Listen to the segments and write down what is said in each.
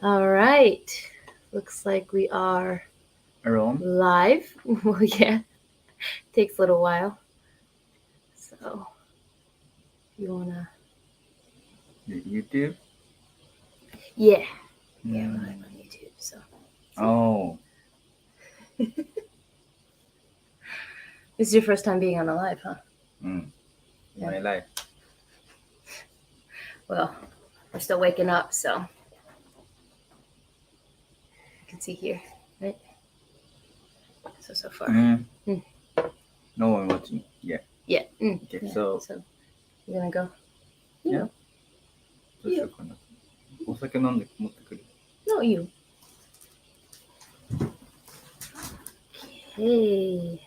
All right. Looks like we are live. Well, yeah. Takes a little while. So, you want to... YouTube? Yeah. Yeah, we're live on YouTube. So. Oh. This is your first time being on a live, huh? My life. Well, we're still waking up, so. You can see here, right? So far. No one watching yet. Yeah. Okay, yeah. so you're gonna go? Yeah. どうしようかな。お酒飲んで持ってくる。No, you. Okay.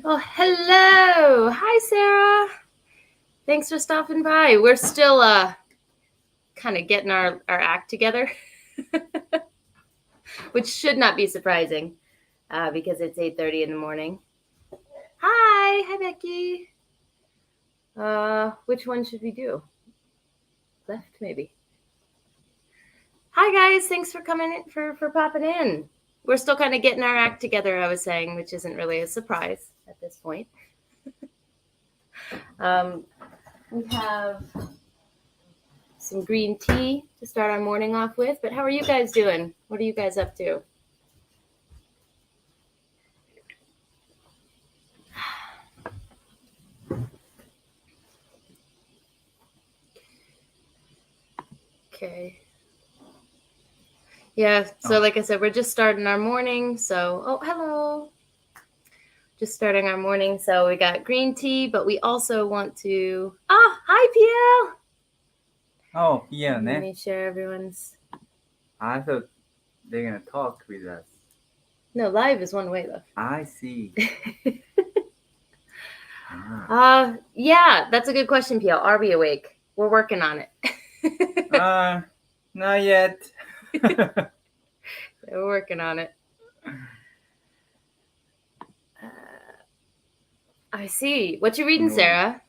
Oh, hello. Hi, Sarah. Thanks for stopping by. We're still kind of getting our act together, which should not be surprising because it's 8:30 in the morning. Hi, Becky. Which one should we do? Left, maybe. Hi, guys. Thanks for coming in, for popping in. We're still kind of getting our act together, I was saying, which isn't really a surprise at this point. We have some green tea to start our morning off with, but how are you guys doing? What are you guys up to? Okay. Yeah, so like I said, we're just starting our morning, so... Oh, hello. Just starting our morning, so we got green tea, but we also want to... Oh, hi, PL! Oh, yeah, Let me share everyone's... I thought they're going to talk with us. No, live is one way, though. I see. Yeah, that's a good question, PL. Are we awake? We're working on it. Not yet. We're working on it. I see. What you reading, Sarah?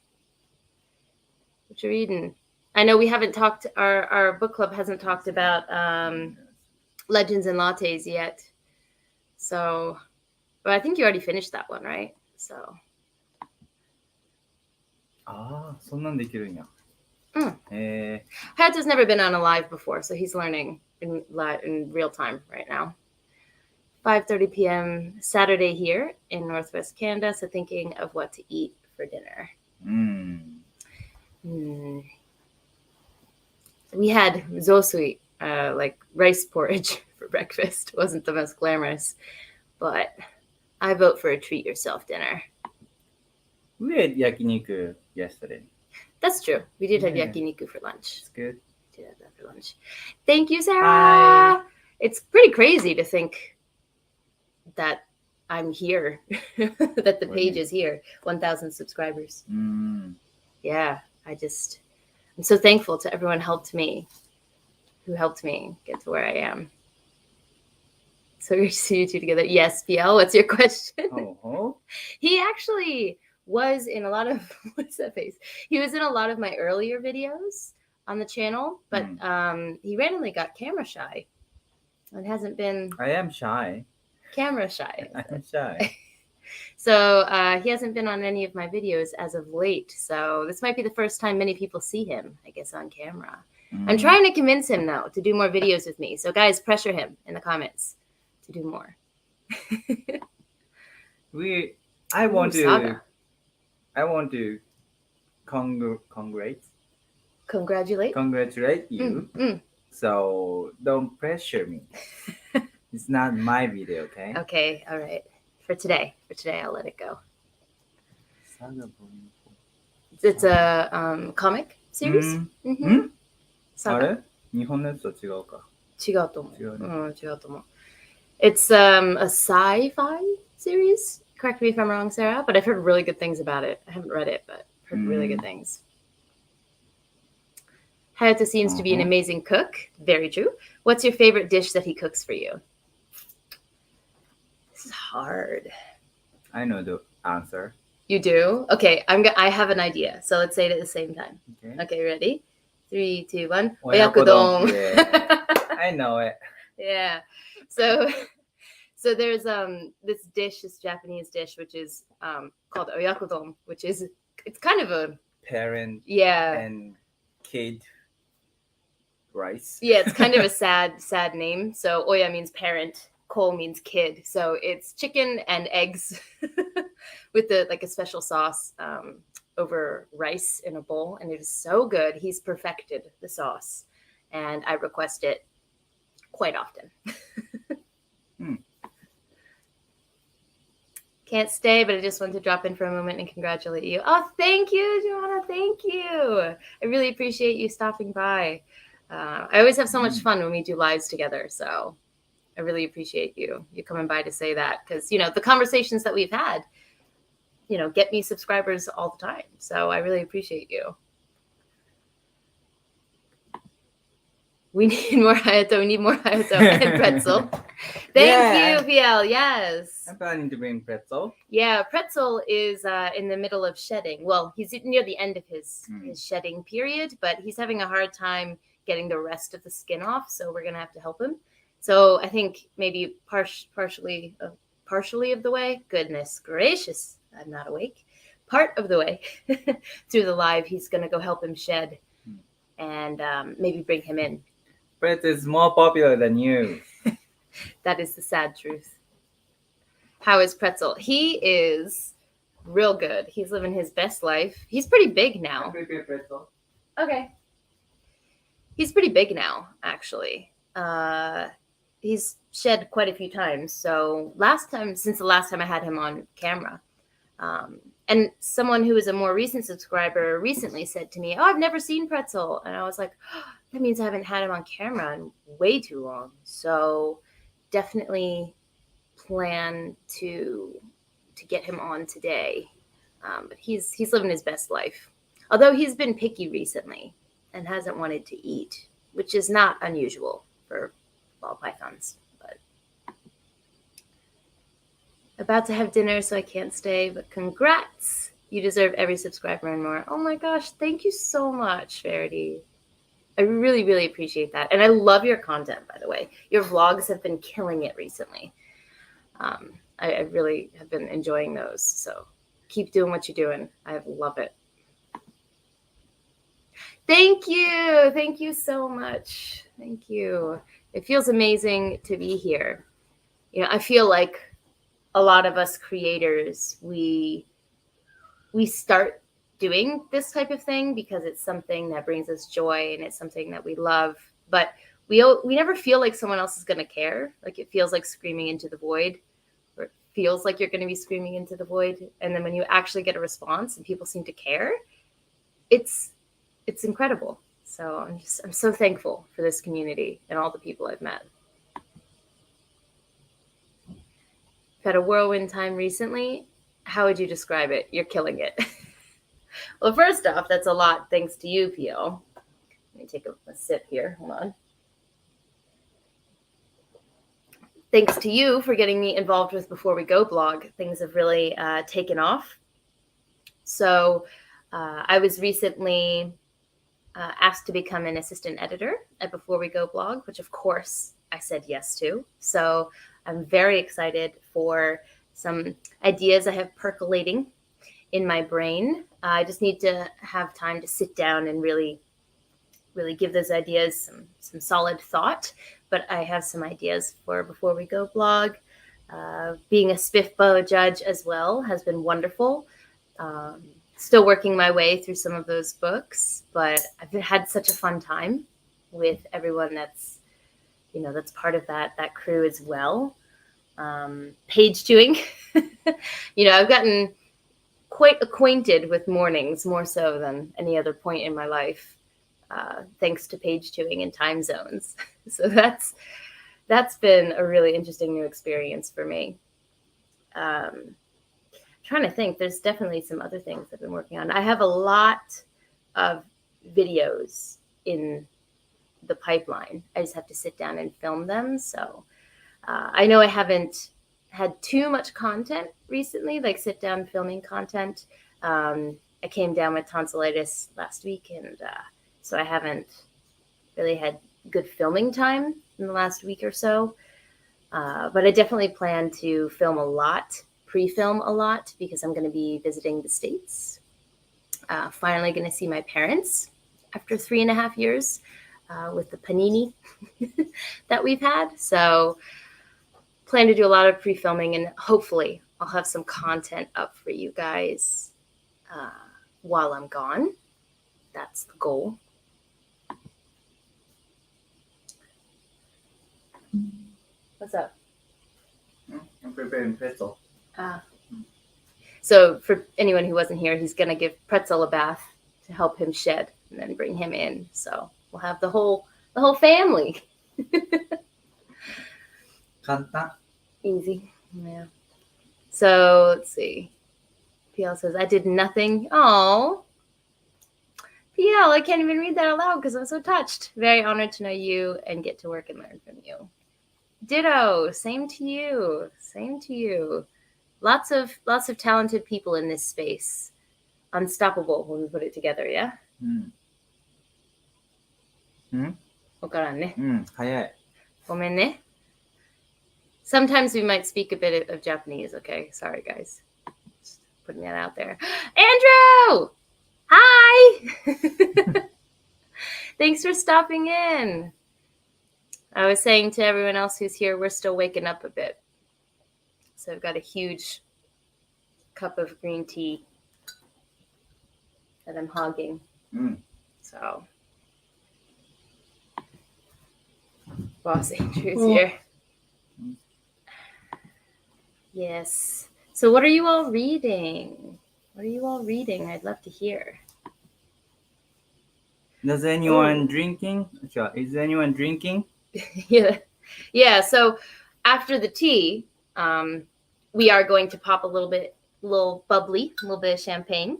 What you reading? I know we haven't talked, our book club hasn't talked about Legends and Lattes yet. So, but I think you already finished that one, right? So. そんなんできるんや。Hayato's never been on a live before, so he's learning in real time right now. 5:30 p.m. Saturday here in Northwest Canada, so thinking of what to eat for dinner. We had zosui, like rice porridge for breakfast. It wasn't the most glamorous, but I vote for a treat yourself dinner. We had yakiniku yesterday. That's true. We did have yakiniku for lunch. It's good. We did have that for lunch. Thank you, Sarah. Hi. It's pretty crazy to think that I'm here, that the page is here. 1,000 subscribers. Yeah, I'm so thankful to everyone who helped me get to where I am. So great to see you two together. Yes, PL, what's your question? He actually was in a lot of, what's that face? He was in a lot of my earlier videos on the channel, but he randomly got camera shy. It hasn't been... I am shy. Camera shy. I'm shy. So he hasn't been on any of my videos as of late. So this might be the first time many people see him, I guess, on camera. I'm trying to convince him, though, to do more videos with me. So guys, pressure him in the comments to do more. I want to congratulate you. So don't pressure me. It's not my video, okay? Okay, all right. For today, I'll let it go. It's a comic series. あれ日本のやつと違うか。違うと思う。It's a sci-fi series. Correct me if I'm wrong, Sarah, but I've heard really good things about it. I haven't read it, but heard really good things. Hayato seems to be an amazing cook. Very true. What's your favorite dish that he cooks for you? This is hard. I know the answer. You do? Okay, I have an idea. So let's say it at the same time. Okay, ready? 3, 2, 1. Oyakodon. Oyakodon. Yeah. I know it. Yeah. So there's this dish, this Japanese dish, which is called oyakodon, which is it's kind of a Parent yeah and kid rice. yeah it's kind of a sad name. So oya means parent, ko means kid. So it's chicken and eggs with a special sauce over rice in a bowl, and it is so good. He's perfected the sauce, and I request it quite often. Can't stay, but I just wanted to drop in for a moment and congratulate you. Oh, thank you, Joanna. Thank you. I really appreciate you stopping by. I always have so much fun when we do lives together. So I really appreciate you coming by to say that, because, the conversations that we've had, get me subscribers all the time. So I really appreciate you. We need more Hayato. We need more Hayato and Pretzel. Thank you, PL. Yes. I'm planning to bring Pretzel. Yeah, Pretzel is in the middle of shedding. Well, he's near the end of his shedding period, but he's having a hard time getting the rest of the skin off. So we're going to have to help him. So I think maybe partially of the way. Goodness gracious, I'm not awake. Part of the way through the live, he's going to go help him shed and maybe bring him in. Brett is more popular than you. That is the sad truth. How is Pretzel? He is real good. He's living his best life. He's pretty big now. Pretzel. Okay. He's pretty big now, actually. He's shed quite a few times. So since the last time I had him on camera, and someone who is a more recent subscriber recently said to me, "Oh, I've never seen Pretzel." And I was like, oh, that means I haven't had him on camera in way too long. So definitely plan to get him on today. But he's living his best life. Although he's been picky recently and hasn't wanted to eat, which is not unusual for ball pythons. But about to have dinner, so I can't stay. But congrats! You deserve every subscriber and more. Oh my gosh, thank you so much, Verity. I really, really appreciate that. And I love your content, by the way. Your vlogs have been killing it recently. I really have been enjoying those. So keep doing what you're doing. I love it. Thank you. Thank you so much. Thank you. It feels amazing to be here. I feel like a lot of us creators, we start doing this type of thing because it's something that brings us joy and it's something that we love, but we never feel like someone else is going to care. Like it feels like screaming into the void, or it feels like you're going to be screaming into the void. And then when you actually get a response and people seem to care, it's incredible. So I'm so thankful for this community and all the people I've met. I've had a whirlwind time recently. How would you describe it? You're killing it. Well, first off, that's a lot thanks to you, Pio. Let me take a sip here. Hold on. Thanks to you for getting me involved with Before We Go blog. Things have really taken off. So I was recently asked to become an assistant editor at Before We Go blog, which of course I said yes to. So I'm very excited for some ideas I have percolating in my brain. I just need to have time to sit down and really give those ideas some solid thought. But I have some ideas for Before We Go blog. Being a SPIFBO judge as well has been wonderful. Still working my way through some of those books, but I've had such a fun time with everyone that's part of that crew as well. Page doing, I've gotten quite acquainted with mornings, more so than any other point in my life, thanks to page doing and time zones. So that's been a really interesting new experience for me. Trying to think, there's definitely some other things I've been working on. I have a lot of videos in the pipeline. I just have to sit down and film them. So I know I haven't had too much content recently, like sit down filming content. I came down with tonsillitis last week and So I haven't really had good filming time in the last week or so. But I definitely plan to film a lot, pre-film a lot, because I'm going to be visiting the States. Finally going to see my parents after 3.5 years with the panini that we've had. So plan to do a lot of pre-filming, and hopefully I'll have some content up for you guys while I'm gone. That's the goal. What's up? I'm preparing pretzel. So for anyone who wasn't here, he's going to give Pretzel a bath to help him shed and then bring him in. So we'll have the whole family. 簡単。 Easy. Yeah. So let's see. PL says, I did nothing. Oh, PL, I can't even read that aloud because I'm so touched. Very honored to know you and get to work and learn from you. Ditto. Same to you. Same to you. Lots of talented people in this space. Unstoppable when we put it together, yeah? わからんね。早い。ごめんね. Sometimes we might speak a bit of Japanese, okay? Sorry, guys. Just putting that out there. Andrew! Hi! Thanks for stopping in. I was saying to everyone else who's here, we're still waking up a bit. So I've got a huge cup of green tea that I'm hogging. So, Boss Andrew's here. Yes. So what are you all reading? What are you all reading? I'd love to hear. Does anyone drinking? Is anyone drinking? Yeah. So after the tea, we are going to pop a little bubbly, a little bit of champagne,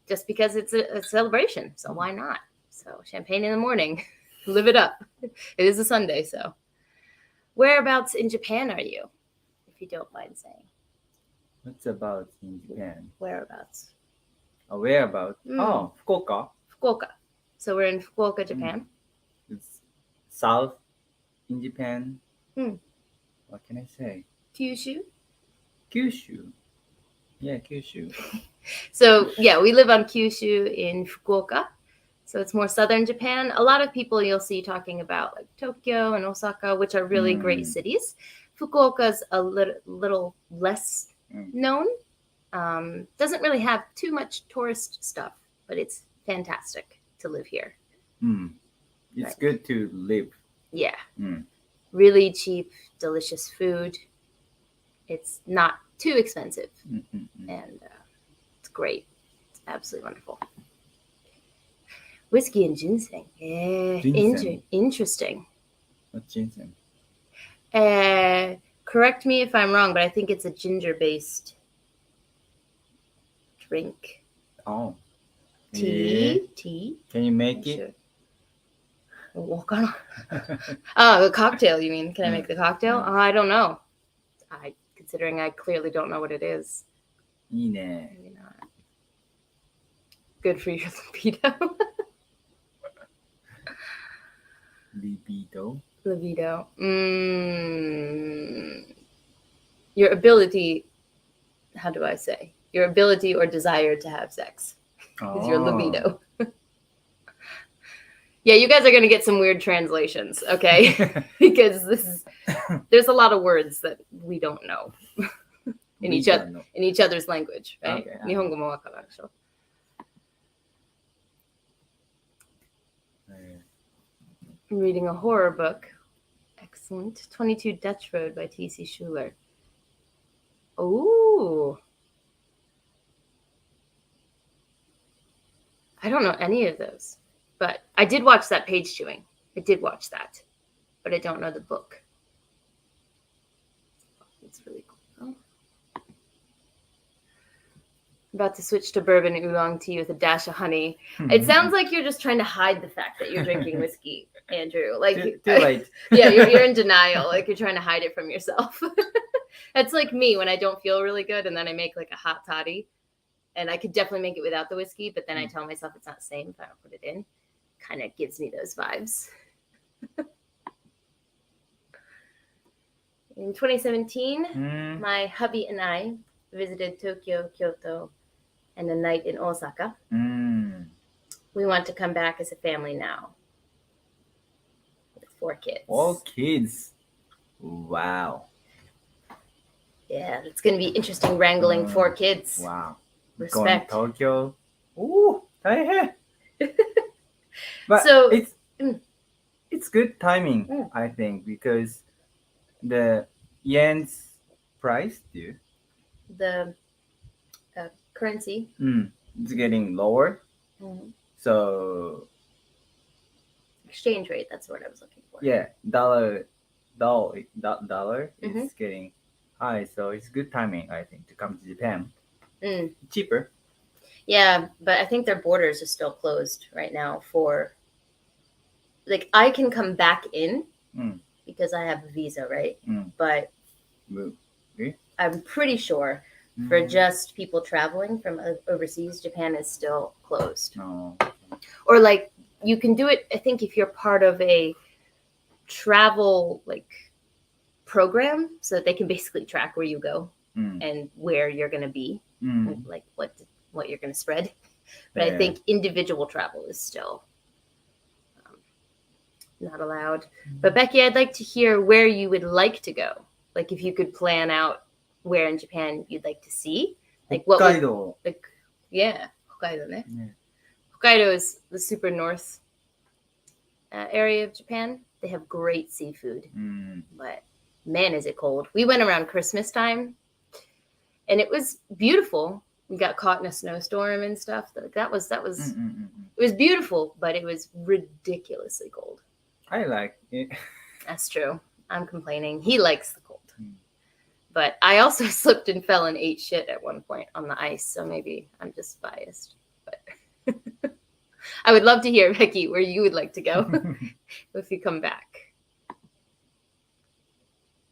just because it's a celebration. So why not? So champagne in the morning, live it up. It is a Sunday, so. Whereabouts in Japan are you, if you don't mind saying? What's about in Japan? Whereabouts? Whereabouts? Oh, Fukuoka. Fukuoka. So we're in Fukuoka, Japan. It's south in Japan. What can I say? Kyushu. Kyushu. Yeah, Kyushu. So yeah, we live on Kyushu in Fukuoka. So it's more southern Japan. A lot of people you'll see talking about like Tokyo and Osaka, which are really great cities. Fukuoka's a little less known. Doesn't really have too much tourist stuff, but it's fantastic to live here. It's good to live. Yeah. Really cheap, delicious food. It's not too expensive. And it's great. It's absolutely wonderful. Whiskey and ginseng. Ginseng. Interesting. What's ginseng? Correct me if I'm wrong, but I think it's a ginger-based drink. Oh. Tea? Can you make it? The cocktail, you mean? Can I make the cocktail? I don't know. Considering I clearly don't know what it is. いいね. Maybe not. Good for your libido. Libido. Your ability, how do I say? Your ability or desire to have sex is your libido. Yeah, you guys are going to get some weird translations, okay? Because there's a lot of words that we don't know in each other's language, right? Okay. 日本語もわからんでしょ? I'm reading a horror book. Excellent. 22 Dutch Road by T.C. Schuler. Ooh. I don't know any of those. But I did watch that Page Chewing. I did watch that. But I don't know the book. It's really cool. About to switch to bourbon oolong tea with a dash of honey. It sounds like you're just trying to hide the fact that you're drinking whiskey, Andrew. Like, too late. Yeah, you're in denial. Like you're trying to hide it from yourself. That's like me when I don't feel really good and then I make like a hot toddy. And I could definitely make it without the whiskey, but then I tell myself it's not the same if I don't put it in. Kind of gives me those vibes. In 2017, my hubby and I visited Tokyo, Kyoto, and a night in Osaka. We want to come back as a family now. With 4 kids. 4 kids. Wow. Yeah, it's going to be interesting wrangling 4 kids. Wow. Respect. Going Tokyo. Ooh, 大変. But So, it's good timing, I think, because the yen's price, the currency is getting lower. So exchange rate, that's what I was looking for. Yeah, dollar is getting high, so it's good timing, I think, to come to Japan. Cheaper. Yeah, but I think their borders are still closed right now for, like, I can come back in because I have a visa, right? But I'm pretty sure for just people traveling from overseas, Japan is still closed. Or like you can do it, I think, if you're part of a travel like program, so that they can basically track where you go and where you're going to be, and, like what you're going to spread. But I think individual travel is still not allowed. But Becky, I'd like to hear where you would like to go. Like if you could plan out where in Japan you'd like to see. Like what Hokkaido. Hokkaido, ne? Yeah. Hokkaido is the super north area of Japan. They have great seafood, but man, is it cold. We went around Christmas time, and it was beautiful. We got caught in a snowstorm and stuff. That was it was beautiful, but it was ridiculously cold. I like it. That's true. I'm complaining. He likes the cold. But I also slipped and fell and ate shit at one point on the ice, so maybe I'm just biased. But I would love to hear, Becky, where you would like to go if you come back.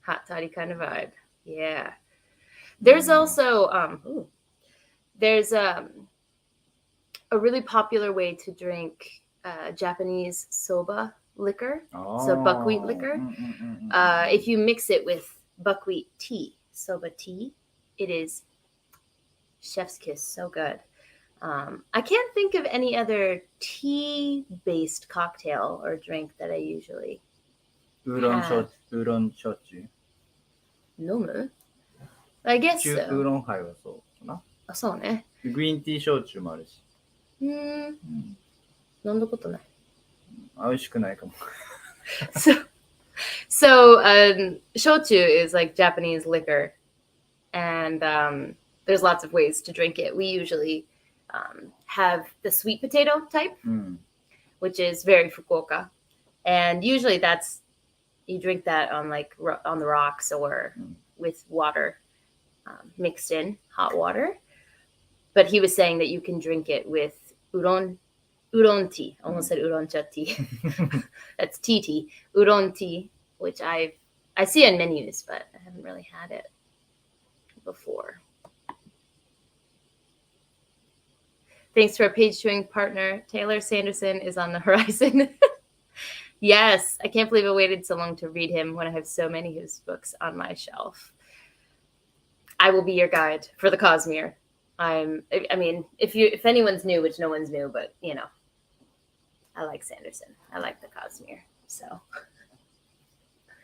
Hot toddy kind of vibe. Yeah. There's also there's a really popular way to drink Japanese soba liquor, so buckwheat liquor. If you mix it with buckwheat tea, soba tea, it is chef's kiss, so good. I can't think of any other tea-based cocktail or drink that I usually have. Udon shochu. Nomu? I guess so. ウーロンハイはそうかな。あ、そうね。グリーンティー焼酎もあるし。飲んだことない。美味しくないかも。So shochu is like Japanese liquor, and there's lots of ways to drink it. We usually have the sweet potato type, which is very Fukuoka, and usually you drink that on on the rocks or with water mixed in, hot water. But he was saying that you can drink it with udon tea. Almost said udon cha tea. That's tea. Udon tea, which I see on menus, but I haven't really had it before. Thanks to our page-turning partner, Taylor Sanderson is on the horizon. Yes, I can't believe I waited so long to read him when I have so many of his books on my shelf. I will be your guide for the Cosmere. I mean, if anyone's new, which no one's new, but you know, I like Sanderson. I like the Cosmere. So.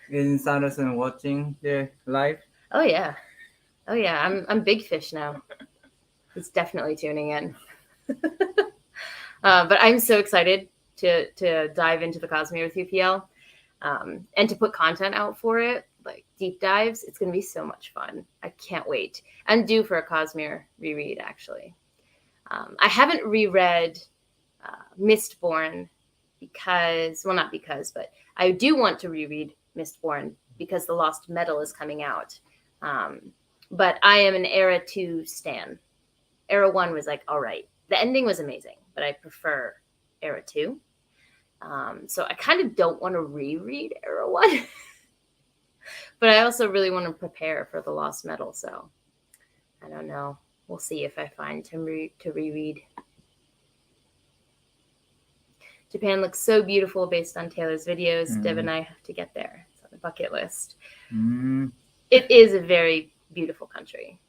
Is Sanderson watching the live? Oh yeah. I'm big fish now. He's definitely tuning in. But I'm so excited to dive into the Cosmere with you, PL, and to put content out for it, like deep dives. It's going to be so much fun. I can't wait. I'm due for a Cosmere reread, actually. I haven't reread Mistborn but I do want to reread Mistborn because The Lost Metal is coming out. But I am an Era 2 stan. Era 1 was like, all right. The ending was amazing, but I prefer Era 2. So I kind of don't want to reread Era 1. But I also really want to prepare for The Lost Metal, so I don't know. we'll see if I find to reread. Japan looks so beautiful based on Taylor's videos. Deb and I have to get there. It's on the bucket list. It is a very beautiful country.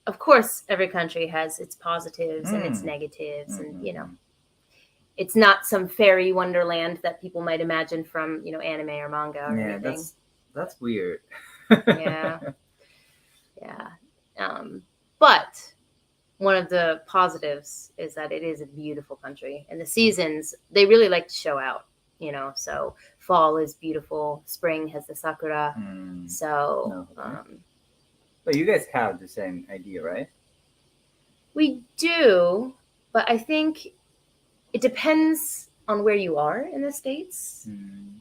Of course, every country has its positives and its negatives, and it's not some fairy wonderland that people might imagine from anime or manga or anything. That's weird. Yeah. But one of the positives is that it is a beautiful country, and the seasons, they really like to show out, so fall is beautiful, spring has the sakura. But you guys have the same idea, right? We do, but I think it depends on where you are in the States,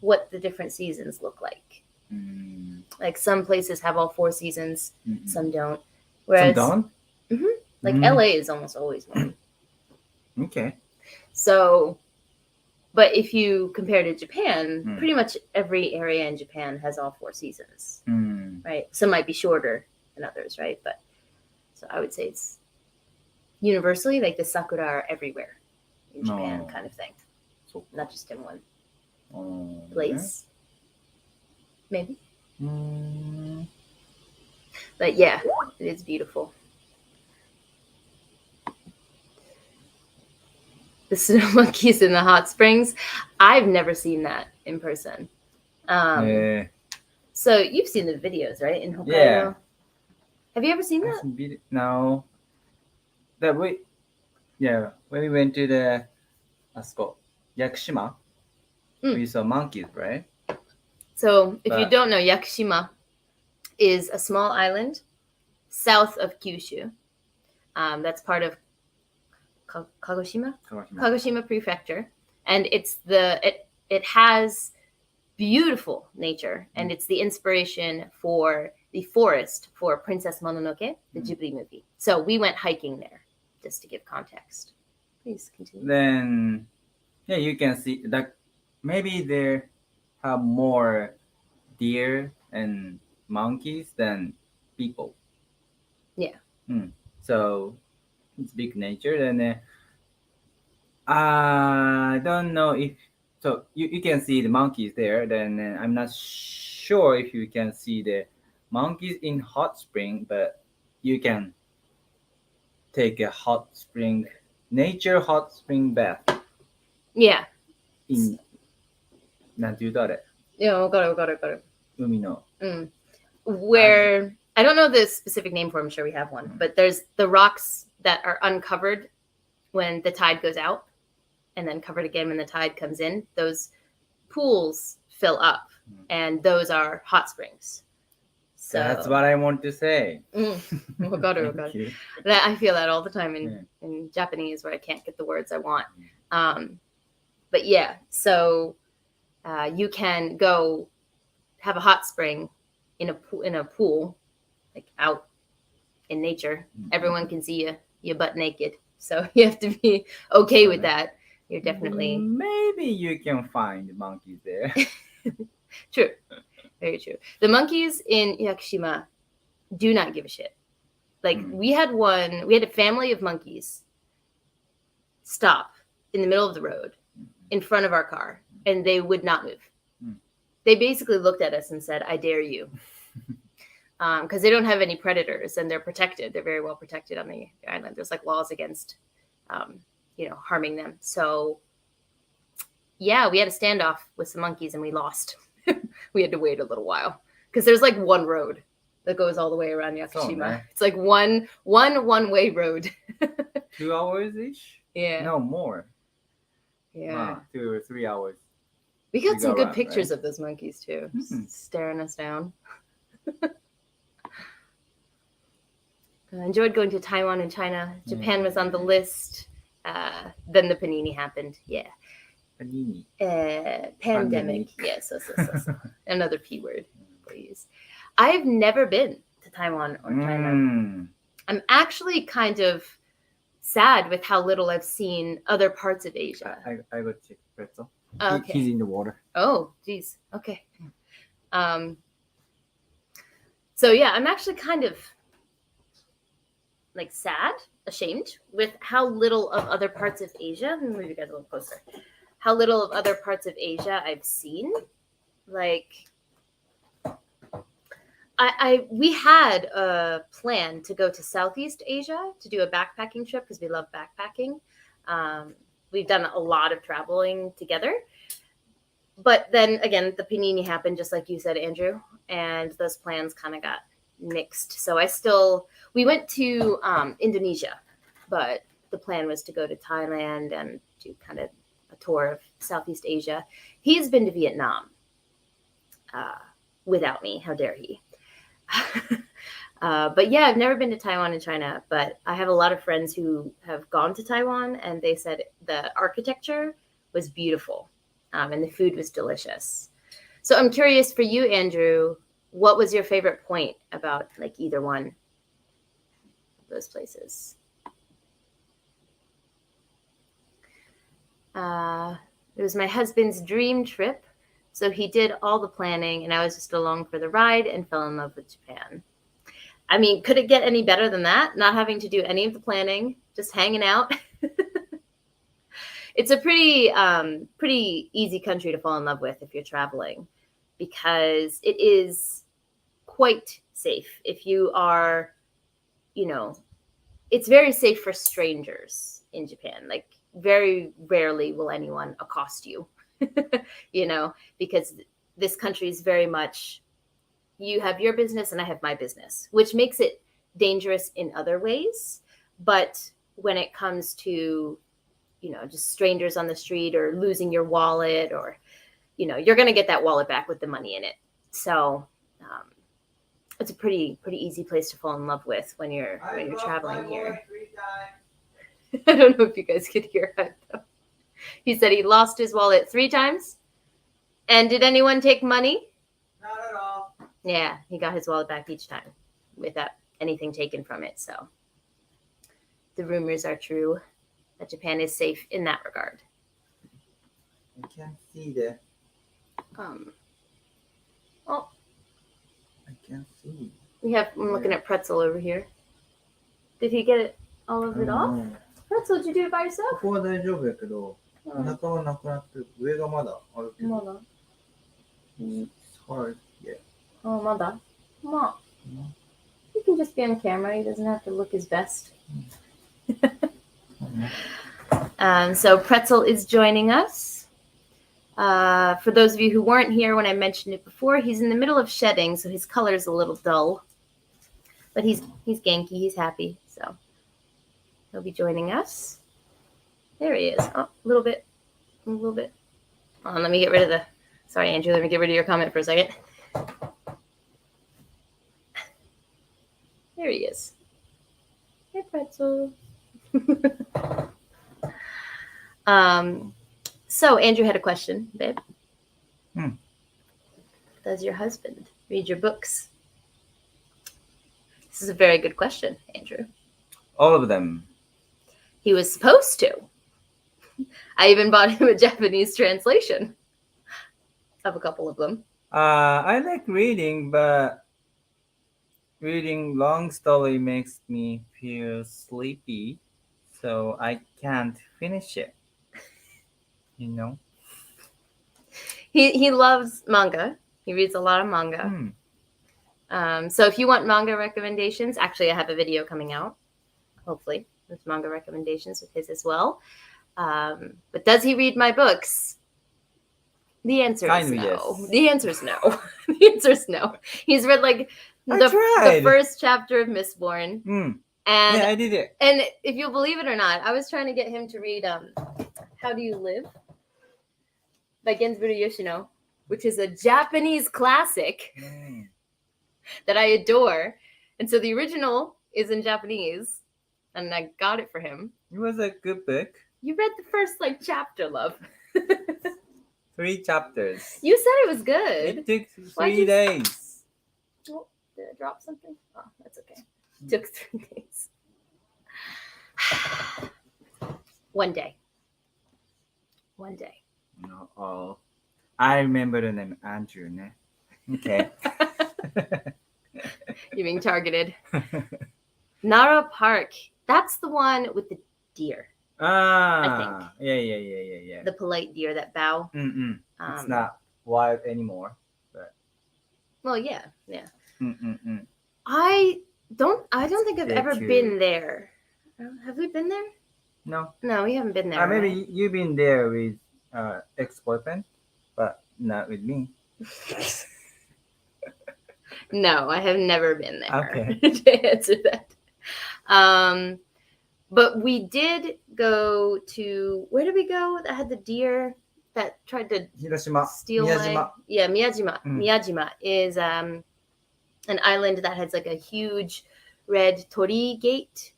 what the different seasons look like. Like some places have all 4 seasons, some don't. Whereas, some don't? Like LA is almost always one. Okay. So, but if you compare to Japan, pretty much every area in Japan has all 4 seasons, right? Some might be shorter than others, right? But so I would say it's universally like the sakura are everywhere in Japan, kind of thing. Not just in one place, maybe. But yeah, it is beautiful. The snow monkeys in the hot springs. I've never seen that in person. So you've seen the videos, right? In Hokkaido. Yeah. Have you ever seen that? No. When we went to the Yakushima, we saw monkeys, right? So if you don't know, Yakushima is a small island south of Kyushu. That's part of Kagoshima Prefecture, and it has beautiful nature, and it's the inspiration for the forest for Princess Mononoke, the Ghibli movie. So we went hiking there, just to give context. Please continue. Then, you can see that maybe there have more deer and monkeys than people. Yeah. So it's big nature, and I don't know if so. You can see the monkeys there. Then I'm not sure if you can see the monkeys in hot spring, but you can take a nature hot spring bath. Yeah. なんて言うとあれ? Yeah, わかる. 海の. Where I don't know the specific name for it, I'm sure we have one, but there's the rocks that are uncovered when the tide goes out and then covered again when the tide comes in. Those pools fill up, and those are hot springs. So that's what I want to say. Got it. I feel that all the time in Japanese where I can't get the words I want. But yeah, so you can go have a hot spring in a pool, like out in nature. Everyone can see you butt naked, so you have to be okay with that. You're definitely maybe you can find monkeys there. True, very true. The monkeys in Yakushima do not give a shit. Like we had a family of monkeys stop in the middle of the road in front of our car, and they would not move. They basically looked at us and said, "I dare you," because they don't have any predators and they're protected. They're very well protected on the island. There's like laws against, harming them. So, yeah, we had a standoff with some monkeys and we lost. We had to wait a little while because there's like one road that goes all the way around Yakushima. It's like one-way road. 2 hours ish? Yeah. No, more. Yeah. 2 or 3 hours. We got some good pictures of those monkeys too, staring us down. I enjoyed going to Taiwan and China. Japan was on the list. Then the panini happened. Yeah. Panini. Pandemic. Yes. So. Another P word, please. I've never been to Taiwan or China. I'm actually kind of sad with how little I've seen other parts of Asia. I got Is Pretzel. Okay. He's in the water. Oh, geez. Okay. So yeah, I'm actually kind of like sad, ashamed with how little of other parts of Asia. Let me move you guys a little closer. How little of other parts of Asia I've seen. Like, we had a plan to go to Southeast Asia to do a backpacking trip because we love backpacking. We've done a lot of traveling together. But then again, the panini happened, just like you said, Andrew, and those plans kind of got nixed. So we went to Indonesia, but the plan was to go to Thailand and do kind of a tour of Southeast Asia. He's been to Vietnam without me. How dare he? But yeah, I've never been to Taiwan and China, but I have a lot of friends who have gone to Taiwan, and they said the architecture was beautiful, and the food was delicious. So I'm curious for you, Andrew, what was your favorite point about like either one of those places? It was my husband's dream trip. So he did all the planning, and I was just along for the ride and fell in love with Japan. I mean, could it get any better than that? Not having to do any of the planning, just hanging out. It's a pretty easy country to fall in love with if you're traveling, because it is quite safe. If you are, it's very safe for strangers in Japan. Like, very rarely will anyone accost you. Because this country is very much, you have your business and I have my business, which makes it dangerous in other ways. But when it comes to, just strangers on the street or losing your wallet, or, you're going to get that wallet back with the money in it. So it's a pretty easy place to fall in love with when you're traveling here. I don't know if you guys could hear it though. He said he lost his wallet 3 times. And did anyone take money? Not at all. Yeah, he got his wallet back each time without anything taken from it. So the rumors are true that Japan is safe in that regard. I can't see the. Oh, I can't see. I'm looking at Pretzel over here. Did he get all of it off? Pretzel, did you do it by yourself? ここは大丈夫やけど、お腹はなくなってる。上がまだあるけど。まだ。It's hard, yeah. Oh, まだ。まあ。He can just be on camera. He doesn't have to look his best. So Pretzel is joining us. For those of you who weren't here when I mentioned it before, he's in the middle of shedding, so his color is a little dull. But he's Genki. He's happy. So he'll be joining us. There he is. Oh, a little bit. Hold on, let me get rid of the... Sorry, Andrew. Let me get rid of your comment for a second. There he is. Hey, Pretzel. So Andrew had a question, babe. Does your husband read your books? This is a very good question, Andrew. All of them. He was supposed to. I even bought him a Japanese translation of a couple of them. I like reading, but reading long story makes me feel sleepy, so I can't finish it. He loves manga. He reads a lot of manga. So if you want manga recommendations, actually I have a video coming out, hopefully, with manga recommendations with his as well. But does he read my books? The answer is no. Yes. The answer is no. The answer is no. He's read like the first chapter of Mistborn. And yeah, I did it. And if you'll believe it or not, I was trying to get him to read How Do You Live? By Genzaburo Yoshino, which is a Japanese classic that I adore. And so the original is in Japanese, and I got it for him. It was a good book. You read the first chapter, love. 3 chapters. You said it was good. It took 3 days. Oh, did I drop something? Oh, that's okay. It took 3 days. One day. No, I remember the name Andrew, ne? Okay. You're being targeted. Nara Park. That's the one with the deer. Ah, yeah. The polite deer that bow. It's not wild anymore. But Well, yeah. mm. I don't think I've They're ever cute. been there. Have we been there? No. No, we haven't been there. Maybe right? you've been there with ex-boyfriend, but not with me. No, I have never been there. Okay. To answer that. But we did go to, where did we go that had the deer that tried to Hiroshima. steal Miyajima. Miyajima. Mm. Miyajima is an island that has like a huge red torii gate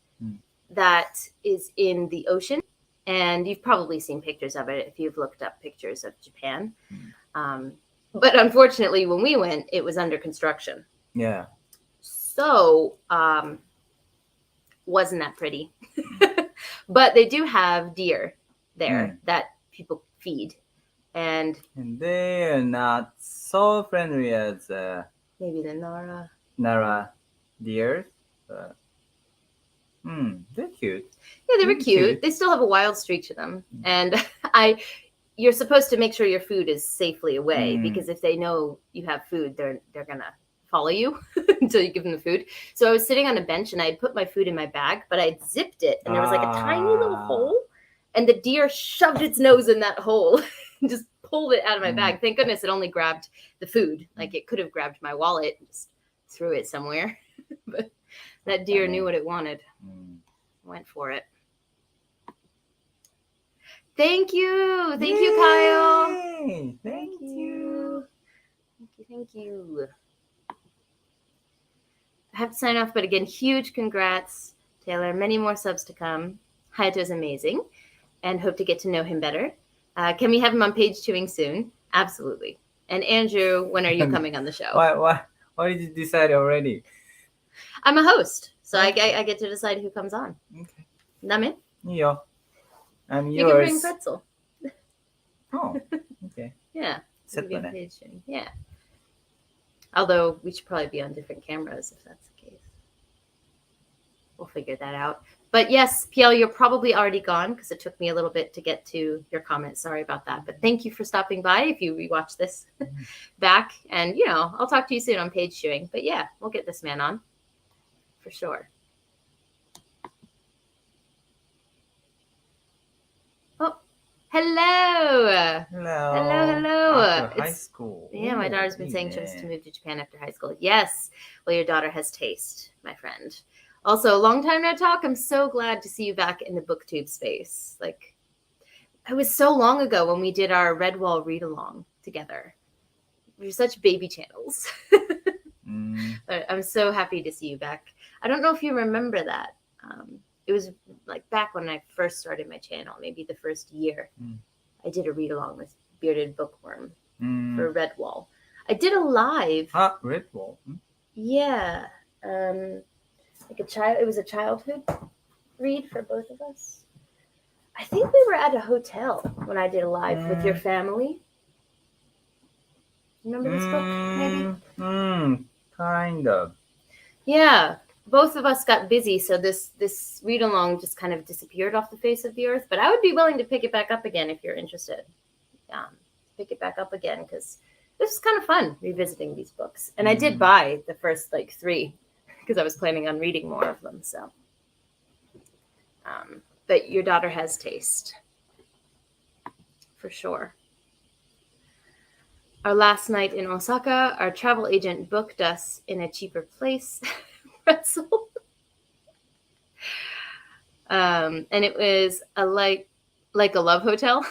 that is in the ocean. And you've probably seen pictures of it if you've looked up pictures of Japan. But unfortunately, when we went, it was under construction. Yeah. So, wasn't that pretty. But they do have deer there that people feed. And they are not so friendly as maybe the Nara deer. They're cute. Yeah, they were cute. They still have a wild streak to them. And you're supposed to make sure your food is safely away because if they know you have food, they're gonna follow you until you give them the food. So I was sitting on a bench and I had put my food in my bag, but I zipped it and there was like a tiny little hole, and the deer shoved its nose in that hole and just pulled it out of my bag. Thank goodness it only grabbed the food. Like it could have grabbed my wallet and just threw it somewhere. But that deer knew what it wanted. Went for it. Thank you, Kyle. Thank you. Thank you. I have to sign off, but again, huge congrats, Taylor. Many more subs to come. Hayato is amazing, and hope to get to know him better. Can we have him on page 2ing soon? Absolutely. And Andrew, when are you coming on the show? Why did you decide already? I'm a host, so I get to decide who comes on. Okay. Name? Yeah. I'm yours. You can bring Pretzel. Oh, okay. Yeah. Yeah. Although we should probably be on different cameras if that's the case. We'll figure that out. But yes, PL, you're probably already gone because it took me a little bit to get to your comment. Sorry about that. But thank you for stopping by if you rewatch this back. And, I'll talk to you soon on page 2ing. But yeah, we'll get this man on for sure. Oh, hello. After high school. Yeah, my daughter's been saying she wants to move to Japan after high school. Yes. Well, your daughter has taste, my friend. Also, long time no talk. I'm so glad to see you back in the booktube space. Like, it was so long ago when we did our Redwall read along together. We're such baby channels. I'm so happy to see you back. I don't know if you remember that. It was like back when I first started my channel, maybe the first year. I did a read along with Bearded Bookworm for Redwall. I did a live. Redwall. Yeah. It was a childhood read for both of us. I think we were at a hotel when I did a live with your family. Remember this book, maybe? Kind of. Yeah. Both of us got busy, so this read along just kind of disappeared off the face of the earth. But I would be willing to pick it back up again if you're interested. Pick it back up again because this is kind of fun revisiting these books. And I did buy the first 3 because I was planning on reading more of them. So, but your daughter has taste for sure. Our last night in Osaka, our travel agent booked us in a cheaper place. Pretzel. And it was like a love hotel.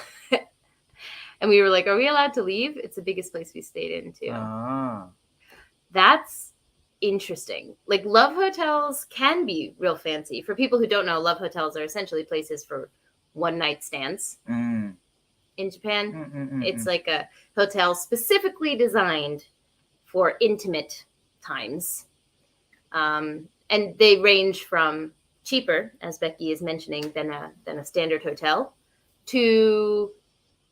And we were like, are we allowed to leave? It's the biggest place we stayed in too. That's interesting. Like, love hotels can be real fancy. For people who don't know, love hotels are essentially places for one night stands. In Japan, it's like a hotel specifically designed for intimate times. And they range from cheaper, as Becky is mentioning, than a standard hotel, to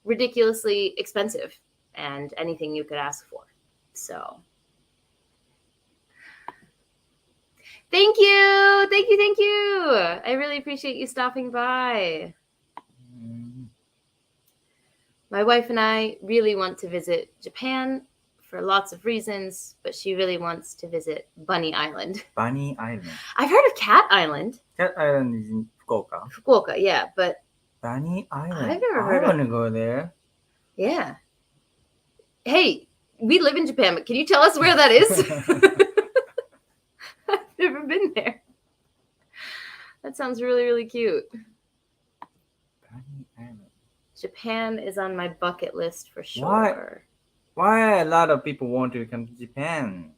ridiculously expensive and anything you could ask for. So Thank you. Thank you. Thank you. I really appreciate you stopping by. My wife and I really want to visit Japan for lots of reasons, but she really wants to visit Bunny Island. Bunny Island. I've heard of Cat Island. Cat Island is in Fukuoka. Fukuoka, yeah, but Bunny Island. I've never heard I of- want to go there. Yeah. Hey, we live in Japan, but can you tell us where that is? I've never been there. That sounds really, really cute. Bunny Island. Japan is on my bucket list for sure. Why a lot of people want to come to Japan?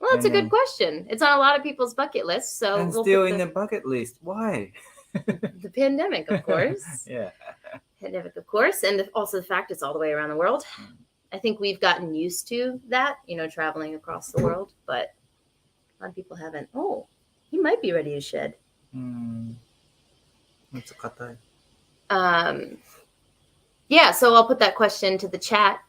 Well, that's a good question. It's on a lot of people's bucket list, so And we'll still put in the bucket list. Why? the pandemic, of course. Yeah. Pandemic, of course, and also the fact it's all the way around the world. I think we've gotten used to that, traveling across the world, but a lot of people haven't. Oh, he might be ready to shed. It's katai. Yeah, so I'll put that question to the chat.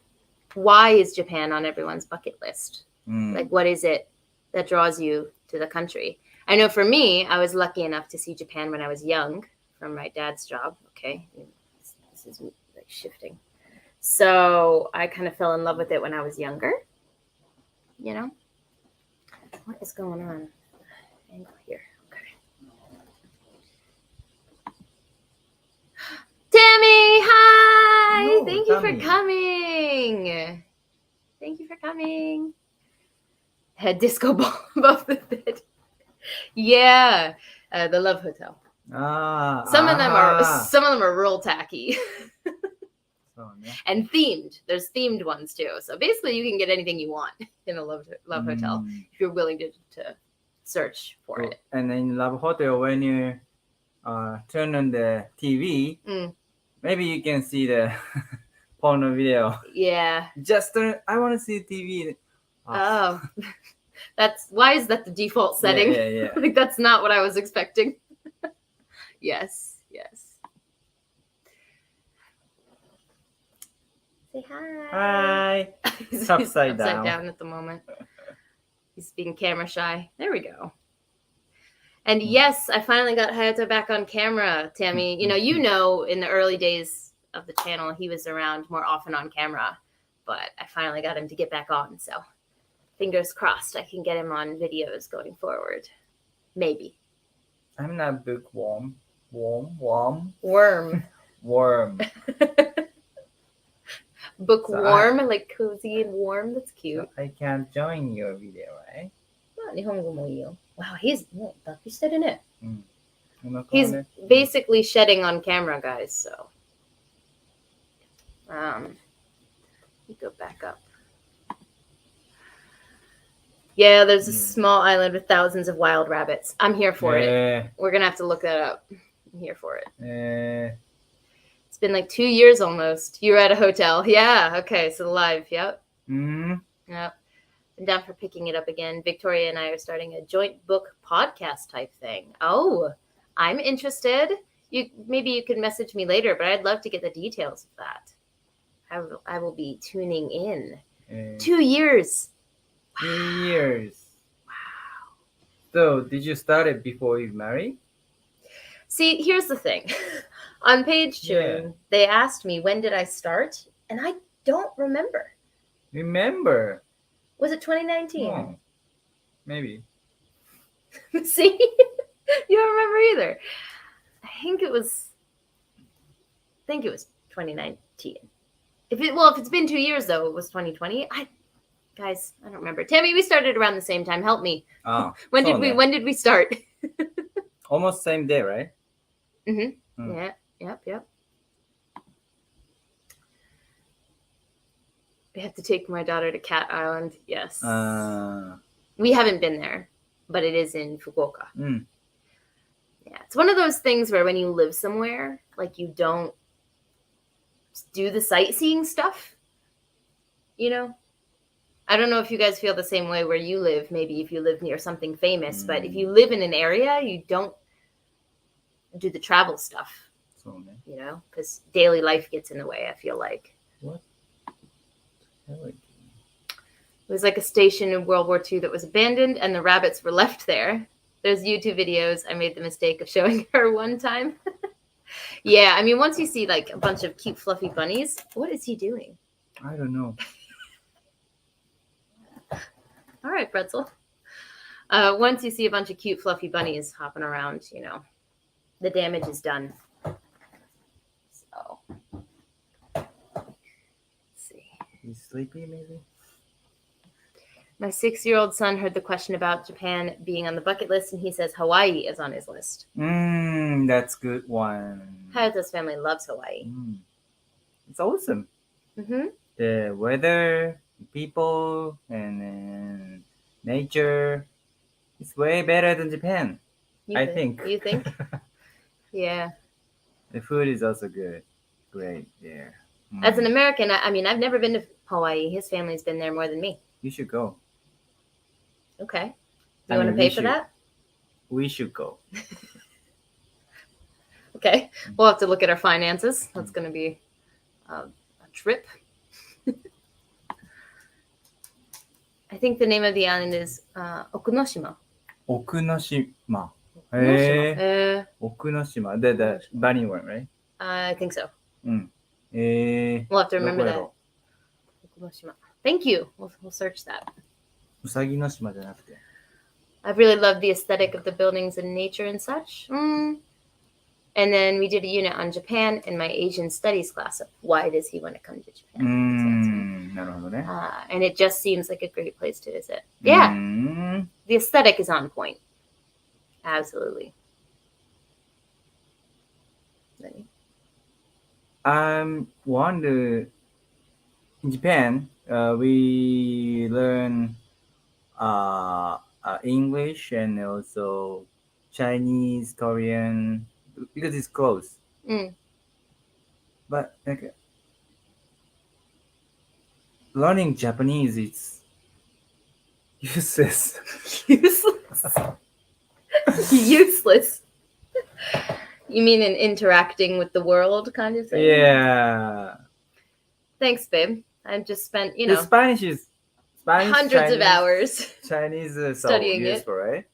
Why is Japan on everyone's bucket list? Like, what is it that draws you to the country? I know for me, I was lucky enough to see Japan when I was young from my dad's job. Okay, this is like shifting. So I kind of fell in love with it when I was younger. What is going on? Angle here. Okay. Tammy, hi! No, Thank you Tammy. for coming. Thank you for coming. Had disco ball above the bed. Yeah, the Love Hotel. Some of them are real tacky. And themed. There's themed ones too. So basically, you can get anything you want in a love hotel if you're willing to search for it. And in Love Hotel, when you turn on the TV, maybe you can see the porno video. Yeah. Just I want to see TV. Oh, why is that the default setting? Yeah. Like that's not what I was expecting. Yes. Say hi. Hi. He's Upside down down at the moment. He's being camera shy. There we go. And yes, I finally got Hayato back on camera, Tammy. In the early days of the channel, he was around more often on camera, but I finally got him to get back on. So fingers crossed I can get him on videos going forward. Maybe. I'm not bookworm. Worm. Bookworm, like cozy and warm. That's cute. So I can't join your video, right? Wow, he's He's basically shedding on camera, guys. So, let me go back up. Yeah, there's a small island with thousands of wild rabbits. I'm here for it. We're gonna have to look that up. I'm here for it. It's been like 2 years almost. You were at a hotel. Yeah. Okay. So live. Yep. Yep. I'm down for picking it up again. Victoria and I are starting a joint book podcast type thing. Oh, I'm interested. Maybe you could message me later, but I'd love to get the details of that. I will be tuning in. 2 years. 2 years. Wow. So, did you start it before you married? See, here's the thing. On page 2, they asked me when did I start, and I don't remember. Remember? Was it 2019? Oh, maybe. See? You don't remember either. I think it was 2019. If it's been 2 years though, it was 2020. Guys, I don't remember. Tammy, we started around the same time. Help me. Oh. When did we start? Almost same day, right? Yeah. Yep. We have to take my daughter to Cat Island. Yes. We haven't been there, but it is in Fukuoka. Yeah, it's one of those things where when you live somewhere, like you don't do the sightseeing stuff. I don't know if you guys feel the same way where you live. Maybe if you live near something famous, but if you live in an area, you don't do the travel stuff. Because daily life gets in the way. I feel like. What? It was like a station in World War II that was abandoned, and the rabbits were left there. There's YouTube videos. I made the mistake of showing her one time. Yeah, I mean, once you see like a bunch of cute, fluffy bunnies, what is he doing? I don't know. All right, Pretzel. Once you see a bunch of cute, fluffy bunnies hopping around, you know, the damage is done. So, let's see. He's sleepy, maybe? My 6-year-old son heard the question about Japan being on the bucket list, and he says Hawaii is on his list. That's good one. Hayato's family loves Hawaii. It's awesome. Mm-hmm. The weather, people, and nature. It's way better than Japan. I think. You think? Yeah. The food is also good. Great there. As an American, I mean, I've never been to Hawaii. His family's been there more than me. You should go. Okay. You want to pay for that? We should go. Okay. We'll have to look at our finances. That's going to be a trip. I think the name of the island is Okunoshima. Okunoshima. Okunoshima. The bunny one, right? I think so. We'll have to remember that. Okunoshima. Thank you. We'll search that. I've really loved the aesthetic of the buildings and nature and such. And then we did a unit on Japan in my Asian studies class. Why does he want to come to Japan? And it just seems like a great place to visit. Yeah. The aesthetic is on point. Absolutely. Wonder in Japan, we learn English and also Chinese, Korean, because it's close. But like, learning Japanese is useless. Useless. You mean in interacting with the world kind of thing? Yeah. Thanks, babe. I've just spent, you know, Spanish, hundreds Chinese, of hours Chinese studying so useful, right?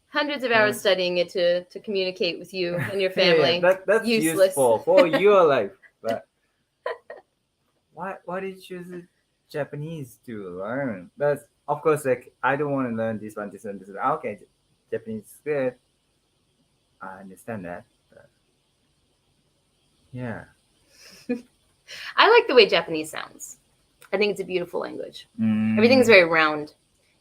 Hundreds of hours studying it to communicate with you and your family. Yeah, that's useless. Useful for your life. But why did you choose Japanese to learn? That's of course like I don't want to learn this one. Okay, Japanese is good. I understand that. But yeah. I like the way Japanese sounds. I think it's a beautiful language. Everything's very round.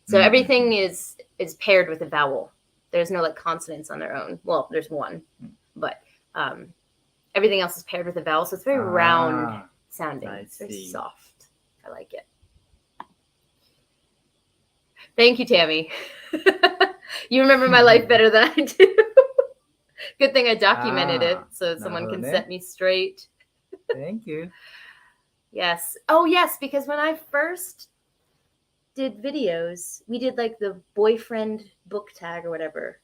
So everything is paired with a vowel. There's no like consonants on their own. Well, there's one, but everything else is paired with a vowel. So it's very round sounding. It's very soft. I like it. Thank you, Tammy. You remember my life better than I do. Good thing I documented it so someone can set me straight. Thank you. Yes. Oh, yes, because when I first did videos, we did like the boyfriend book tag or whatever.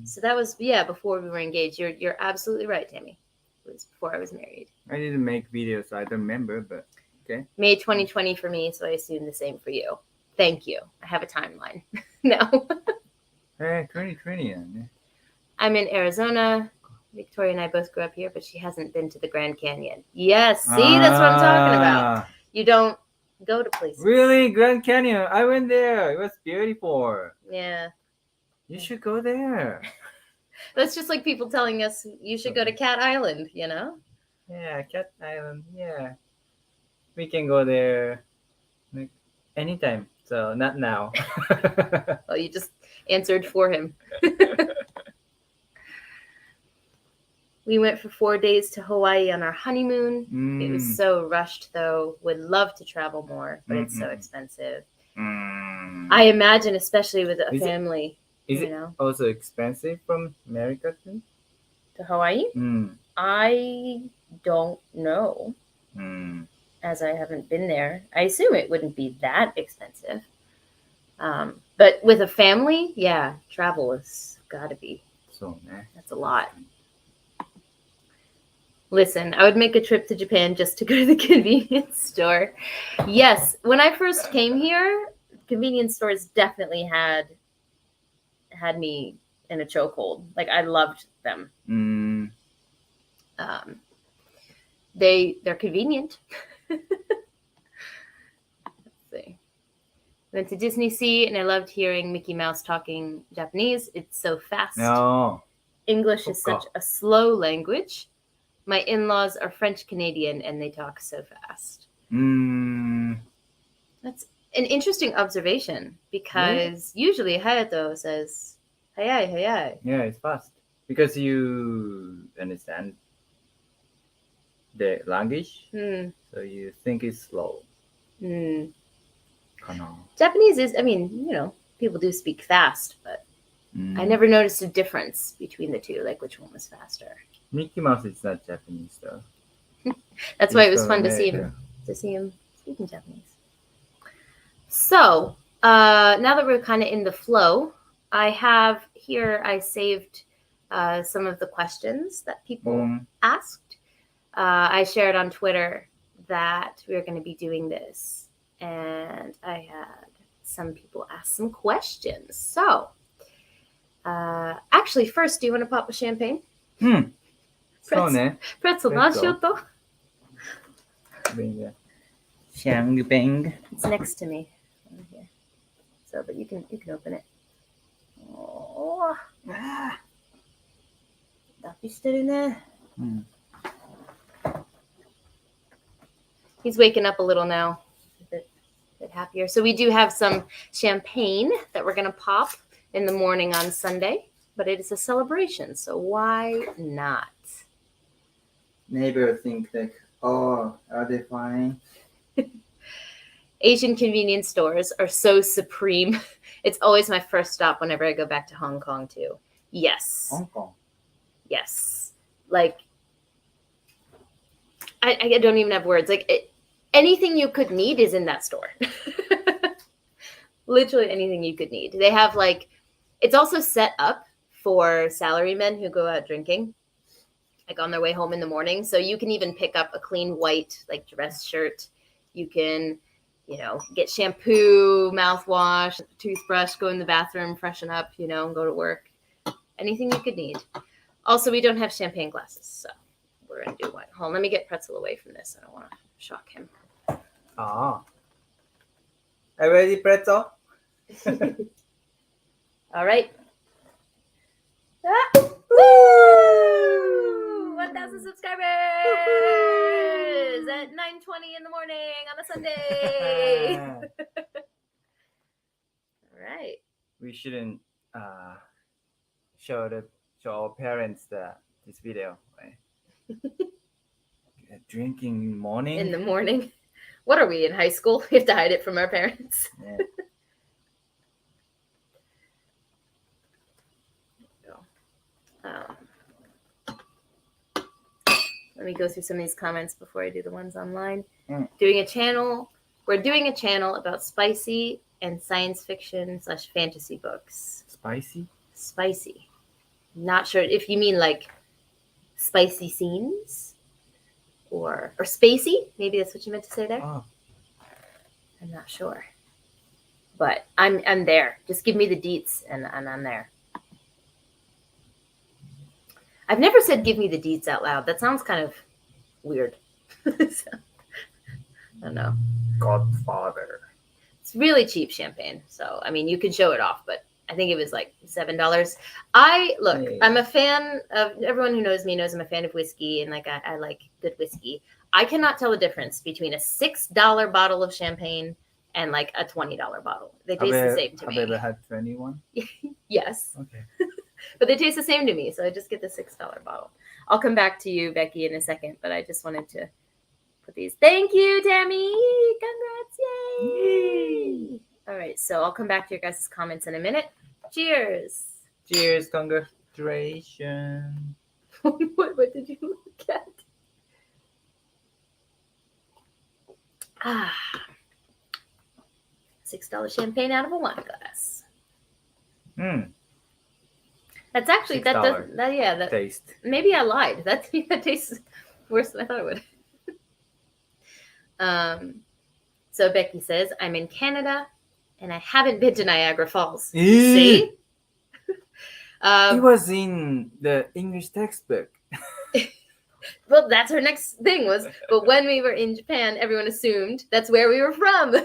So that was, before we were engaged. You're absolutely right, Tammy. It was before I was married. I didn't make videos, so I don't remember, but okay. May 2020 for me, so I assume the same for you. Thank you. I have a timeline now. Hey, 2020. I'm in Arizona. Victoria and I both grew up here, but she hasn't been to the Grand Canyon. Yes, see, that's what I'm talking about. You don't go to places. Really? Grand Canyon? I went there. It was beautiful. Yeah. You should go there. That's just like people telling us you should go to Cat Island, you know? Yeah, Cat Island. Yeah. We can go there like anytime. So not now. Well, you just answered for him. We went for 4 days to Hawaii on our honeymoon. It was so rushed, though. Would love to travel more, but it's so expensive. I imagine, especially with a family. Is it also expensive from America to Hawaii? I don't know, as I haven't been there. I assume it wouldn't be that expensive. But with a family, travel has got to be. That's a lot. Listen, I would make a trip to Japan just to go to the convenience store. Yes, when I first came here, convenience stores definitely had had me in a chokehold. Like I loved them. They're convenient. Let's see. Went to Disney Sea, and I loved hearing Mickey Mouse talking Japanese. It's so fast. No. English is such a slow language. My in-laws are French Canadian, and they talk so fast. That's an interesting observation because usually Hayato says "hayai, hayai." Yeah, it's fast because you understand the language, so you think it's slow. Japanese is, I mean, you know, people do speak fast, but I never noticed a difference between the two, like which one was faster. Mickey Mouse is not Japanese though. That's why it was fun to see him speaking Japanese. So now that we're kind of in the flow, I have here, I saved some of the questions that people asked. I shared on Twitter that we were going to be doing this, and I had some people ask some questions. So actually, first, do you want to pop a champagne? Pretzel, Hayato. Champagne. It's next to me. Here. So, but you can open it. Oh. He's waking up a little now. A bit happier. So we do have some champagne that we're going to pop in the morning on Sunday, but it is a celebration, so why not? Neighbors think like, oh, are they fine? Asian convenience stores are so supreme. It's always my first stop whenever I go back to Hong Kong too. Yes. Hong Kong. Yes. Like, I don't even have words. Like, anything you could need is in that store. Literally anything you could need. They have like, it's also set up for salarymen who go out drinking, like on their way home in the morning. So you can even pick up a clean white, like dress shirt. You can, you know, get shampoo, mouthwash, toothbrush, go in the bathroom, freshen up, you know, and go to work. Anything you could need. Also, we don't have champagne glasses, so we're going to do one. Hold on, let me get Pretzel away from this. I don't want to shock him. Ah. Are you ready, Pretzel? All right. Ah! Woo! 1,000 subscribers at 9:20 in the morning on a Sunday. All right. We shouldn't show our parents this video, right? Drinking in the morning. In the morning. What are we in high school? We have to hide it from our parents. Yeah. Let me go through some of these comments before I do the ones online. We're doing a channel about spicy and science fiction / fantasy books. Spicy. Not sure if you mean like spicy scenes or spacey. Maybe that's what you meant to say there. Oh. I'm not sure, but I'm there. Just give me the deets and I'm there. I've never said give me the deets out loud. That sounds kind of weird. So, I don't know. Godfather. It's really cheap champagne. So, I mean, you could show it off, but I think it was like $7. I'm a fan of, everyone who knows me knows I'm a fan of whiskey, and like I like good whiskey. I cannot tell the difference between a $6 bottle of champagne and like a $20 bottle. They taste the same to me. Have you ever had 21? Yes. Okay. But they taste the same to me, so I just get the $6 bottle. I'll come back to you, Becky, in a second, but I just wanted to put these. Thank you, Tammy. Congrats. Yay. All right, so I'll come back to your guys' comments in a minute. Cheers. Cheers. Congratulations. What did you look at? $6 champagne out of a wine glass. That's actually that taste. Maybe I lied. That tastes worse than I thought it would. So Becky says, I'm in Canada and I haven't been to Niagara Falls. See? It was in the English textbook. Well, that's her next thing was, but when we were in Japan, everyone assumed that's where we were from.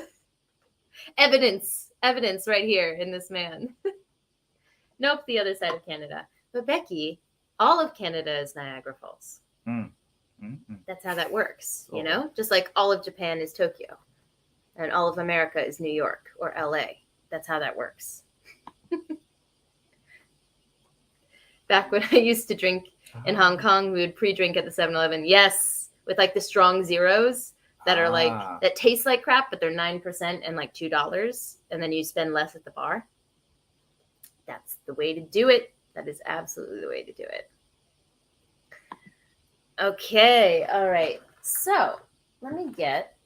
Evidence right here in this man. Nope, the other side of Canada. But Becky, all of Canada is Niagara Falls. That's how that works, you know? Just like all of Japan is Tokyo, and all of America is New York or LA. That's how that works. Back when I used to drink in Hong Kong, we would pre-drink at the 7-Eleven. Yes, with like the strong zeros that are like, that taste like crap, but they're 9% and like $2. And then you spend less at the bar. That's the way to do it. That is absolutely the way to do it. Okay, all right. So let me get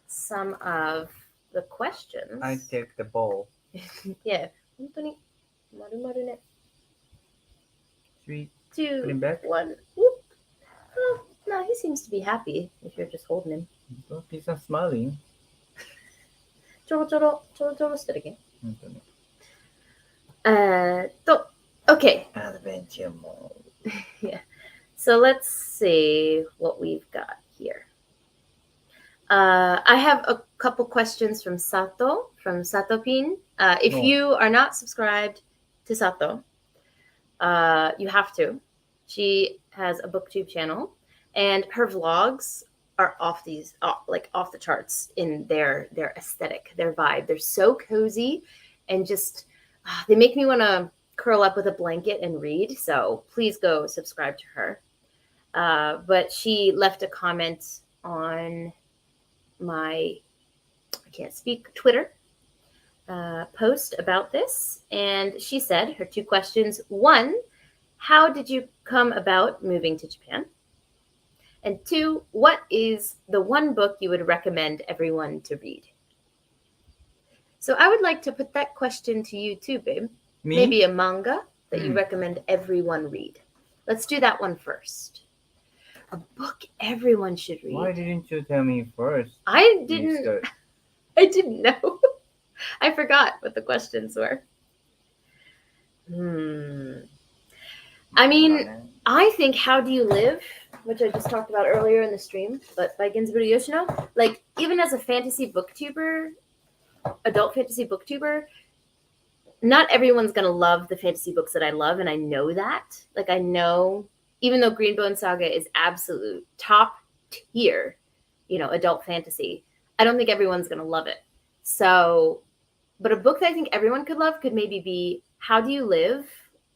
some of the questions. I take the ball. Yeah. 本当に丸々ね。 3, 2, put him back. 1. Whoop. Oh, no, he seems to be happy if you're just holding him. Well, he's not smiling. ちょろちょろしてるけん。Okay. Adventure mode. Yeah. So let's see what we've got here. I have a couple questions from Sato, from Satopin. If you are not subscribed to Sato, you have to. She has a booktube channel, and her vlogs are off the charts in their aesthetic, their vibe. They're so cozy, and just they make me want to curl up with a blanket and read. So please go subscribe to her. But she left a comment on my, I can't speak, Twitter post about this. And she said her 2 questions. 1, how did you come about moving to Japan? And 2, what is the one book you would recommend everyone to read? So I would like to put that question to you too, babe. Me? Maybe a manga that you recommend everyone read. Let's do that one first. A book everyone should read. Why didn't you tell me first? I didn't know. I forgot what the questions were. I mean, I think How Do You Live, which I just talked about earlier in the stream, but by Ginsburo Yoshino, like even as a fantasy booktuber, adult fantasy booktuber, not everyone's going to love the fantasy books that I love, and I know that. Like I know, even though Greenbone Saga is absolute top tier, adult fantasy, I don't think everyone's going to love it. So, but a book that I think everyone could love could maybe be How Do You Live,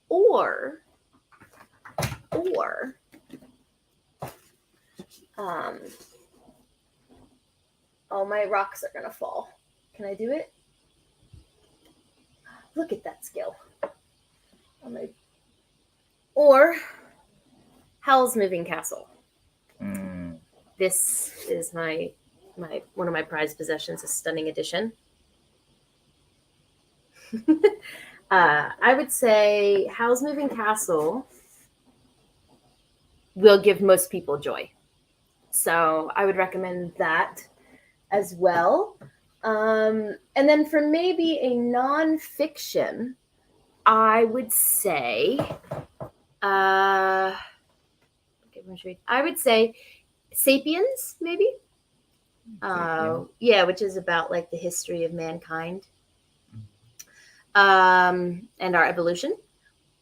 or oh, my rocks are going to fall. Can I do it? Look at that skill. Or Howl's Moving Castle. This is my one of my prized possessions, a stunning edition. I would say Howl's Moving Castle will give most people joy. So I would recommend that as well. And then for maybe a nonfiction, I would say, Sapiens, maybe. Yeah, which is about like the history of mankind, and our evolution,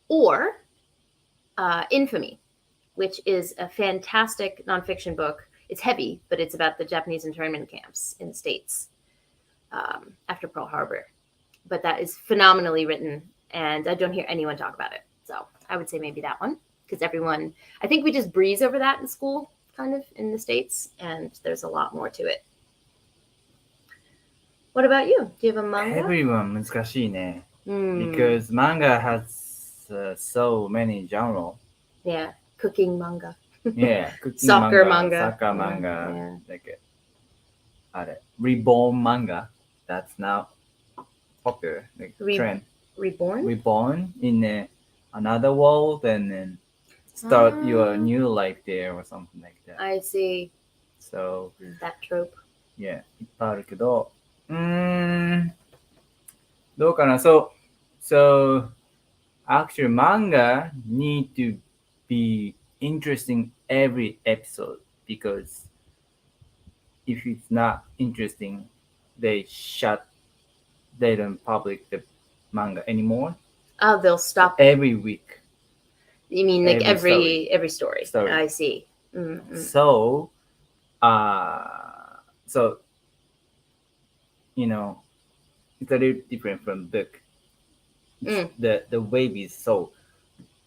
or Infamy, which is a fantastic nonfiction book. It's heavy, but it's about the Japanese internment camps in the States after Pearl Harbor. But that is phenomenally written, and I don't hear anyone talk about it. So I would say maybe that one, because I think we just breeze over that in school, kind of, in the States, and there's a lot more to it. What about you? Do you have a manga? Everyone 難しいね. Because manga has so many genres. Yeah, cooking manga. Yeah, cooking soccer manga. Soccer manga. Like reborn manga. That's now popular. Like trend. Reborn? Reborn in another world and then start your new life there or something like that. I see. So that trope. Yeah, いっぱいあるけど、どうかな。So Actually, manga need to be interesting every episode because if it's not interesting, they don't publish the manga anymore. Oh, they'll stop. Every week, You mean like every every story? story. I see. Mm-hmm. So, so you know, it's a little different from book. The wave is so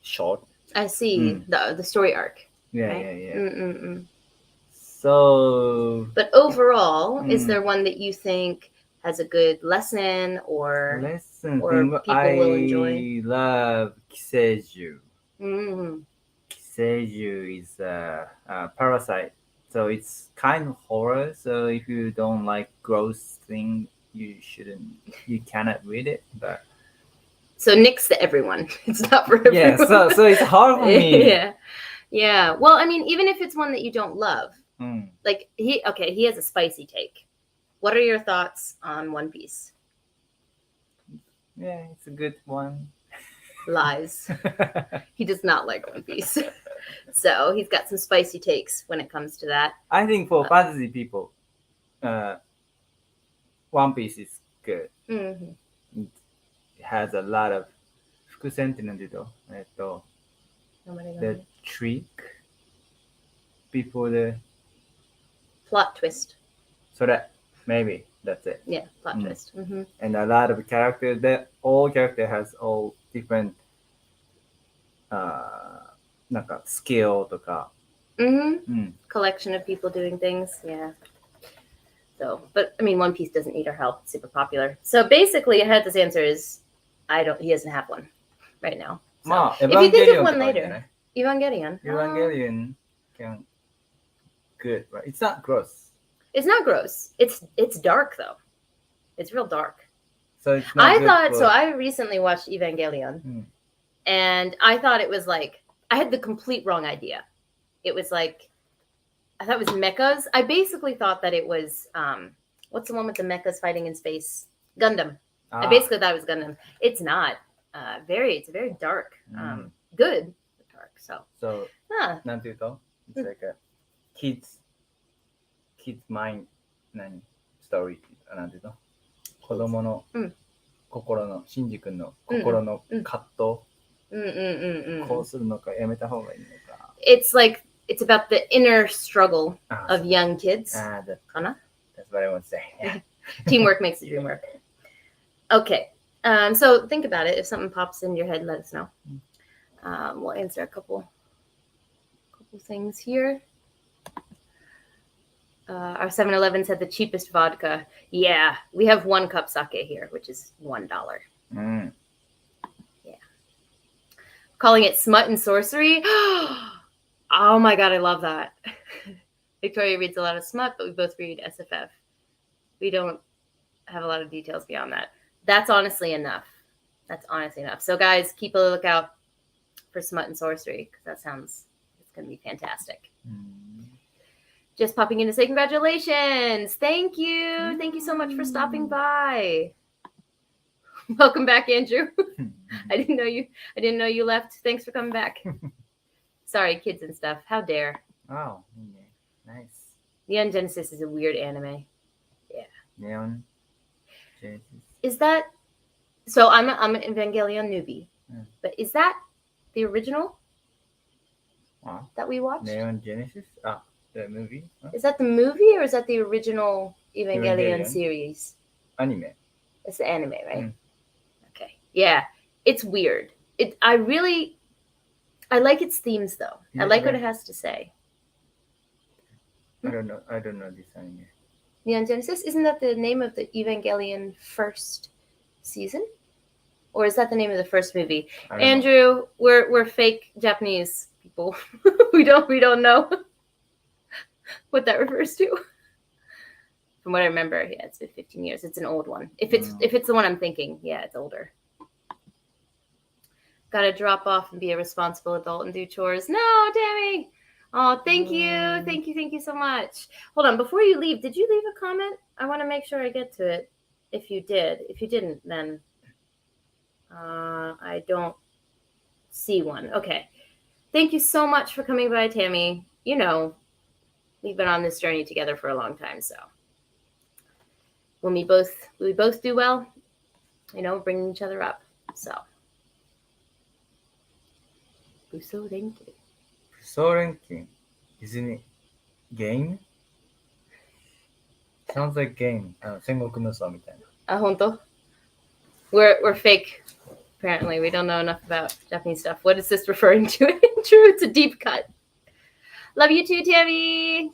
short. I see the story arc. Yeah, right? yeah. Mm-mm-mm. So, But overall, is there one that you think has a good lesson or people will enjoy? I love Kiseiju. Mm. Kiseiju is a parasite, so it's kind of horror. So if you don't like gross thing, you cannot read it. But So Nick's to everyone. It's not for everyone. yeah, so it's hard for me. Yeah. Well, I mean, even if it's one that you don't love, like he has a spicy take. What are your thoughts on One Piece? Yeah, it's a good one. Lies. He does not like One Piece. So he's got some spicy takes when it comes to that. I think for fantasy people, One Piece is good. Mm-hmm. It has a lot of 伏線ってなんて言うと、the trick before the plot twist. So that maybe that's it. Yeah, plot twist. Mm-hmm. And a lot of characters. That all character has all different なんか skill とか。Collection of people doing things. Yeah. So, but I mean, One Piece doesn't need our help. It's super popular. So basically, Hayato's answer is, he doesn't have one right now. So, if you think of one later, Evangelion. Evangelion can good, right? It's not gross. It's not gross. It's dark though. It's real dark. So it's not so. I recently watched Evangelion, and I thought it was like I had the complete wrong idea. It was like I thought it was mechas. I basically thought that it was what's the one with the mechas fighting in space? Gundam. I basically thought it was Gundam. It's not. It's very dark. Good, but dark. So. なんていうと It's like a kids mind ストーリーなんていうの子供の心のシンジ君の心の葛藤こうするのかやめた方がいいのか It's like it's about the inner struggle of young kids. That's what I want to say. Yeah. Teamwork makes the dream work. Okay. So think about it. If something pops in your head, let us know. We'll answer a couple things here. Our 7-Eleven said the cheapest vodka. Yeah, we have 1 cup sake here, which is $1. Yeah. Calling it smut and sorcery. Oh my God, I love that. Victoria reads a lot of smut, but we both read SFF. We don't have a lot of details beyond that. That's honestly enough. So guys, keep a lookout for smut and sorcery because it's going to be fantastic. Just popping in to say congratulations. Thank you. Thank you so much for stopping by. Welcome back, Andrew. I didn't know you left. Thanks for coming back. Sorry, kids and stuff. How dare. Oh, nice. Neon Genesis is a weird anime. Yeah. Neon Genesis. Is that so? I'm an Evangelion newbie, but is that the original that we watched? Neon Genesis? The movie? Is that the movie or is that the original Evangelion series? Anime. It's the anime, right? Okay. Yeah. It's weird. I like its themes though. I like what it has to say. I don't know this anime. Neon Genesis? Isn't that the name of the Evangelion first season? Or is that the name of the first movie? Andrew, we're fake Japanese people. we don't know what that refers to. From what I remember, yeah, it's been 15 years. It's an old one. If it's the one I'm thinking, yeah, it's older. Gotta drop off and be a responsible adult and do chores. No, Tammy. Oh, thank you. Thank you so much. Hold on. Before you leave, did you leave a comment? I want to make sure I get to it. If you did. If you didn't, then I don't see one. Okay. Thank you so much for coming by, Tammy. You know, we've been on this journey together for a long time, so when we both do well, you know, bringing each other up. So, Buso Renki. Sorenkin. Isn't it game? Sounds like game. 戦国無双みたいな。Honto. We're fake. Apparently, we don't know enough about Japanese stuff. What is this referring to? True, it's a deep cut. Love you too, Tammy.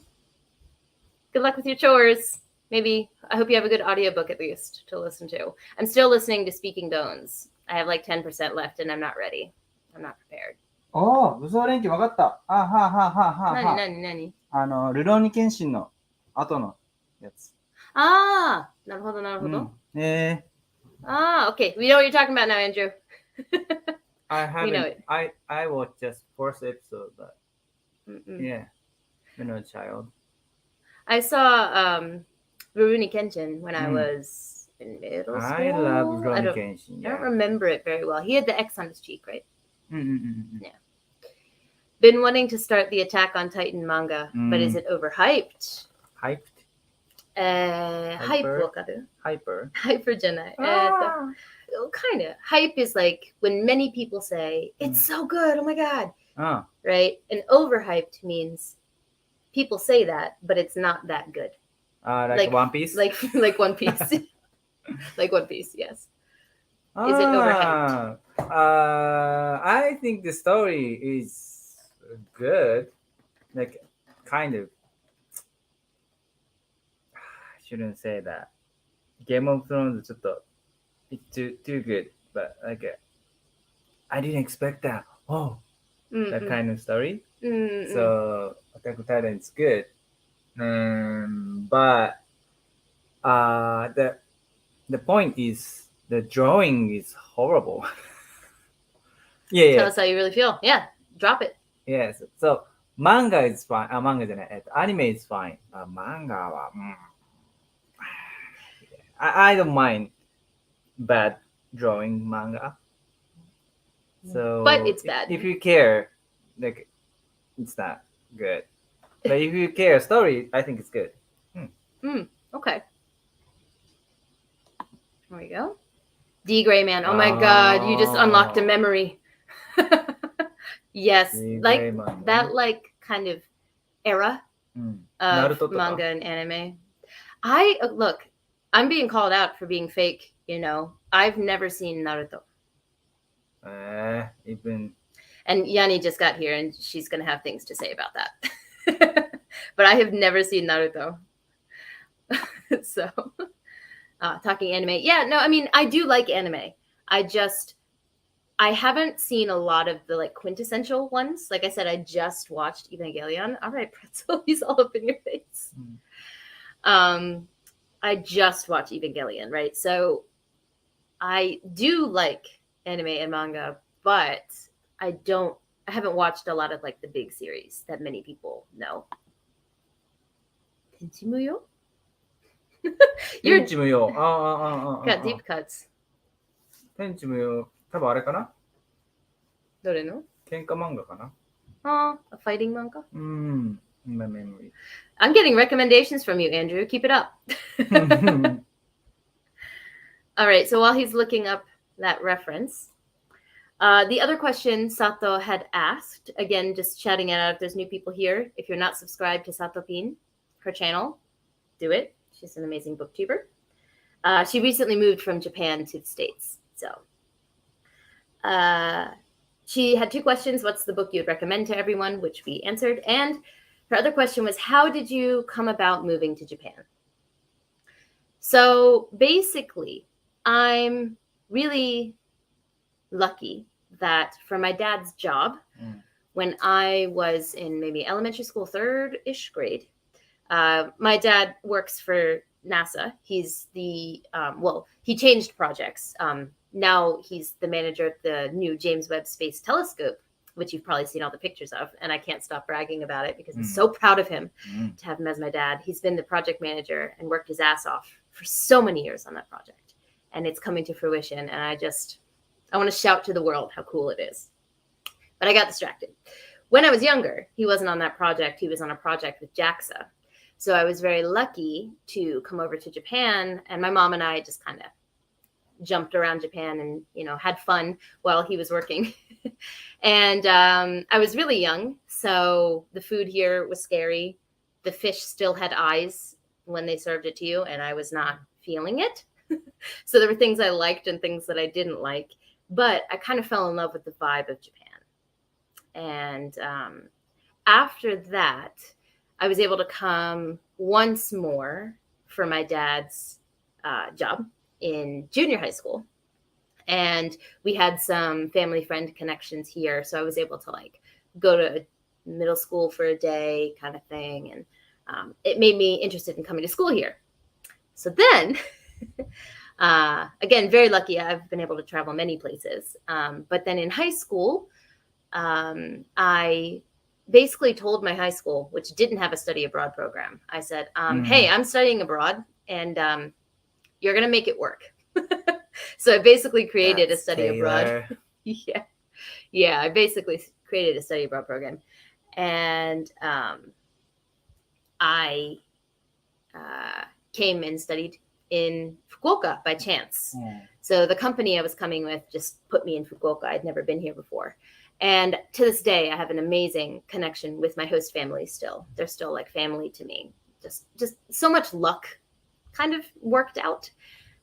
Good luck with your chores. Maybe, I hope you have a good audiobook at least to listen to. I'm still listening to Speaking Bones. I have like 10% left and I'm not ready. I'm not prepared. おお、武装連携わかった。あははははは。何ルローニケンシンの後のやつ。なるほど、なるほど。Okay. We know what you're talking about now, Andrew. I haven't. We know it. I watched just first episode, but yeah, when I was a child. I saw Rurouni Kenshin when I was in middle school. I love Rurouni Kenshin. I don't remember it very well. He had the X on his cheek, right? Yeah. Been wanting to start the Attack on Titan manga, but is it overhyped? Hyped? Hype wakaru? Hyper janai. Kind of. Hype is like when many people say, it's so good, oh my god. Right? And overhyped means people say that, but it's not that good. Like One Piece? Like One Piece. Like One Piece, yes. Is it overhyped? I think the story is good. Like, kind of. I shouldn't say that. Game of Thrones is too good. But, like, I didn't expect that. Oh, that kind of story. So, Attack on Titan is good. But the point is, the drawing is horrible. Yeah. Tell us how you really feel. Yeah, drop it. Yes. So manga is fine. Manga じゃない。Anime is fine. Manga は、I don't mind bad drawing manga. So, but it's bad. If you care, like, it's not good. But if you care story, I think it's good. Okay. There we go. D Gray Man. Oh my god, you just unlocked a memory. Yes, like that, like kind of era of manga and anime. Look, I'm being called out for being fake. You know, I've never seen Naruto. Even. And Yanni just got here, and she's gonna have things to say about that. But I have never seen Naruto. So. Talking anime. Yeah, no, I mean, I do like anime. I haven't seen a lot of the like quintessential ones. Like I said, I just watched Evangelion. All right, Pretzel, he's all up in your face. I just watched Evangelion, right? So I do like anime and manga, but I haven't watched a lot of like the big series that many people know. Tenchimuyo? You're got deep cuts. 天地無用、多分あれかな？どれの？喧嘩漫画かな？ A fighting manga? In my memory. I'm getting recommendations from you, Andrew. Keep it up. All right, so while he's looking up that reference, the other question Sato had asked, again, just shouting it out if there's new people here. If you're not subscribed to Sato Pin, her channel, do it. She's an amazing booktuber. She recently moved from Japan to the States. So she had two questions. What's the book you'd recommend to everyone, which we answered. And her other question was, how did you come about moving to Japan? So basically, I'm really lucky that for my dad's job, when I was in maybe elementary school, third-ish grade, my dad works for NASA. He's the, he changed projects. Now he's the manager at the new James Webb Space Telescope, which you've probably seen all the pictures of. And I can't stop bragging about it because I'm so proud of him to have him as my dad. He's been the project manager and worked his ass off for so many years on that project. And it's coming to fruition. And I want to shout to the world how cool it is. But I got distracted. When I was younger, he wasn't on that project. He was on a project with JAXA. So I was very lucky to come over to Japan, and my mom and I just kind of jumped around Japan and, had fun while he was working. And I was really young, so the food here was scary. The fish still had eyes when they served it to you, and I was not feeling it. So there were things I liked and things that I didn't like, but I kind of fell in love with the vibe of Japan. And after that, I was able to come once more for my dad's job in junior high school. And we had some family friend connections here. So I was able to go to middle school for a day kind of thing. And it made me interested in coming to school here. So then, again, very lucky. I've been able to travel many places. But then in high school, I basically told my high school, which didn't have a study abroad program, I said, hey, I'm studying abroad and you're going to make it work. So I basically created a study abroad. Yeah. I basically created a study abroad program. And I came and studied in Fukuoka by chance. So the company I was coming with just put me in Fukuoka. I'd never been here before. And to this day, I have an amazing connection with my host family still. They're still like family to me. Just so much luck kind of worked out.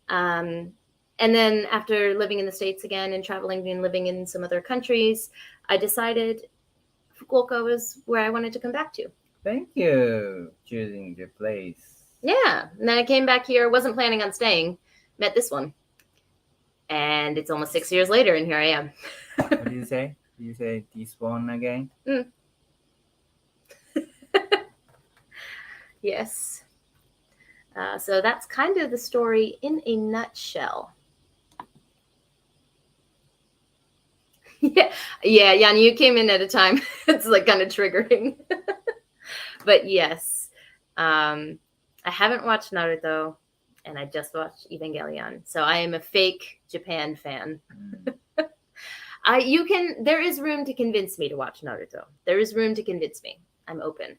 And then after living in the States again and traveling and living in some other countries, I decided Fukuoka was where I wanted to come back to. Thank you choosing the place. Yeah. And then I came back here, wasn't planning on staying, met this one. And it's almost 6 years later, and here I am. What did you say? Did you say this one again? Yes. So that's kind of the story in a nutshell. Yeah, Jan, you came in at a time. It's kind of triggering. But yes, I haven't watched Naruto, and I just watched Evangelion. So I am a fake Japan fan. There is room to convince me to watch Naruto. There is room to convince me. I'm open.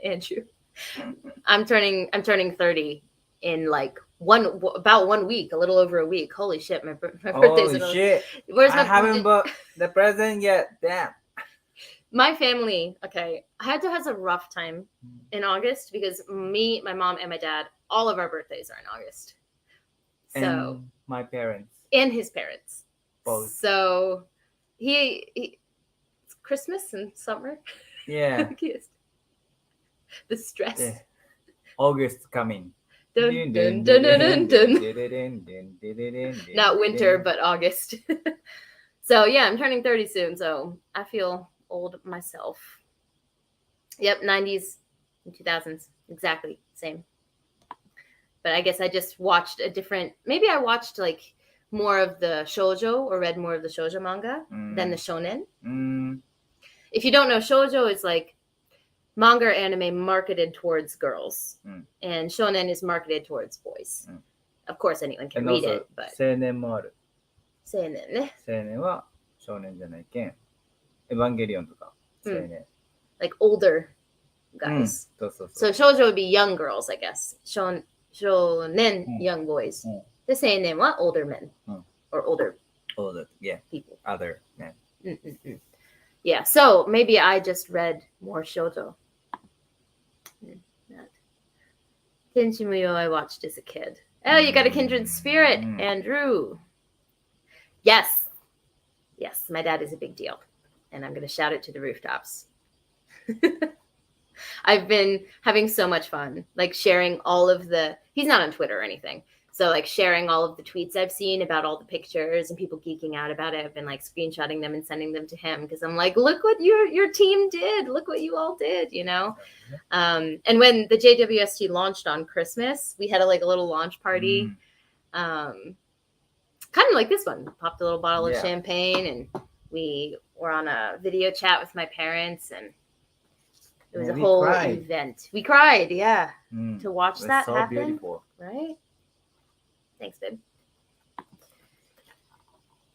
Andrew, I'm turning 30 in about 1 week, a little over a week. Holy shit, my birthday's Holy shit. I haven't bought the present yet. Damn. My family, okay, Hayato has a rough time in August because me, my mom, and my dad, all of our birthdays are in August. So and my parents. And his parents. Both. So he it's Christmas and summer. Yeah. The stress. Yeah. August coming. Dun, dun, dun, dun, dun, dun. Not winter, but August. So yeah, I'm turning 30 soon, so I feel old myself. Yep, 90s and 2000s, exactly same. But I guess I just watched maybe I watched more of the shoujo or read more of the shoujo manga than the shonen. If you don't know, shoujo is manga or anime marketed towards girls, and shonen is marketed towards boys. Of course, anyone can read it, but 青年もある。青年ね。青年は少年じゃないけん。エヴァンゲリオンとか青年。Older guys. So shoujo would be young girls, I guess. Shonen, young boys. The seinen wa older men or older yeah, people. Other men. Yeah, so maybe I just read more shoujo. Tenchi Muyo I watched as a kid. Oh, you got a kindred spirit, Andrew. Yes, my dad is a big deal, and I'm going to shout it to the rooftops. I've been having so much fun, sharing all of he's not on Twitter or anything. So sharing all of the tweets I've seen about all the pictures and people geeking out about it. I've been screenshotting them and sending them to him because I'm look what your team did. Look what you all did, And when the JWST launched on Christmas, we had a little launch party. Kind of like this one. Popped a little bottle of champagne and we were on a video chat with my parents and it was a whole event. We cried, to watch that happen. Beautiful. Right? Thanks, babe.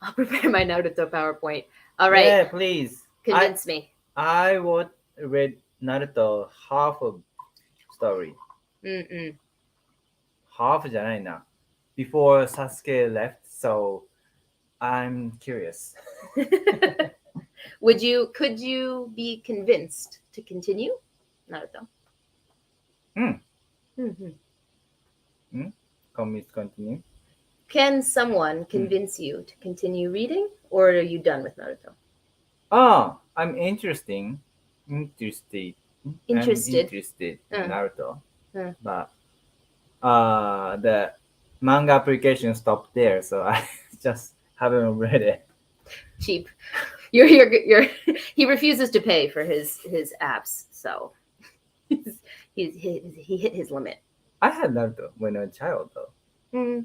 I'll prepare my Naruto PowerPoint. All right, Yeah, please. convince me. I would read Naruto half of story. Mm-mm. Half じゃないな. Before Sasuke left, so I'm curious. Could you be convinced to continue Naruto? うん。 Mhm. Continue. Can someone convince you to continue reading, or are you done with Naruto? I'm interested. I'm Interested. interested in Uh, Naruto, uh. but the manga application stopped there, so I just haven't read it. Cheap. You're he refuses to pay for his apps, so he hit his limit. I had Naruto when I was a child, though.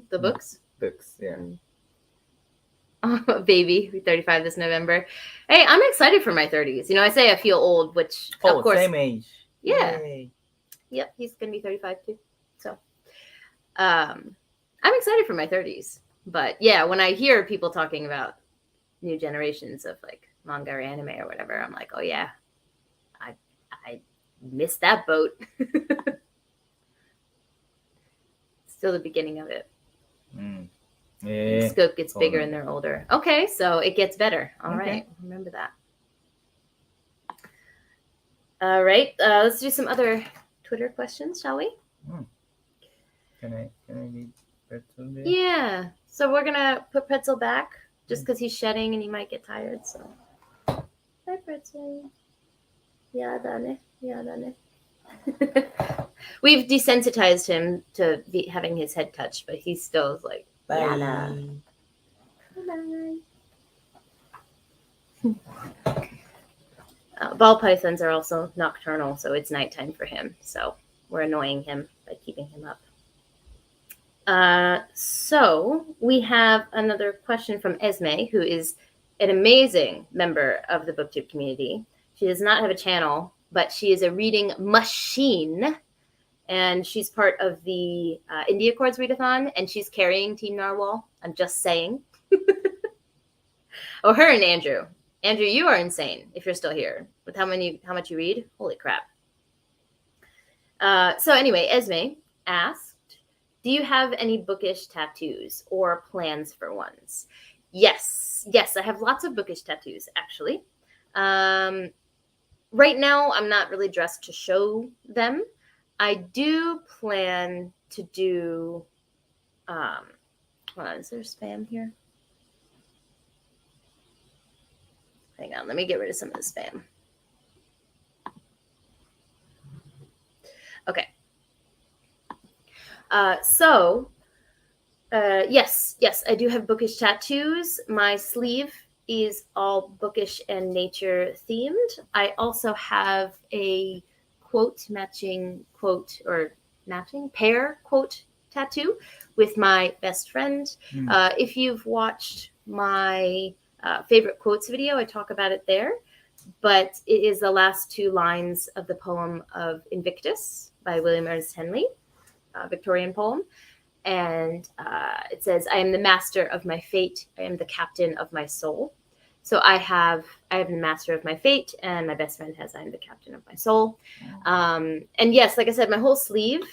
The books. Books, yeah. Oh, baby, 35 this November. Hey, I'm excited for my 30s. I say I feel old, which of course, same age. yeah. Yay. Yep, he's gonna be 35 too. So, I'm excited for my 30s. But yeah, when I hear people talking about new generations of like manga or anime or whatever, I'm like, oh yeah, I missed that boat. Still the beginning of it. The scope gets bigger and they're older. Okay, so it gets better. All right, remember that. All right, let's do some other Twitter questions, shall we? Can I read Pretzel there? Yeah. So we're gonna put Pretzel back just because he's shedding and he might get tired. So, hi Pretzel. Yeah, done. We've desensitized him to having his head touched, but he still is like, Bye. Bye. Ball pythons are also nocturnal, so it's nighttime for him. So we're annoying him by keeping him up. So we have another question from Esme, who is an amazing member of the BookTube community. She does not have a channel, but she is a reading machine, and she's part of the India Chords Readathon, and she's carrying Team Narwhal. I'm just saying. Oh, her and Andrew. Andrew, you are insane if you're still here with how much you read. Holy crap. So anyway, Esme asked, do you have any bookish tattoos or plans for ones? Yes, I have lots of bookish tattoos, actually. Right now, I'm not really dressed to show them. I do plan to do, hold on, is there spam here? Hang on, let me get rid of some of the spam. Okay. Yes, I do have bookish tattoos. My sleeve is all bookish and nature themed. I also have a pair quote tattoo with my best friend. If you've watched my favorite quotes video, I talk about it there. But it is the last two lines of the poem of Invictus by William Ernest Henley, Victorian poem. And it says, I am the master of my fate. I am the captain of my soul. So I have the master of my fate, and my best friend has, I am the captain of my soul. And yes, like I said, my whole sleeve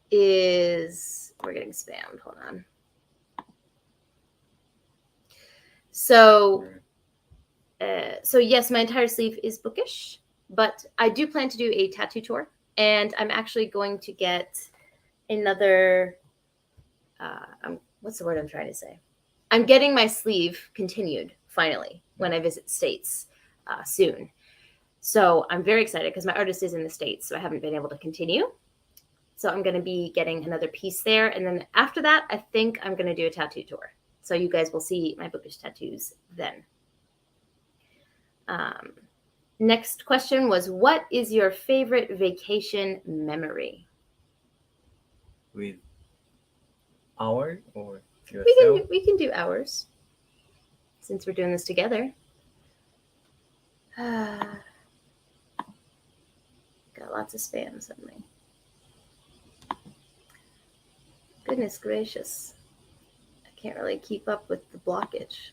is, we're getting spammed. Hold on. So yes, my entire sleeve is bookish, but I do plan to do a tattoo tour, and I'm actually going to get another, what's the word I'm trying to say? I'm getting my sleeve continued, finally, when I visit the States soon. So I'm very excited because my artist is in the States, so I haven't been able to continue. So I'm going to be getting another piece there. And then after that, I think I'm going to do a tattoo tour. So you guys will see my bookish tattoos then. Next question was, what is your favorite vacation memory? With our or yourself? We can do ours since we're doing this together. Got lots of spam suddenly. Goodness gracious. can't really keep up with the blockage.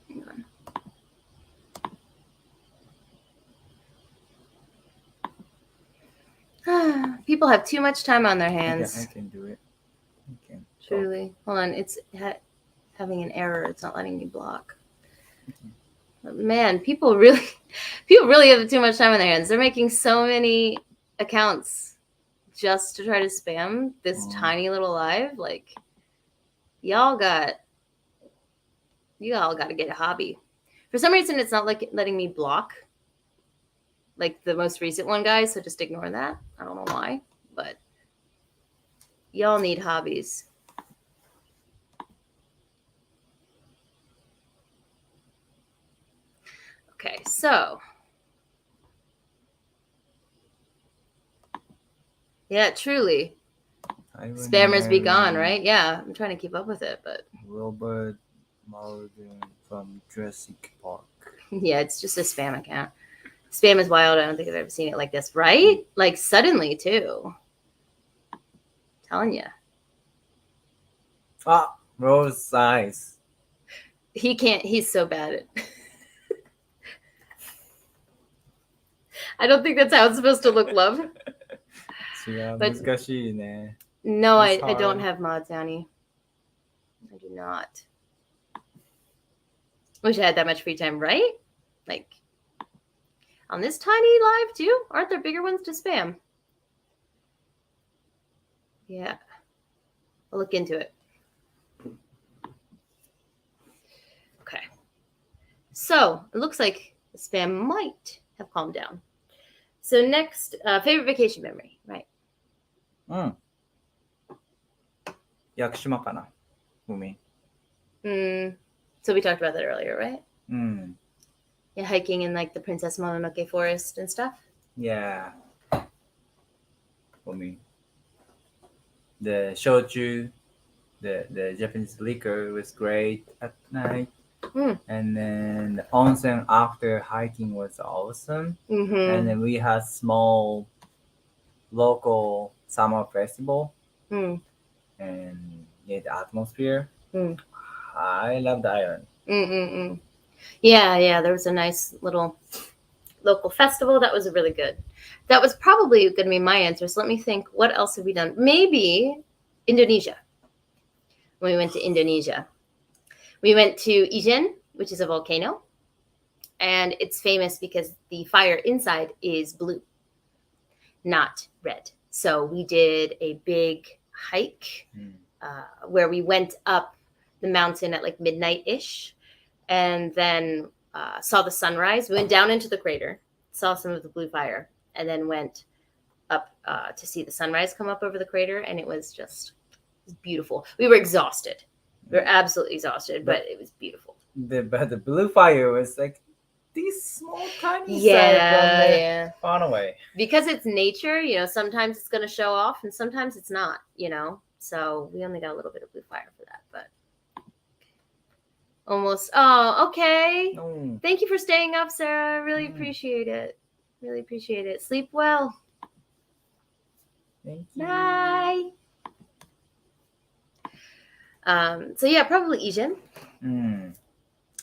Hang on. People have too much time on their hands. I can do it. Okay. Truly. Hold on. It's having an error. It's not letting me block. But man, people really have too much time on their hands. They're making so many accounts just to try to spam this tiny little live. Like, y'all got to get a hobby. For some reason, it's not like letting me block like the most recent one, guys. So just ignore that. I don't know why, but y'all need hobbies. Okay, so yeah, truly. Spammers be gone, right? Yeah, I'm trying to keep up with it, but Robert Malden from Jurassic Park. Yeah, it's just a spam account. Spam is wild. I don't think I've ever seen it like this, right? Like suddenly too. I'm telling you. Rose size. He can't. He's so bad at. I don't think that's how it's supposed to look, love. But, 難しいね. No, I don't have mods, Annie. I do not. Wish I had that much free time, right? Like, on this tiny live, too? Aren't there bigger ones to spam? Yeah. I'll look into it. Okay. So, it looks like the spam might have calmed down. So, next, favorite vacation memory, right? 屋久島かな 海. So we talked about that earlier, right? うん. Yeah, hiking in like the Princess Mononoke forest and stuff. Yeah. For me. The shochu, the Japanese liquor was great at night. And then the onsen after hiking was awesome. And then we had small local summer festival. And yeah, the atmosphere. I love the island. Yeah, there was a nice little local festival. That was really good. That was probably going to be my answer. So let me think. What else have we done? Maybe Indonesia. When we went to Indonesia, we went to Ijen, which is a volcano, and it's famous because the fire inside is blue, not red. So we did a big hike where we went up the mountain at like midnight-ish, and then saw the sunrise. We went down into the crater, saw some of the blue fire, and then went up to see the sunrise come up over the crater, and it was beautiful. We were exhausted. We were absolutely exhausted, but it was beautiful. But the blue fire was like these small tiny far away. Because it's nature, sometimes it's going to show off and sometimes it's not, So we only got a little bit of blue fire for that, but almost. Oh, okay. No. Thank you for staying up, Sarah. I really appreciate it. Really appreciate it. Sleep well. Thank you. Bye. So yeah, probably Ijen.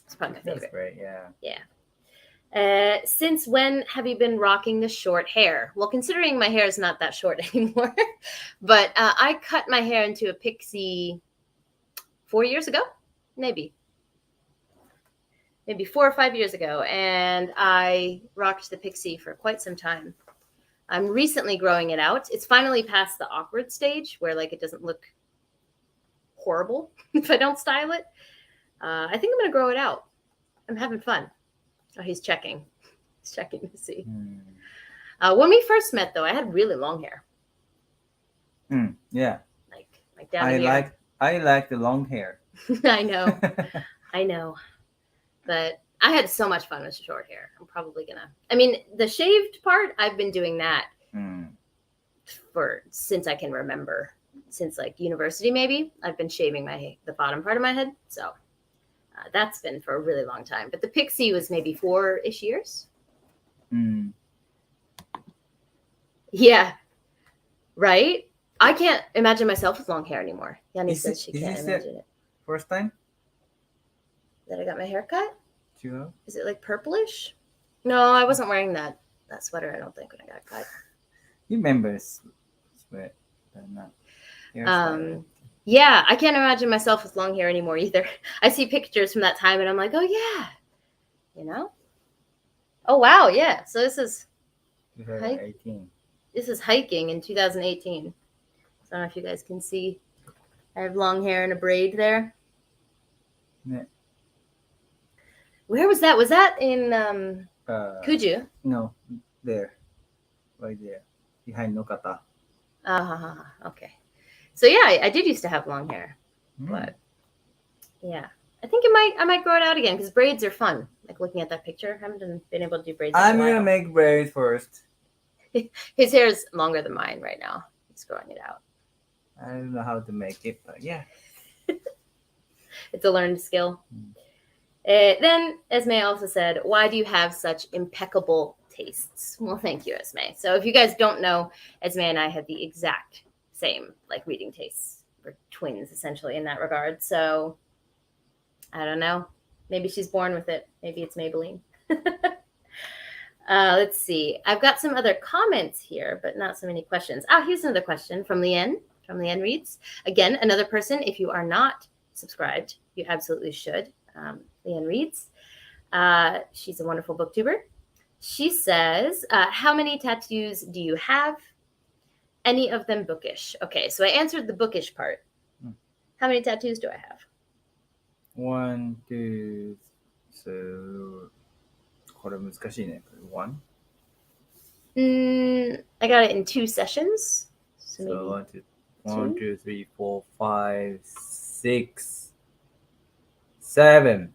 It's probably my favorite. That's great, yeah. Yeah. Since when have you been rocking the short hair? Well, considering my hair is not that short anymore, but I cut my hair into a pixie 4 years ago, maybe 4 or 5 years ago, and I rocked the pixie for quite some time. I'm recently growing it out. It's finally past the awkward stage where like it doesn't look horrible if I don't style it. I think I'm going to grow it out. I'm having fun. Oh, he's checking. He's checking to see. When we first met, though, I had really long hair. Yeah. Like down here. I like the long hair. I know. But I had so much fun with short hair. I'm probably going to. I mean, the shaved part, I've been doing that since I can remember. Since like university, maybe. I've been shaving the bottom part of my head. So that's been for a really long time. But the pixie was maybe 4-ish years. Yeah. Right? I can't imagine myself with long hair anymore. Yanni Is says it- she is can't this imagine it. First time? That I got my hair cut? Do you know? Is it like purplish? No, I wasn't wearing that sweater, I don't think, when I got cut. You remember sweat, but not hairstyle. Yeah, I can't imagine myself with long hair anymore either. I see pictures from that time and I'm like, oh yeah, you know? Oh wow, yeah. So this is 2018. hiking in 2018. So I don't know if you guys can see. I have long hair and a braid there. Yeah. Where was that? Was that in Kuju? No, there. Right there. Behind Nokata. Okay. So yeah, I did used to have long hair, but yeah, I think I might grow it out again because braids are fun. Like looking at that picture, I haven't been able to do braids. I'm gonna make braids first. His hair is longer than mine right now. He's growing it out. I don't know how to make it, but yeah. It's a learned skill. Then Esme also said, why do you have such impeccable tastes? Well, thank you, Esme. So if you guys don't know, Esme and I have the exact same like reading tastes. We're twins essentially in that regard. So I don't know. Maybe she's born with it. Maybe it's Maybelline. Let's see. I've got some other comments here, but not so many questions. Here's another question from Leanne. From Leanne Reads. Again, another person, if you are not subscribed, you absolutely should. Leanne Reads. She's a wonderful booktuber. She says, how many tattoos do you have? Any of them bookish? Okay, so I answered the bookish part. How many tattoos do I have? 1, 2, so これ難しいね。1? I got it in 2 sessions. So maybe 1, 2, 3, 4, 5, 6, 7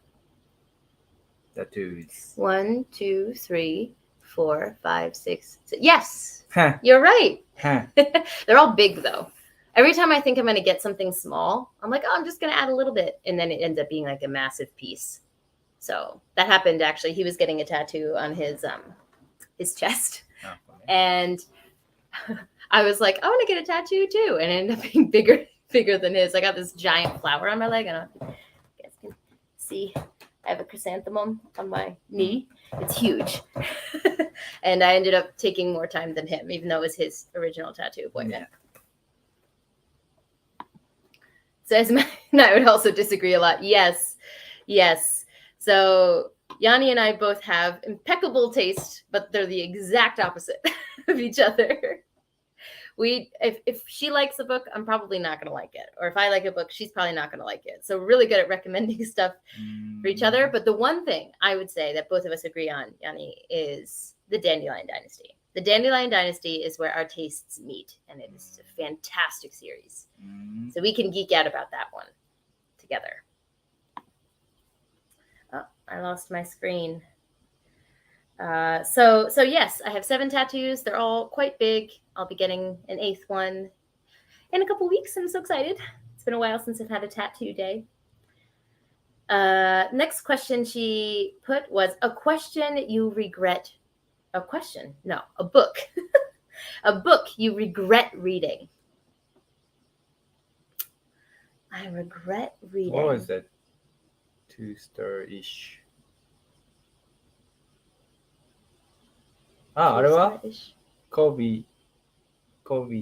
tattoos. 1, 2, 3, 4, 5, 6. Yes, you're right. They're all big though. Every time I think I'm going to get something small, I'm like, oh, I'm just going to add a little bit. And then it ends up being like a massive piece. So that happened actually. He was getting a tattoo on his chest. And I was like, I want to get a tattoo too. And it ended up being bigger than his. I got this giant flower on my leg. I don't know if you guys can see. I have a chrysanthemum on my knee. It's huge. And I ended up taking more time than him, even though it was his original tattoo appointment. So Esme and I would also disagree a lot. Yes. So Yanni and I both have impeccable taste, but they're the exact opposite of each other. If she likes a book, I'm probably not going to like it. Or if I like a book, she's probably not going to like it. So we're really good at recommending stuff for each other. But the one thing I would say that both of us agree on, Yanni, is the Dandelion Dynasty. The Dandelion Dynasty is where our tastes meet, and it is a fantastic series. So we can geek out about that one together. Oh, I lost my screen. So yes, I have 7 tattoos. They're all quite big. I'll be getting an 8th one in a couple weeks. I'm so excited. It's been a while since I've had a tattoo day. Next question she put was a question you regret. A question? No, a book. A book you regret reading. I regret reading. What was that? 2-star-ish. あれは Kobe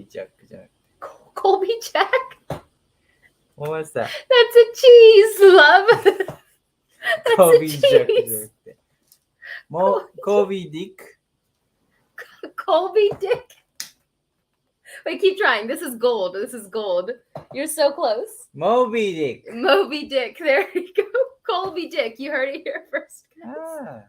Jack じゃなくて Colby Jack? What was that? That's a cheese, love. That's Kobe a Jack じゃなcheese. くてKobe Dick? Colby Dick. Wait, keep trying. This is gold. You're so close. Moby Dick. Moby Dick. There you go. Colby Dick. You heard it here first, guys.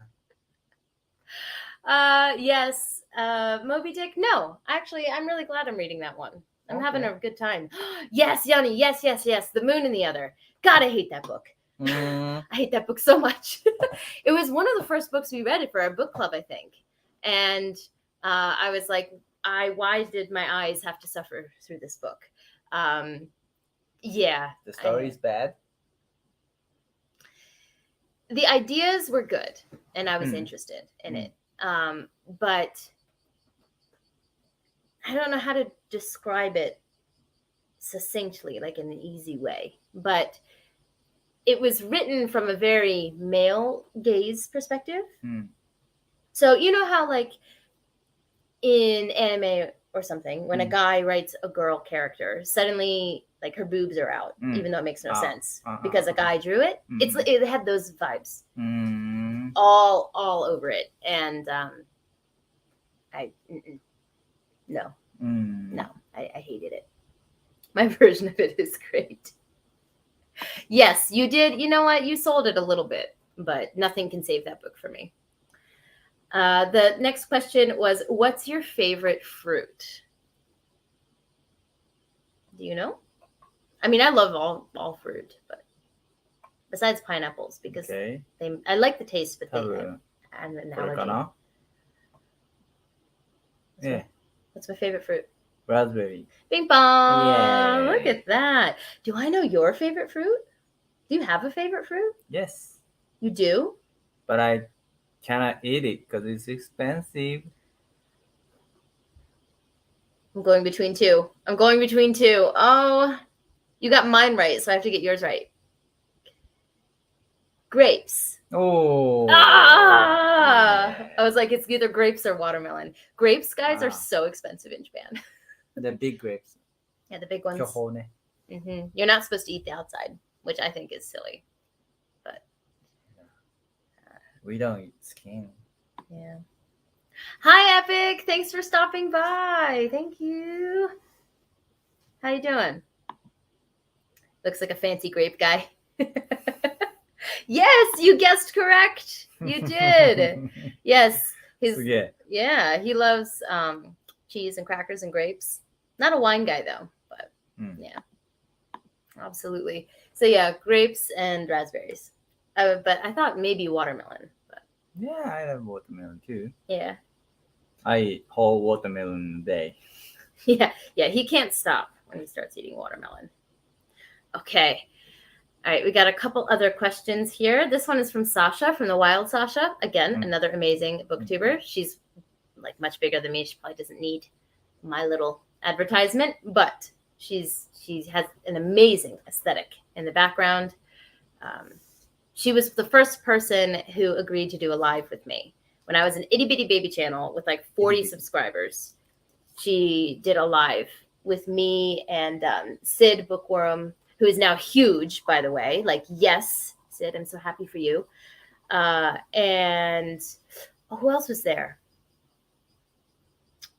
Yes. Moby Dick. No, actually, I'm really glad I'm reading that one. I'm having a good time. Yes, Yanni. Yes. The Moon and the Other. God, I hate that book. I hate that book so much. It was one of the first books we read for our book club, I think. And I was like, why did my eyes have to suffer through this book? Yeah. The story is bad? The ideas were good, and I was interested in it. But I don't know how to describe it succinctly, like in an easy way. But it was written from a very male gaze perspective. So you know how like in anime or something, when a guy writes a girl character, suddenly like her boobs are out, even though it makes no sense because a guy drew it. It had those vibes all over it, and I hated it. My version of it is great. Yes, you did. You know what? You sold it a little bit, but nothing can save that book for me. The next question was, what's your favorite fruit? Do you know? I mean, I love all fruit, but besides pineapples, because I like the taste, but they have an allergy. What's my favorite fruit? Raspberry. Bing bong! Look at that. Do I know your favorite fruit? Do you have a favorite fruit? Yes. You do? But I cannot eat it because it's expensive. I'm going between two. Oh, you got mine right, so I have to get yours right. Grapes. Oh. I was like, it's either grapes or watermelon. Grapes, guys, are so expensive in Japan. The big grapes. Yeah, the big ones. You're not supposed to eat the outside, which I think is silly. But we don't eat skin. Yeah. Hi, Epic. Thanks for stopping by. Thank you. How you doing? Looks like a fancy grape guy. Yes, you guessed correct. You did. Yes. He loves cheese and crackers and grapes. Not a wine guy though, but yeah. Absolutely. So yeah, grapes and raspberries. But I thought maybe watermelon. But yeah, I love watermelon too. Yeah. I eat whole watermelon a day. Yeah, he can't stop when he starts eating watermelon. Okay. All right, we got a couple other questions here. This one is from Sasha, from the Wild Sasha. Again, another amazing booktuber. She's like much bigger than me. She probably doesn't need my little advertisement, but she has an amazing aesthetic in the background. She was the first person who agreed to do a live with me when I was an itty bitty baby channel with like 40 subscribers. She did a live with me and Sid Bookworm, who is now huge, by the way. Like, yes, Sid, I'm so happy for you. And who else was there?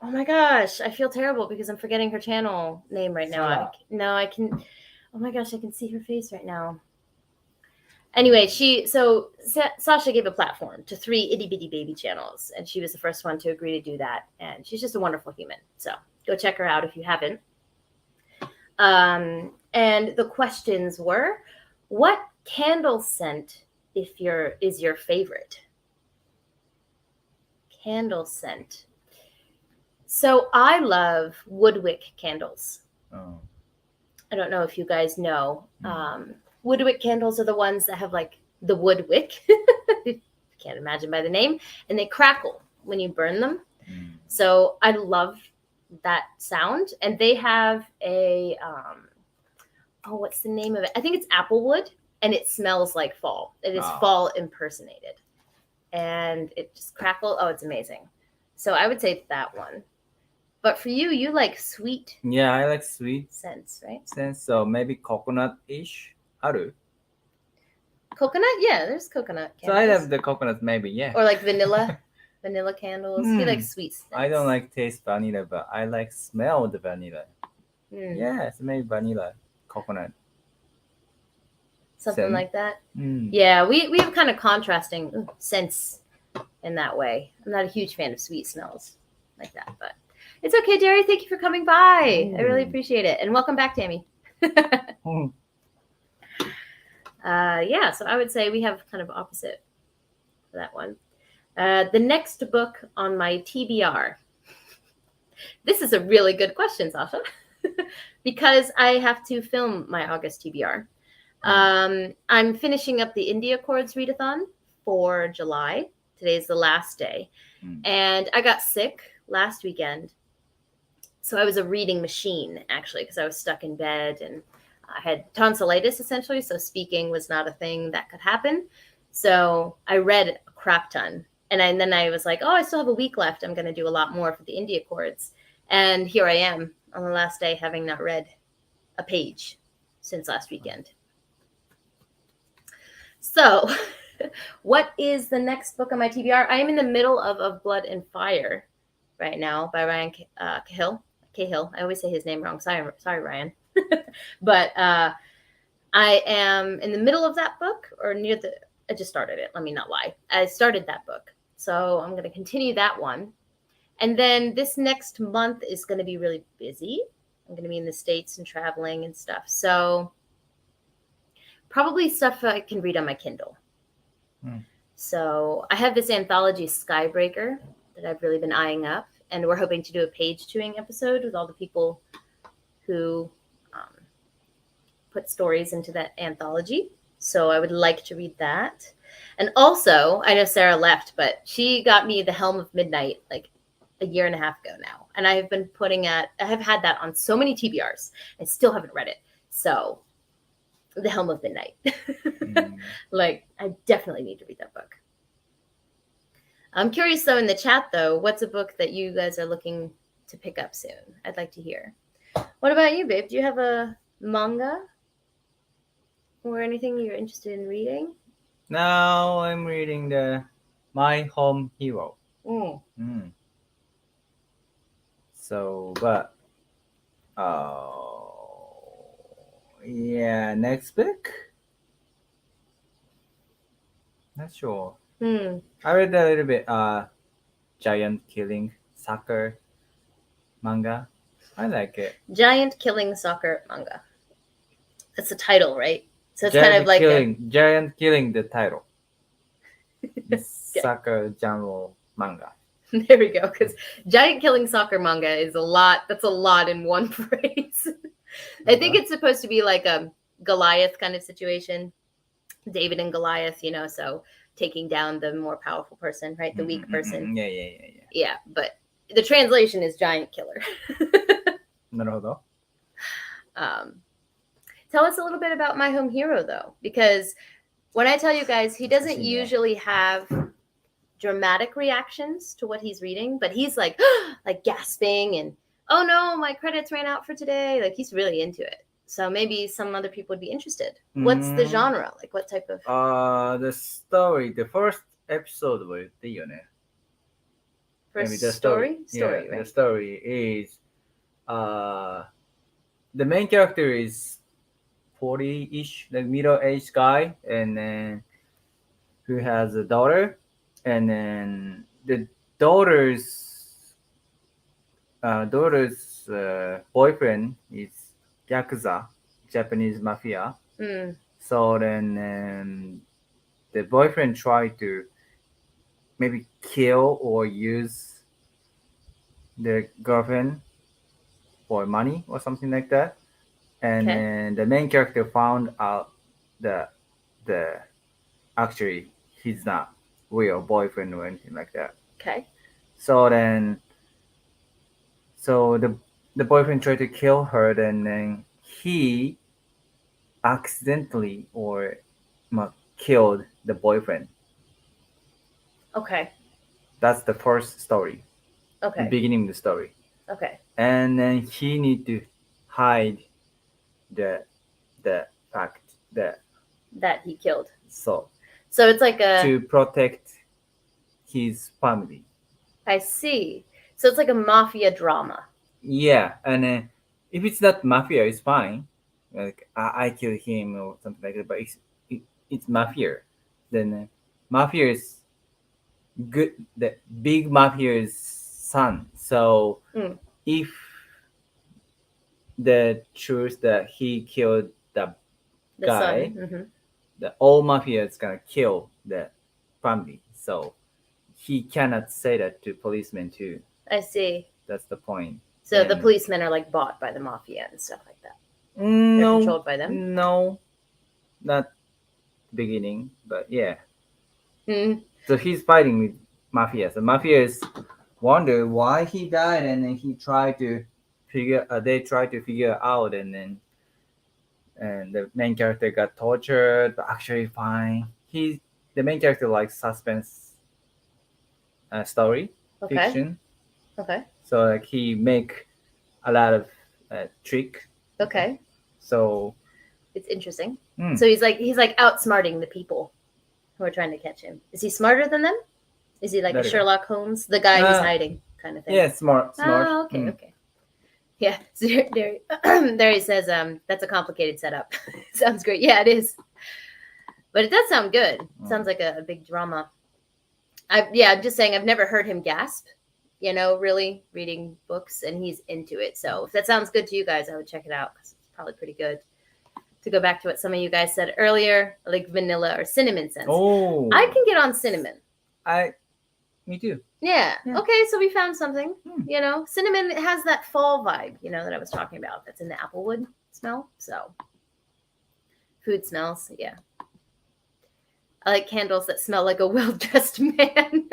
Oh my gosh, I feel terrible because I'm forgetting her channel name right now. I can. Oh my gosh, I can see her face right now. Anyway, Sasha gave a platform to 3 itty bitty baby channels, and she was the first one to agree to do that. And she's just a wonderful human. So go check her out if you haven't. And the questions were, what candle scent is your favorite? Candle scent. So I love woodwick candles. Oh. I don't know if you guys know. Woodwick candles are the ones that have like the wood wick. Can't imagine by the name. And they crackle when you burn them. So I love that sound. And they have a, what's the name of it? I think it's applewood, and it smells like fall. It is fall impersonated. And it just crackles. Oh, it's amazing. So I would say that one. But for you, you like sweet. Yeah, I like sweet scents, right? Scents, so maybe coconut-ish. Haru. Coconut? Yeah, there's coconut candles. So I love the coconut, maybe, yeah. Or like vanilla candles. He likes sweet scents. I don't like taste vanilla, but I like smell the vanilla. Yes, maybe vanilla, coconut. Something like that. Yeah, we have kind of contrasting scents in that way. I'm not a huge fan of sweet smells like that, but it's okay, Jerry. Thank you for coming by. I really appreciate it. And welcome back, Tammy. Yeah, so I would say we have kind of opposite for that one. The next book on my TBR. This is a really good question, Sasha, because I have to film my August TBR. I'm finishing up the India Chords readathon for July. Today's the last day. And I got sick last weekend. So I was a reading machine, actually, because I was stuck in bed and I had tonsillitis, essentially. So speaking was not a thing that could happen. So I read a crap ton. And then I was like, oh, I still have a week left. I'm going to do a lot more for the India chords. And here I am on the last day, having not read a page since last weekend. So, what is the next book on my TBR? I am in the middle of Blood and Fire right now by Ryan Cahill. Cahill. I always say his name wrong. Sorry, Ryan. But I am in the middle of that book, or near the. I just started it. Let me not lie. I started that book, so I'm going to continue that one. And then this next month is going to be really busy. I'm going to be in the States and traveling and stuff. So probably stuff I can read on my Kindle. So I have this anthology, Skybreaker, that I've really been eyeing up. And we're hoping to do a page-chewing episode with all the people who put stories into that anthology. So I would like to read that. And also, I know Sarah left, but she got me The Helm of Midnight like a year and a half ago now. And I have had that on so many TBRs. I still haven't read it. So The Helm of Midnight. Like, I definitely need to read that book. I'm curious, though, in the chat, though, what's a book that you guys are looking to pick up soon? I'd like to hear. What about you, babe? Do you have a manga or anything you're interested in reading? Now I'm reading the My Home Hero. So, but yeah, next book. Not sure. I read a little bit. Giant Killing Soccer manga. I like it. Giant Killing Soccer manga. That's the title, right? So it's kind of like Giant Killing the title. Soccer genre manga. There we go. Because Giant Killing Soccer manga is a lot. That's a lot in one phrase. I think it's supposed to be like a Goliath kind of situation. David and Goliath, so taking down the more powerful person, right? The weak person. Yeah, but the translation is giant killer. なるほど. Tell us a little bit about My Home Hero, though, because when I tell you guys, he doesn't usually have dramatic reactions to what he's reading, but he's like gasping and, oh no, my credits ran out for today. Like, he's really into it. So maybe some other people would be interested. What's the genre? Like, what type of? The story, the first episode was the story, right? The story is the main character is 40-ish, like middle-aged guy, and then who has a daughter, and then the daughter's boyfriend is Yakuza, Japanese mafia. So then the boyfriend tried to maybe kill or use the girlfriend for money or something like that. And then the main character found out that actually he's not real boyfriend or anything like that. Okay. So then the boyfriend tried to kill her, and then he accidentally killed the boyfriend. Okay. That's the first story. Okay. The beginning of the story. Okay. And then he need to hide the fact that he killed. So it's like to protect his family. I see. So it's like a mafia drama. Yeah, and if it's not mafia, it's fine. Like I kill him or something like that. But it's mafia. Then mafia is good. The big mafia's son. So if the truth that he killed the guy, the whole mafia is gonna kill the family. So he cannot say that to policemen too. I see. That's the point. So the policemen are like bought by the mafia and stuff like that. No, they're controlled by them. No, not beginning, but yeah. So he's fighting with mafia. So mafias wonder why he died, and then he tried to they try to figure out, and the main character got tortured, but actually fine. The main character likes suspense story Okay. fiction, Okay. so like he make a lot of trick. Okay. So It's interesting. mm, So he's like outsmarting the people who are trying to catch him. Is he smarter than them? Is he like a There you go. Sherlock Holmes, the guy who's hiding kind of thing? yeah, smart. Oh, okay, okay. Yeah. So there he says, that's a complicated setup. Sounds great. Yeah, it is. But it does sound good. Sounds like a big drama. I'm just saying I've never heard him gasp, really reading books, and he's into it. So if that sounds good to you guys, I would check it out because it's probably pretty good. To go back to what some of you guys said earlier, like vanilla or cinnamon scents. Oh, I can get on cinnamon. Me too. Yeah. Yeah. Okay, so we found something. Cinnamon has that fall vibe, that I was talking about. That's in the applewood smell. So food smells, yeah. I like candles that smell like a well-dressed man.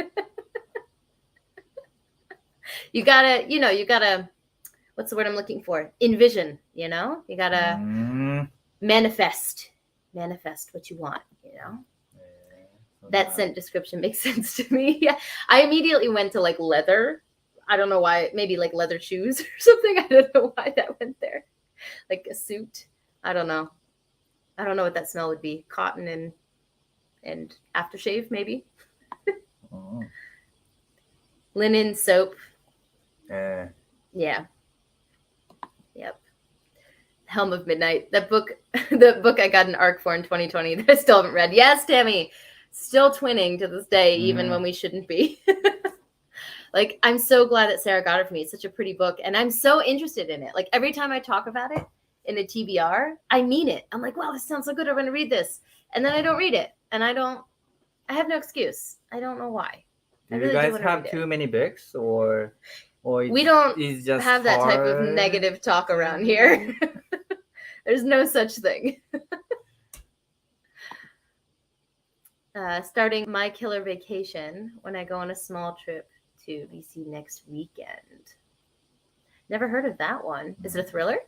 you gotta, what's the word I'm looking for? Envision, you gotta manifest what you want, That scent description makes sense to me. Yeah, I immediately went to like leather. I don't know why. Maybe like leather shoes or something. I don't know why that went there. Like a suit. I don't know. I don't know what that smell would be. Cotton and aftershave, maybe. Linen, soap. Yeah. Yep. Helm of Midnight. That book, the book I got an ARC for in 2020 that I still haven't read. Yes, Tammy. Still twinning to this day, even when we shouldn't be. Like, I'm so glad that Sarah got it for me. It's such a pretty book, and I'm so interested in it. Like, every time I talk about it in a TBR, I mean it. I'm like, wow, this sounds so good. I'm going to read this. And then I don't read it, and I have no excuse. I don't know why. Do you guys have too many books, or we don't just have that type of negative talk around here. There's no such thing. Starting my killer vacation when I go on a small trip to BC next weekend. Never heard of that one. Is it a thriller?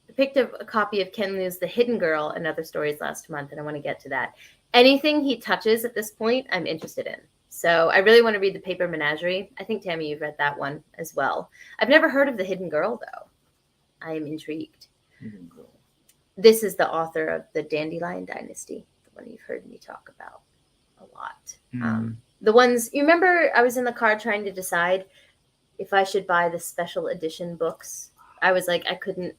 I picked up a copy of Ken Liu's The Hidden Girl and Other Stories last month, and I want to get to that. Anything he touches at this point, I'm interested in. So I really want to read The Paper Menagerie. I think, Tammy, you've read that one as well. I've never heard of The Hidden Girl, though. I am intrigued. Hidden Girl. This is the author of the Dandelion Dynasty, the one you've heard me talk about a lot. The ones, you remember I was in the car trying to decide if I should buy the special edition books. I was like, I couldn't,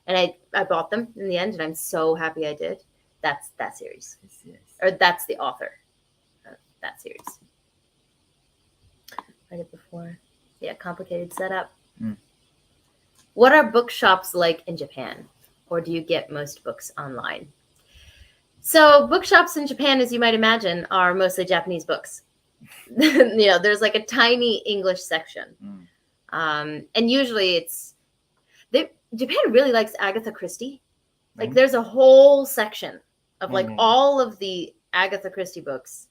and I bought them in the end, and I'm so happy I did. That's that series. Yes. Or that's the author of that series. Read it before. Yeah, complicated setup. What are bookshops like in Japan? Or do you get most books online? So bookshops in Japan, as you might imagine, are mostly Japanese books. There's like a tiny English section. And usually Japan really likes Agatha Christie. Like there's a whole section of like all of the Agatha Christie books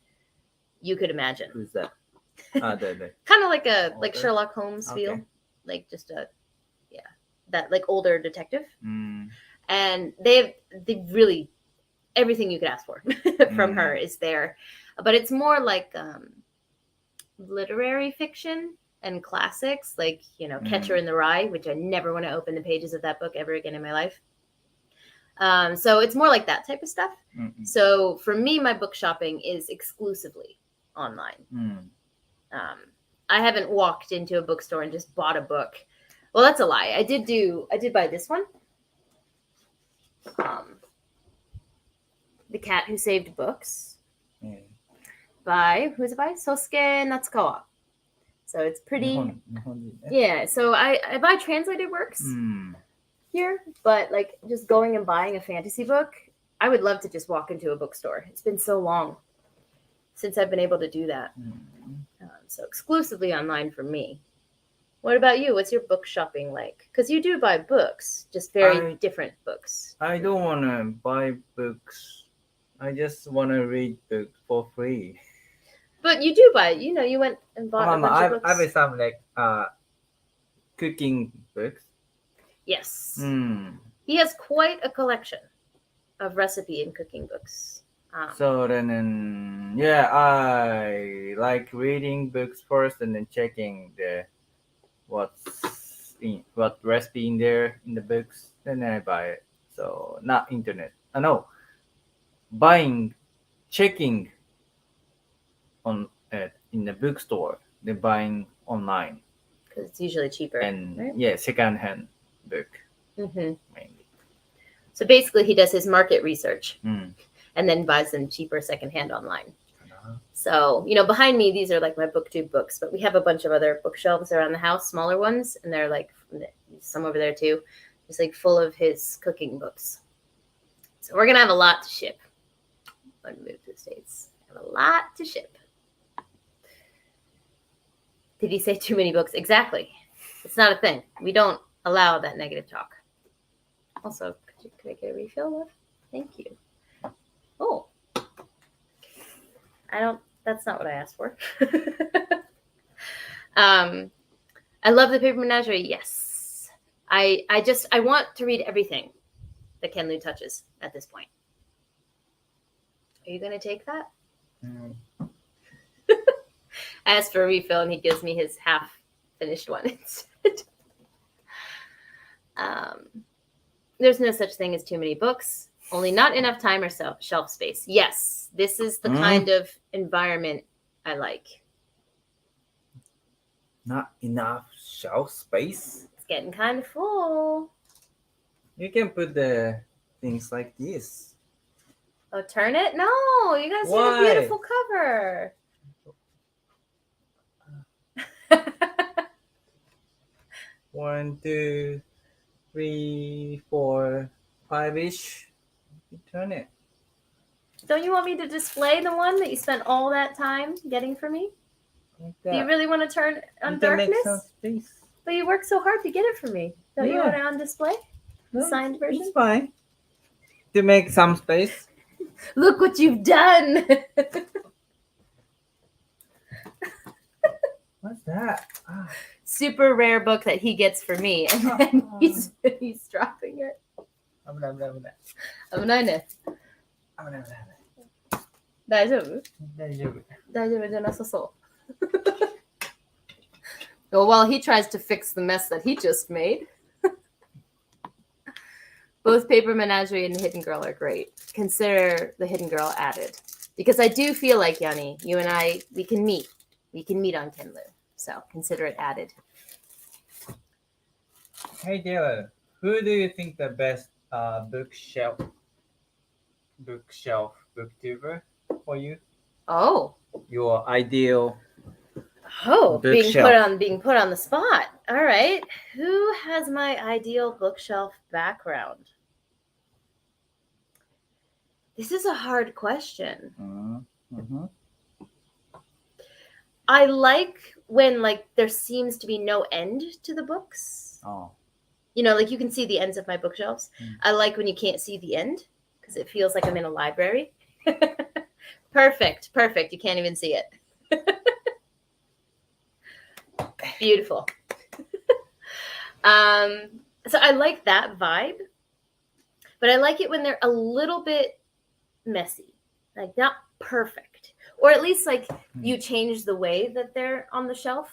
you could imagine. Who's that? Kind of like a Sherlock Holmes feel. Like just that like older detective. And they've really everything you could ask for from her is there, but it's more like literary fiction and classics, like Catcher in the Rye, which I never want to open the pages of that book ever again in my life. So it's more like that type of stuff. So for me, my book shopping is exclusively online. I haven't walked into a bookstore and just bought a book. Well, that's a lie. I did buy this one. The Cat Who Saved Books. By, who is it by? Sosuke Natsukawa. So it's pretty. Yeah, so I buy translated works here, but like just going and buying a fantasy book, I would love to just walk into a bookstore. It's been so long since I've been able to do that. So exclusively online for me. What about you? What's your book shopping like? Because you do buy books, just very different books. I don't want to buy books. I just want to read books for free. But you do buy, you went and bought a bunch of books. I have some like cooking books? Yes. Hmm. He has quite a collection of recipe and cooking books. So then, yeah, I like reading books first and then checking what recipe in there in the books. Then I buy it. So not internet. No, buying, checking on in the bookstore. Then buying online because it's usually cheaper. and Right? yeah, second hand book Mm-hmm. mainly. So basically, he does his market research Mm. and then buys them cheaper secondhand online. So, behind me, these are like my booktube books, but we have a bunch of other bookshelves around the house, smaller ones, and they're like some over there too, just like full of his cooking books. So we're gonna have a lot to ship when we move to the States. Have a lot to ship. Did he say too many books? Exactly. It's not a thing. We don't allow that negative talk. Also, could I get a refill, love? Thank you. Oh, that's not what I asked for. I love the Paper Menagerie. Yes. I want to read everything that Ken Liu touches at this point. Are you going to take that? Mm. I asked for a refill and he gives me his half finished one instead. There's no such thing as too many books, only not enough time or shelf space. Yes, this is the kind of environment I like. Not enough shelf space. It's getting kind of full. You can put the things like this. Oh, turn it? No, you gotta see Why? the beautiful cover. 1, 2, 3, 4, 5-ish. You turn it. Don't you want me to display the one that you spent all that time getting for me? Like Do that. you really want to turn on You can make darkness? some space. But you worked so hard to get it for me. Don't you Yeah. want it on display? The No, signed version? It's fine. To make some space. Look what you've done! What's that? Ah. Super rare book that he gets for me, and then he's dropping it. 危ない危ない危ない。危ないね。危ない危ない危ない。大丈夫？大丈夫。大丈夫じゃなさそう。Well, while he tries to fix the mess that he just made, both Paper Menagerie and The Hidden Girl are great. Consider The Hidden Girl added. Because I do feel like, Yanni, you and I, we can meet. We can meet on Ken Liu. So consider it added. Hey Taylor, who do you think the best booktuber for you? Oh. Your ideal being bookshelf. put on the spot. All right. Who has my ideal bookshelf background? This is a hard question. Mm-hmm. I like when there seems to be no end to the books. Oh. Like you can see the ends of my bookshelves. I like when you can't see the end because it feels like I'm in a library. Perfect. You can't even see it. Beautiful. So I like that vibe, but I like it when they're a little bit messy, like not perfect, or at least you change the way that they're on the shelf.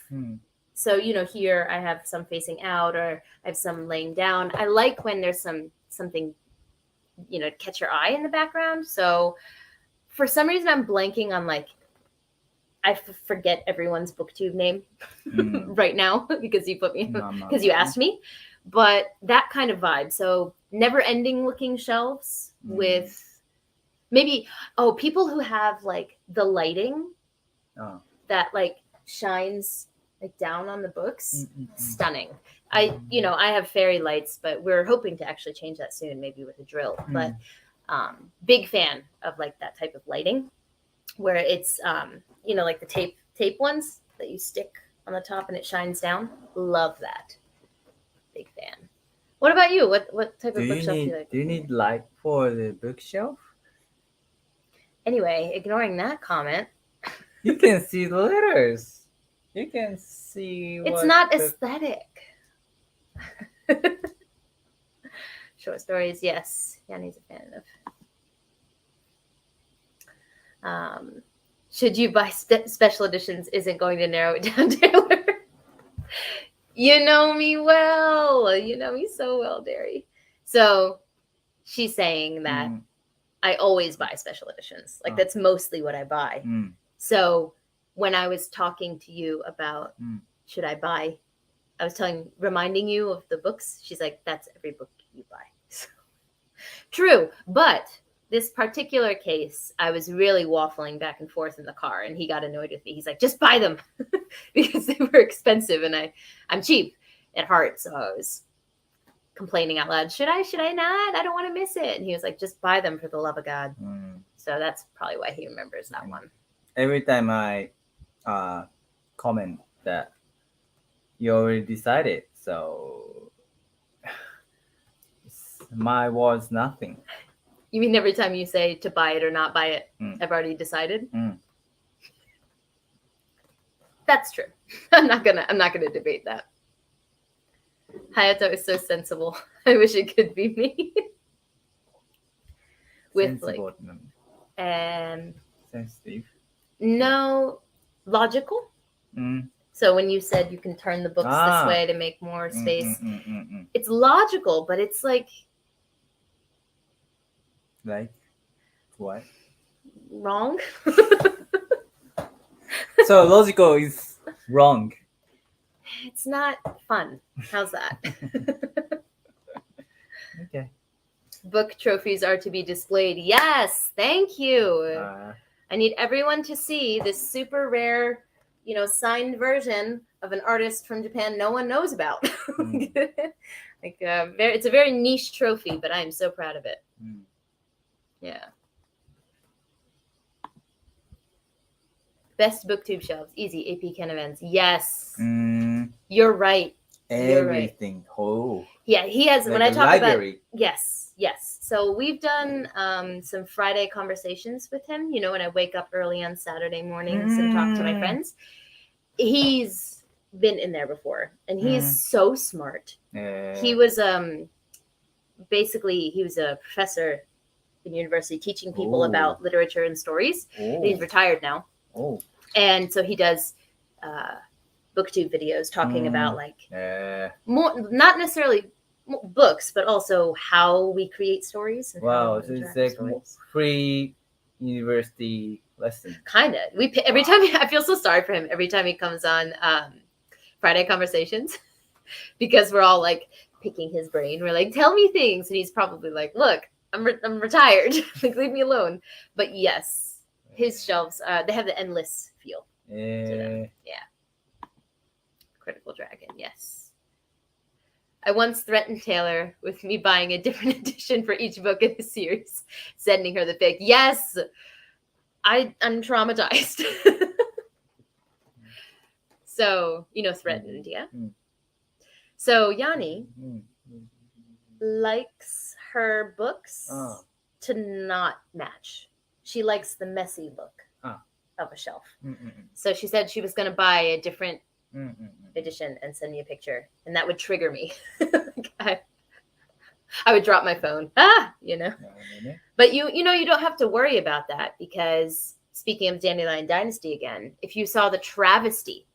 So here I have some facing out, or I have some laying down. I like when there's something catch your eye in the background. So for some reason I'm blanking on I forget everyone's booktube name right now because you put me because you asked me, but that kind of vibe. So never ending looking shelves with maybe people who have the lighting that shines down on the books. Stunning. I have fairy lights, but we're hoping to actually change that soon, maybe with a drill. But big fan of that type of lighting where it's like the tape ones that you stick on the top and it shines down. Love that. Big fan. What about you? What type of bookshelf do you like? Do you need light for the bookshelf? Anyway, ignoring that comment. You can see the letters. You can see it's not aesthetic. Short stories, yes. Yanni's a fan of. Should you buy special editions isn't going to narrow it down, Taylor. You know me well. You know me so well, Derry. So she's saying that I always buy special editions. Like that's mostly what I buy. So when I was talking to you about should I buy, I was reminding you of the books. She's like, that's every book you buy. So, true. But this particular case, I was really waffling back and forth in the car, and he got annoyed with me. He's like, just buy them because they were expensive, and I'm cheap at heart. So I was complaining out loud, should I not? I don't want to miss it. And he was like, just buy them for the love of God. So that's probably why he remembers that one. Every time I comment that you already decided, so my word's nothing. You mean every time you say to buy it or not buy it, I've already decided? That's true. I'm not gonna debate that. Hayato is so sensible. I wish it could be me. With sensible, sensitive. No, logical. So when you said you can turn the books this way to make more space, it's logical, but it's like what? Wrong. So logical is wrong. It's not fun. How's that? Okay. Book trophies are to be displayed. Yes, thank you. I need everyone to see this super rare, signed version of an artist from Japan no one knows about. It's a very niche trophy, but I am so proud of it. Yeah. Best booktube shelves. Easy. AP Ken events. Yes. You're right. Everything. Right. Oh. Yeah, he has. Like when I talk library. about yes. So we've done some Friday conversations with him. When I wake up early on Saturday mornings and talk to my friends. He's been in there before, and he is so smart. He was basically he was a professor in university teaching people about literature and stories. He's retired now. And so he does booktube videos talking about more, not necessarily books, but also how we create stories. And wow, so it's like free university lesson. Kind of. Every time I feel so sorry for him every time he comes on Friday conversations because we're all like picking his brain. We're like, tell me things, and he's probably like, look, I'm retired. Like, leave me alone. But yes, his shelves they have the endless feel to them. Yeah. Critical Dragon, yes. I once threatened Taylor with me buying a different edition for each book in the series, sending her the pic. Yes, I'm traumatized. So, threatened, yeah? So, Yanni likes her books to not match. She likes the messy look of a shelf. So she said she was going to buy a different edition and send me a picture, and that would trigger me. I would drop my phone. But you don't have to worry about that, because speaking of Dandelion Dynasty again, if you saw the travesty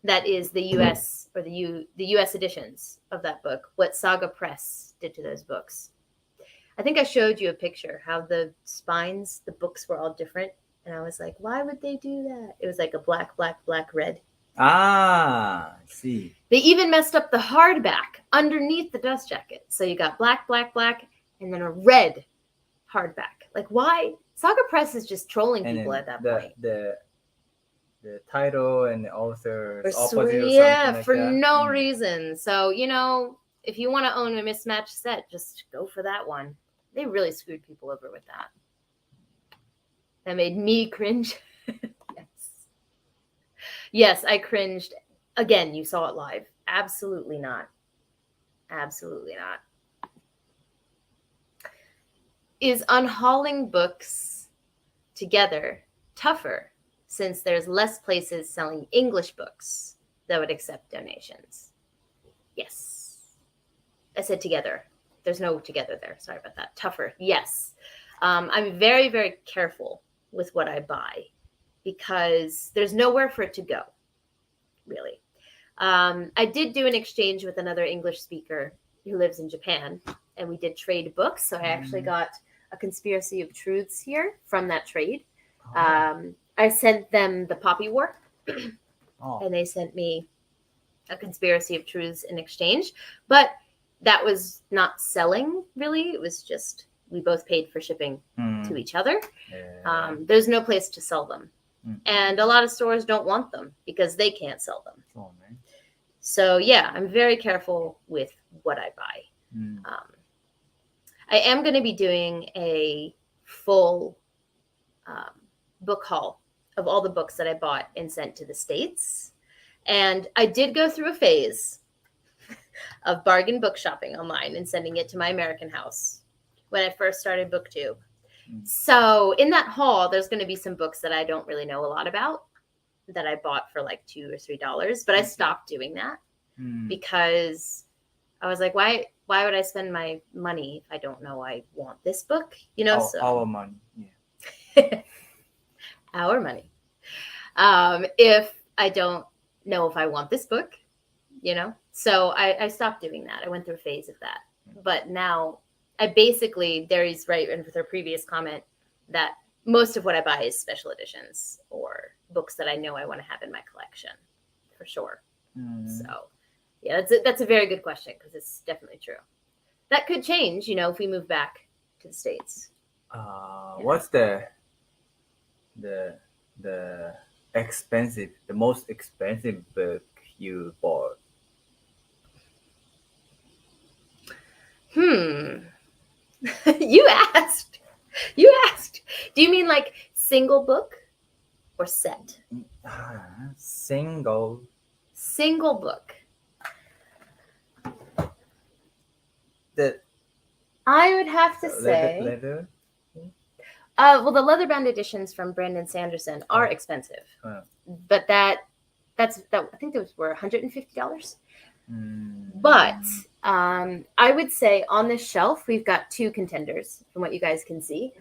that is the U.S. or the U.S. editions of that book, what Saga Press did to those books. I think I showed you a picture how the spines, the books were all different, and I was like, why would they do that? It was like a black, red. I see. They even messed up the hardback underneath the dust jacket. So you got black, and then a red hardback. Like, why? Saga Press is just trolling people at that point. The title and the author's opposite or something for like that. No reason. So, if you want to own a mismatched set, just go for that one. They really screwed people over with that. That made me cringe. Yes, I cringed. Again, you saw it live. Absolutely not. Is unhauling books together tougher since there's less places selling English books that would accept donations? Yes. I said together. There's no together there. Sorry about that. Tougher. Yes. I'm very, very careful with what I buy because there's nowhere for it to go, really. I did do an exchange with another English speaker who lives in Japan, and we did trade books. So I actually got A Conspiracy of Truths here from that trade. I sent them The Poppy War, and they sent me A Conspiracy of Truths in exchange. But that was not selling, really. It was just we both paid for shipping to each other. There's no place to sell them. And a lot of stores don't want them because they can't sell them. Oh, man. So, yeah, I'm very careful with what I buy. I am going to be doing a full book haul of all the books that I bought and sent to the States. And I did go through a phase of bargain book shopping online and sending it to my American house when I first started BookTube. So in that haul, there's going to be some books that I don't really know a lot about that I bought for like $2 or $3, but I stopped doing that because I was like, why would I spend my money if I don't know I want this book? You know, our money. Yeah. Our money. If I don't know if I want this book, you know, so I stopped doing that. I went through a phase of that, but now I basically, Derry's right, and with her previous comment, that most of what I buy is special editions or books that I know I want to have in my collection, for sure. So, yeah, that's a very good question because it's definitely true. That could change, you know, if we move back to the States. What's the most expensive book you bought? You asked. Do you mean like single book or set? Single book. The I would have to say leather? well, the leather-bound editions from Brandon Sanderson are expensive, but I think those were $150. But I would say on this shelf we've got two contenders from what you guys can see.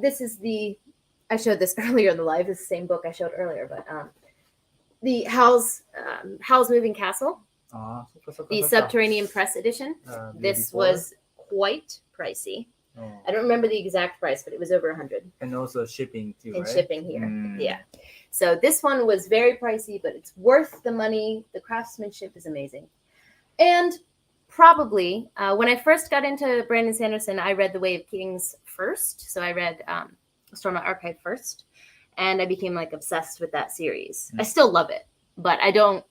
This is I showed this earlier in the live. It's the same book I showed earlier, but the Howl's Moving Castle, the Subterranean Press edition. This was quite pricey. I don't remember the exact price, but it was over $100. And also shipping too, and right? shipping here. Yeah. So this one was very pricey, but it's worth the money. The craftsmanship is amazing. And probably when I first got into Brandon Sanderson, I read The Way of Kings first. So I read Stormlight Archive first, and I became like obsessed with that series. I still love it, but I don't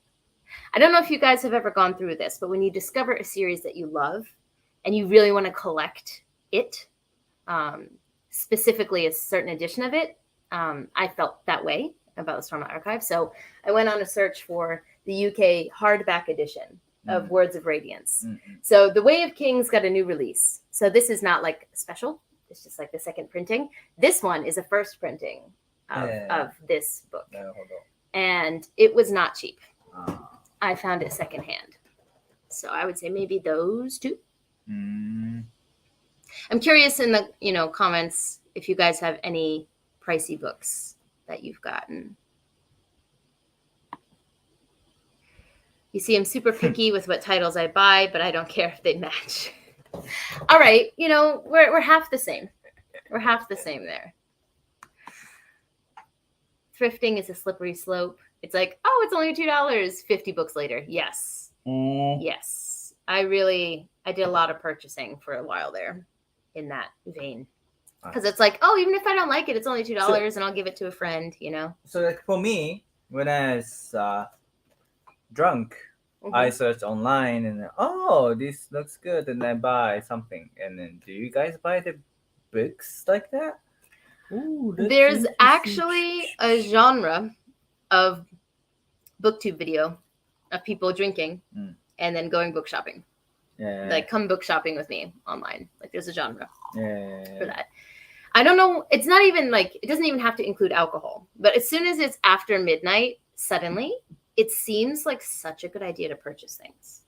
know if you guys have ever gone through this, but when you discover a series that you love and you really want to collect it, specifically a certain edition of it, I felt that way about the Stormlight Archive. So I went on a search for the UK hardback edition of Words of Radiance. So The Way of Kings got a new release. So this is not like special. It's just like the second printing. This one is a first printing of this book. And it was not cheap. I found it secondhand. So I would say maybe those two. I'm curious in the comments if you guys have any pricey books that you've gotten. You see, I'm super picky with what titles I buy, but I don't care if they match. All right, we're half the same. We're half the same there. Thrifting is a slippery slope. It's like, oh, it's only $2. 50 books later. Yes. Yes. I did a lot of purchasing for a while there in that vein. Because it's like, oh, even if I don't like it, it's only $2 and I'll give it to a friend, So like for me, when I was drunk, I searched online and this looks good, and I buy something. And then do you guys buy the books like that? There's actually a genre of BookTube video of people drinking and then going book shopping. Yeah. Like, come book shopping with me online. Like, there's a genre for that. I don't know. It's not even like, it doesn't even have to include alcohol. But as soon as it's after midnight, suddenly, it seems like such a good idea to purchase things.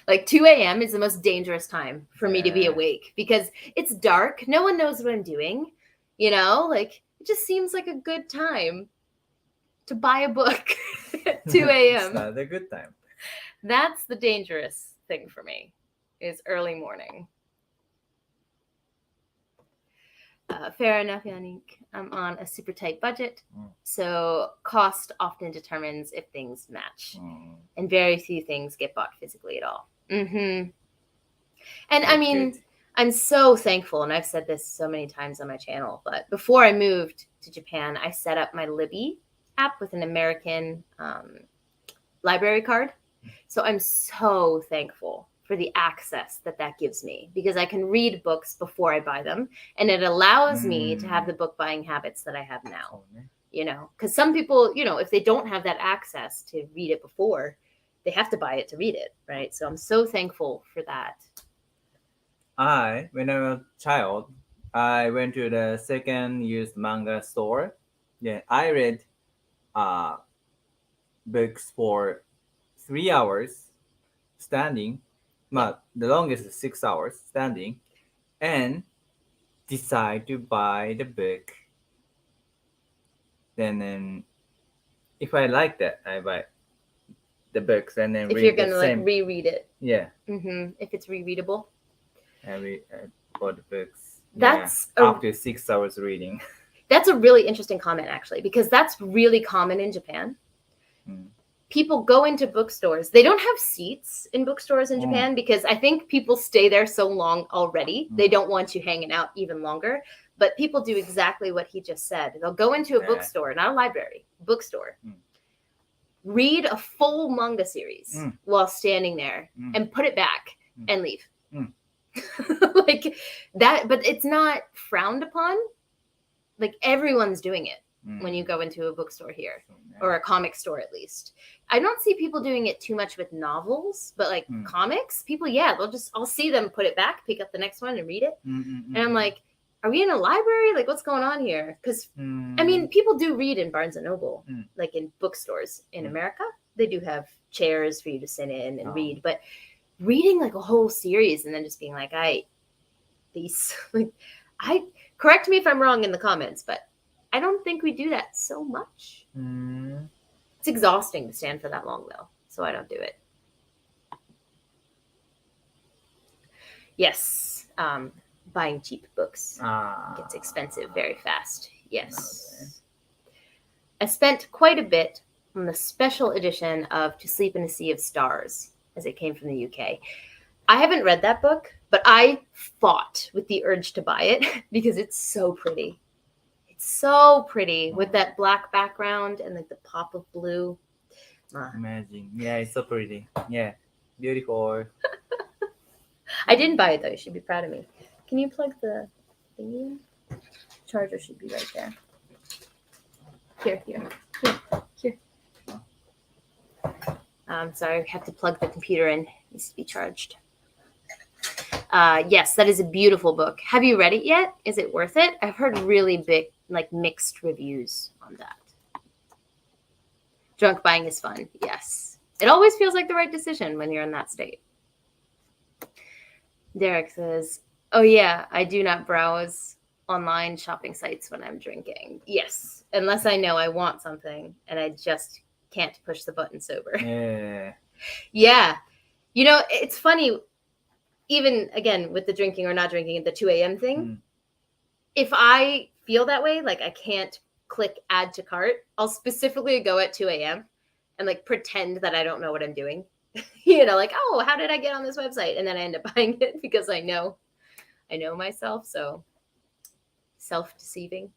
Like 2 a.m. is the most dangerous time for me to be Yeah. awake because it's dark. No one knows what I'm doing. Like it just seems like a good time to buy a book at 2 It's a.m. not a good time. That's the dangerous thing for me is early morning. Fair enough, Yannick. I'm on a super tight budget, so cost often determines if things match, and very few things get bought physically at all. Mm-hmm. And I mean, Good. I'm so thankful, and I've said this so many times on my channel, but before I moved to Japan, I set up my Libby app with an American library card. So I'm so thankful for the access that gives me because I can read books before I buy them, and it allows me to have the book buying habits that I have now. Because some people, if they don't have that access to read it before, they have to buy it to read it, right? So I'm so thankful for that. When I was a child, I went to the second used manga store. Yeah, I read books for 3 hours standing. But the longest is 6 hours standing, and decide to buy the book. Then if I like that, I buy the books and then If read you're the gonna same. reread it, Yeah, if it's rereadable, I bought the books. That's after 6 hours reading. That's a really interesting comment, actually, because that's really common in Japan. People go into bookstores. They don't have seats in bookstores in Japan because I think people stay there so long already. They don't want you hanging out even longer. But people do exactly what he just said. They'll go into a bookstore, not a library, bookstore, read a full manga series while standing there and put it back and leave. Like that, but it's not frowned upon. Like everyone's doing it when you go into a bookstore here or a comic store, at least. I don't see people doing it too much with novels, but like comics, people, I'll see them put it back, pick up the next one and read it. And I'm like, are we in a library? Like, what's going on here? Because I mean, people do read in Barnes and Noble, like in bookstores in America. They do have chairs for you to sit in and read, but reading like a whole series and then just being like, correct me if I'm wrong in the comments, but I don't think we do that so much. It's exhausting to stand for that long, though, so I don't do it. Yes, buying cheap books gets expensive very fast. Yes. I spent quite a bit on the special edition of To Sleep in a Sea of Stars, as it came from the UK. I haven't read that book, but I fought with the urge to buy it because it's so pretty. It's so pretty with that black background and like the pop of blue. Amazing. Yeah, it's so pretty. Yeah, beautiful. I didn't buy it though. You should be proud of me. Can you plug the thingy in? Charger should be right there. Here. Sorry, I have to plug the computer in. It needs to be charged. Yes, that is a beautiful book. Have you read it yet? Is it worth it? I've heard really big, like mixed reviews on that. Drunk buying is fun. Yes. It always feels like the right decision when you're in that state. Derek says, oh yeah, I do not browse online shopping sites when I'm drinking. Yes, unless I know I want something and I just can't push the button sober. Yeah. It's funny, even again with the drinking or not drinking at the 2 a.m. thing, if I feel that way, like I can't click add to cart, I'll specifically go at 2 a.m. and like pretend that I don't know what I'm doing. Like, oh, how did I get on this website? And then I end up buying it because I know myself. So self-deceiving,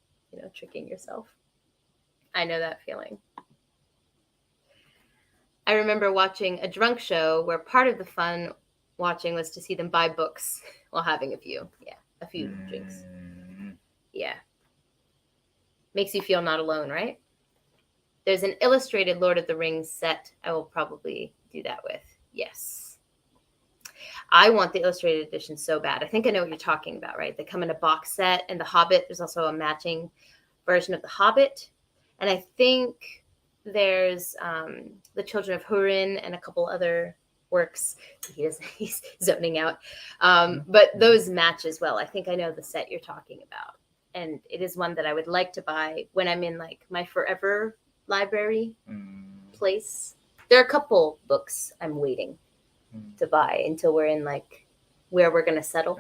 tricking yourself. I know that feeling. I remember watching a drunk show where part of the fun watching was to see them buy books while having a few drinks. Yeah. Makes you feel not alone, right? There's an illustrated Lord of the Rings set I will probably do that with. Yes. I want the illustrated edition so bad. I think I know what you're talking about, right? They come in a box set, and The Hobbit, there's also a matching version of The Hobbit. And I think there's The Children of Hurin and a couple other works. He's zoning out. But those match as well. I think I know the set you're talking about. And it is one that I would like to buy when I'm in like my forever library place. There are a couple books I'm waiting to buy until we're in like where we're going to settle.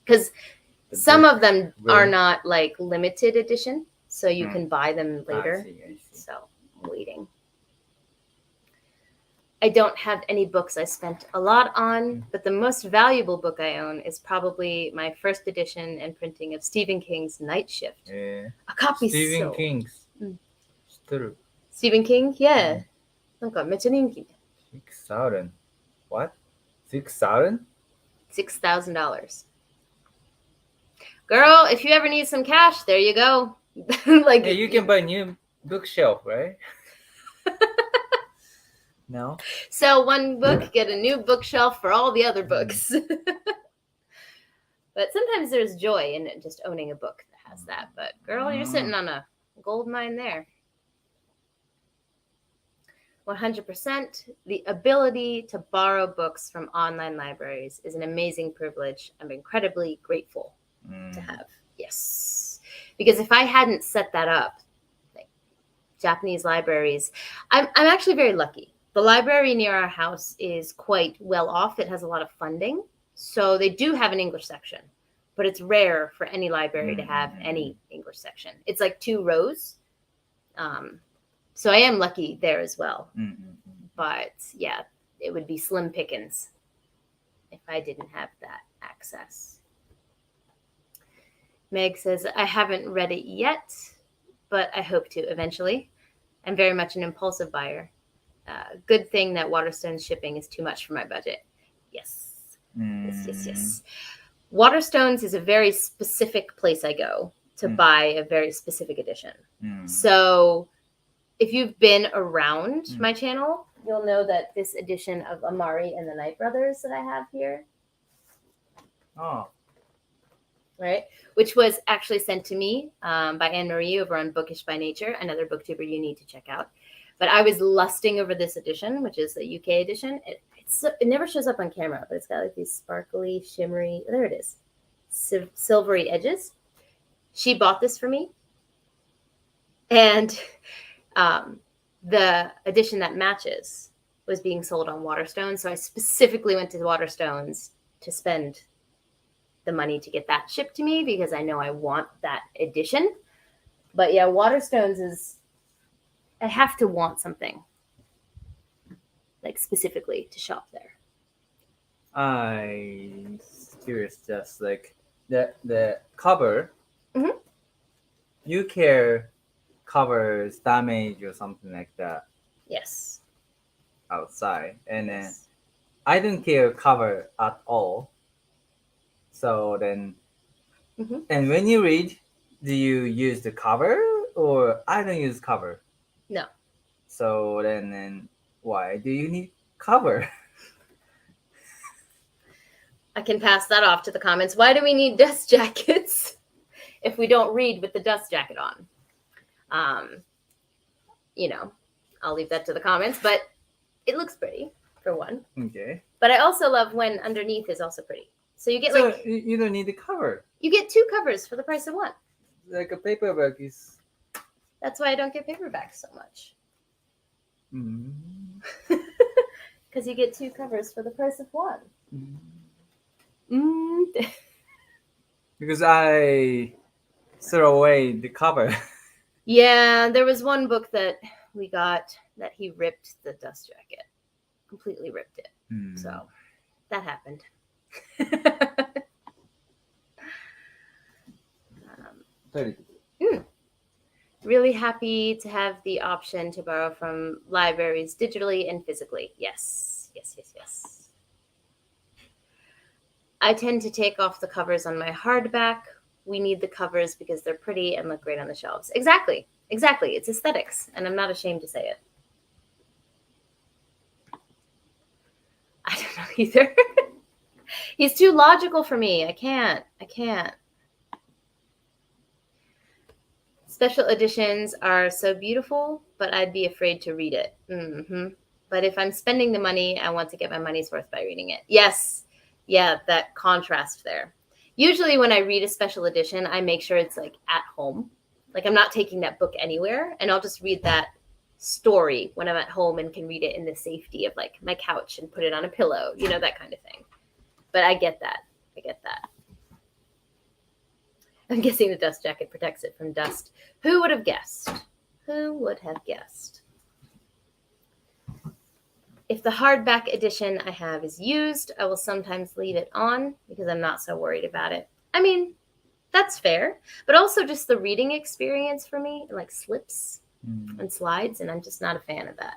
Because some of them are not like limited edition, so you can buy them later. I see. So I'm waiting. I don't have any books I spent a lot on, but the most valuable book I own is probably my first edition and printing of Stephen King's Night Shift. A copy Stephen sold. King's. Stephen King? Yeah. なんかめっちゃ人気。6,000. What? 6,000? $6,000. Girl, if you ever need some cash, there you go. Like, hey, you can buy new bookshelf, right? No. Sell one book, get a new bookshelf for all the other books. But sometimes there's joy in just owning a book that has that. But girl, you're sitting on a gold mine there. 100%. The ability to borrow books from online libraries is an amazing privilege. I'm incredibly grateful to have. Yes. Because if I hadn't set that up, like Japanese libraries, I'm actually very lucky. The library near our house is quite well off. It has a lot of funding. So they do have an English section, but it's rare for any library to have any English section. It's like 2 rows. So I am lucky there as well. But yeah, it would be slim pickings if I didn't have that access. Meg says, I haven't read it yet, but I hope to eventually. I'm very much an impulsive buyer. Good thing that Waterstone's shipping is too much for my budget. Yes. Yes. Waterstones is a very specific place I go to buy a very specific edition. So if you've been around my channel, you'll know that this edition of Amari and the Night Brothers that I have here. Right, which was actually sent to me by Anne-Marie over on Bookish by Nature, another booktuber you need to check out. But I was lusting over this edition, which is the UK edition. It never shows up on camera, but it's got like these sparkly, shimmery, there it is, silvery edges. She bought this for me. And the edition that matches was being sold on Waterstones. So I specifically went to Waterstones to spend the money to get that shipped to me because I know I want that edition. But yeah, Waterstones is, I have to want something like specifically to shop there. I'm curious, just like the cover. You care covers damage or something like that. Yes. Outside, and then I don't care cover at all. So then, and when you read, do you use the cover or I don't use cover? No. So then why do you need cover? I can pass that off to the comments. Why do we need dust jackets if we don't read with the dust jacket on? I'll leave that to the comments, but it looks pretty for one. Okay. But I also love when underneath is also pretty. So you get you don't need the cover. You get 2 covers for the price of 1. Like a paperback is. That's why I don't get paperbacks so much. Because you get 2 covers for the price of 1. Because I throw away the cover. Yeah, there was one book that we got that he ripped the dust jacket. Completely ripped it. So that happened. Really happy to have the option to borrow from libraries digitally and physically. Yes. I tend to take off the covers on my hardback. We need the covers because they're pretty and look great on the shelves. Exactly. It's aesthetics, and I'm not ashamed to say it. I don't know either. He's too logical for me. I can't. Special editions are so beautiful, but I'd be afraid to read it. But if I'm spending the money, I want to get my money's worth by reading it. Yes. Yeah, that contrast there. Usually when I read a special edition, I make sure it's like at home. Like I'm not taking that book anywhere, and I'll just read that story when I'm at home and can read it in the safety of like my couch and put it on a pillow, you know, that kind of thing. But I get that. I'm guessing the dust jacket protects it from dust. Who would have guessed? If the hardback edition I have is used, I will sometimes leave it on because I'm not so worried about it. I mean, that's fair, but also just the reading experience for me, like slips and slides, and I'm just not a fan of that.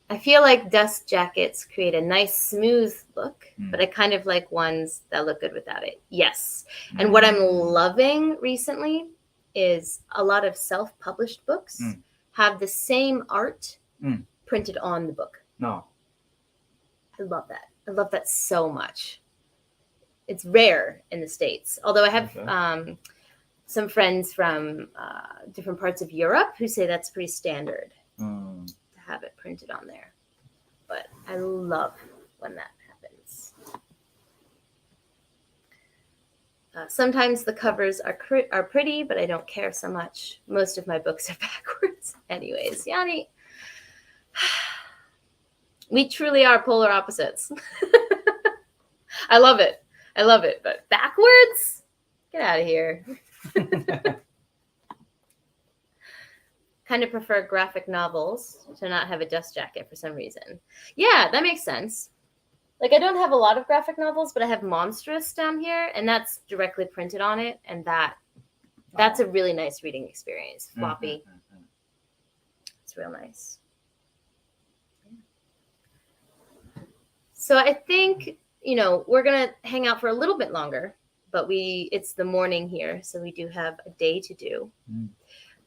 I feel like dust jackets create a nice, smooth look, but I kind of like ones that look good without it. Yes. And what I'm loving recently is a lot of self-published books have the same art printed on the book. No. I love that. I love that so much. It's rare in the States. Although I have some friends from different parts of Europe who say that's pretty standard to have it printed on there. But I love when that happens. Sometimes the covers are pretty, but I don't care so much. Most of my books are backwards. Anyways, Yanni, we truly are polar opposites. I love it. But backwards? Get out of here. Kind of prefer graphic novels to not have a dust jacket for some reason. Yeah, that makes sense. Like I don't have a lot of graphic novels, but I have Monstrous down here, and that's directly printed on it, and that's a really nice reading experience. Floppy. It's real nice. So I think, we're going to hang out for a little bit longer, but it's the morning here, so we do have a day to do.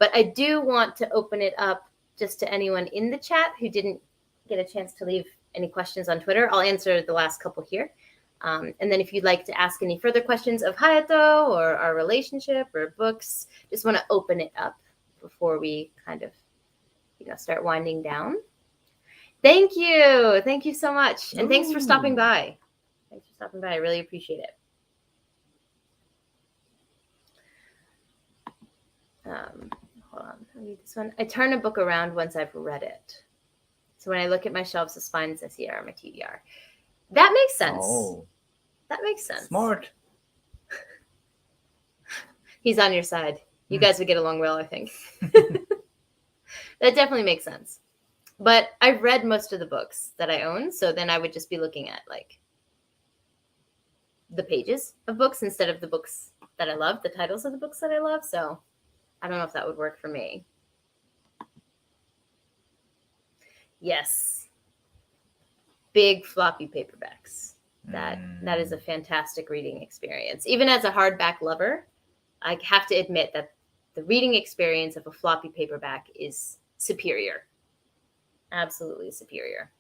But I do want to open it up just to anyone in the chat who didn't get a chance to leave any questions on Twitter. I'll answer the last couple here. And then if you'd like to ask any further questions of Hayato or our relationship or books, just want to open it up before we kind of, start winding down. Thank you. Thank you so much. And thanks for stopping by. I really appreciate it. Hold on. I'll read this one. I turn a book around once I've read it. So when I look at my shelves, the spines I see are my TBR. That makes sense. Oh. That makes sense. Smart. He's on your side. You guys would get along well, I think. That definitely makes sense. But I've read most of the books that I own, so then I would just be looking at like the pages of books instead of the books that I love, the titles of the books that I love. So I don't know if that would work for me. Yes. Big floppy paperbacks. That is a fantastic reading experience. Even as a hardback lover, I have to admit that the reading experience of a floppy paperback is superior. Absolutely superior.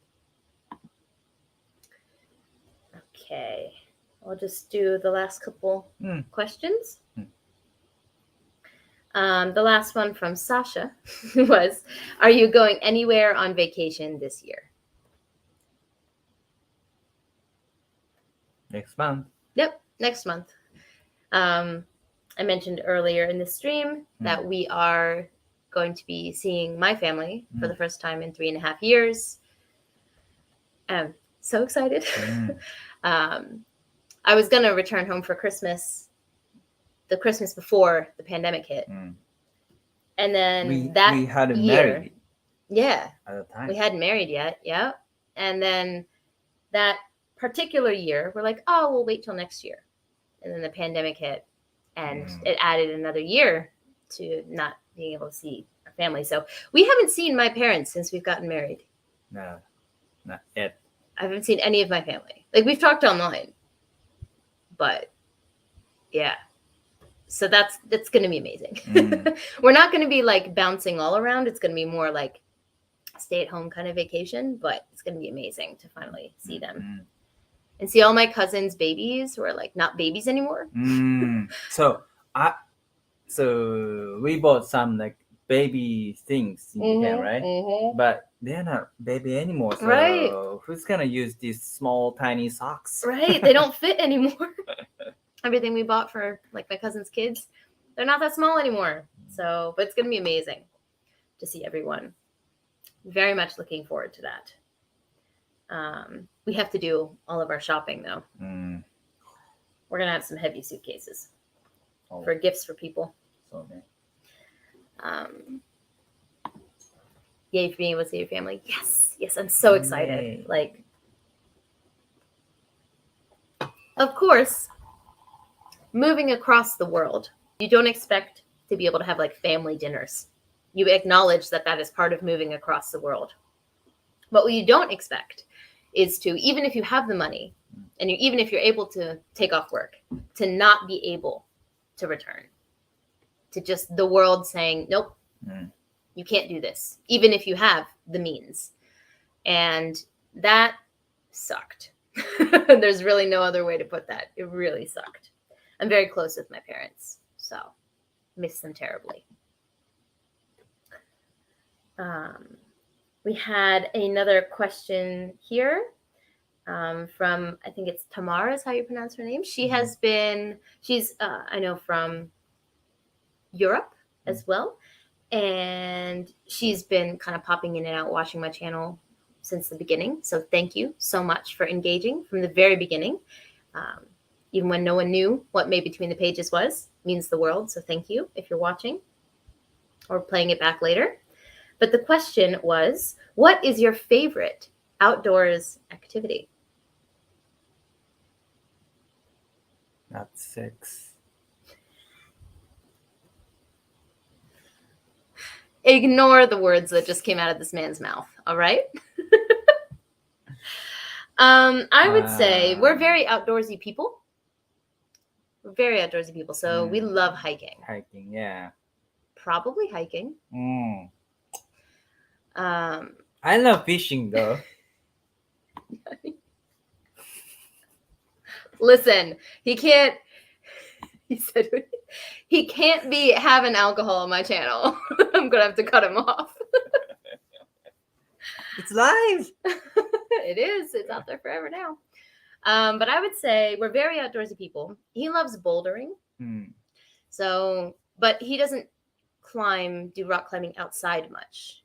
Okay. I'll just do the last couple questions. The last one from Sasha was, are you going anywhere on vacation this year? Next month. Yep, next month. I mentioned earlier in the stream that we are going to be seeing my family for the first time in 3.5 years. I'm so excited. I was going to return home for Christmas, the Christmas before the pandemic hit. And then we hadn't married. Yeah. At the time. We hadn't married yet. Yeah. And then that particular year, we're like, oh, we'll wait till next year. And then the pandemic hit, and it added another year to not being able to see our family. So we haven't seen my parents since we've gotten married. No, not yet. I haven't seen any of my family. Like, we've talked online, but yeah. So that's going to be amazing. We're not going to be like bouncing all around. It's going to be more like stay at home kind of vacation, but it's going to be amazing to finally see them and see all my cousins' babies who are like not babies anymore. So we bought some like baby things in Japan, right? Mm-hmm. But they're not baby anymore. So Right. who's gonna use these small tiny socks? Right. They don't fit anymore. Everything we bought for like my cousin's kids, they're not that small anymore. So, but it's going to be amazing to see everyone. Very much looking forward to that. We have to do all of our shopping though. We're going to have some heavy suitcases for gifts for people. So, okay. Yay for being able to see your family. Yes. Yes. I'm so excited. Yay. Like, of course, moving across the world, you don't expect to be able to have like family dinners. You acknowledge that that is part of moving across the world. But what you don't expect is to, even if you have the money and even if you're able to take off work, to not be able to return. To just the world saying, nope, you can't do this, even if you have the means. And that sucked. There's really no other way to put that. It really sucked. I'm very close with my parents, so miss them terribly. We had another question here from, I think it's Tamara is how you pronounce her name. She has been, she's, I know, from Europe as well. And she's been kind of popping in and out, watching my channel since the beginning. So thank you so much for engaging from the very beginning. Even when no one knew what Made Between the Pages was, means the world. So thank you if you're watching or playing it back later. But the question was, what is your favorite outdoors activity? Not sex. Ignore the words that just came out of this man's mouth. All right. I would say we're very outdoorsy people. We're very outdoorsy people. So we love hiking. Hiking, yeah. Probably hiking. I love fishing though. Listen, he can't. He said he can't be having alcohol on my channel. I'm gonna have to cut him off. It's live. It is. It's out there forever now. But I would say we're very outdoorsy people. He loves bouldering. So, but he doesn't do rock climbing outside much.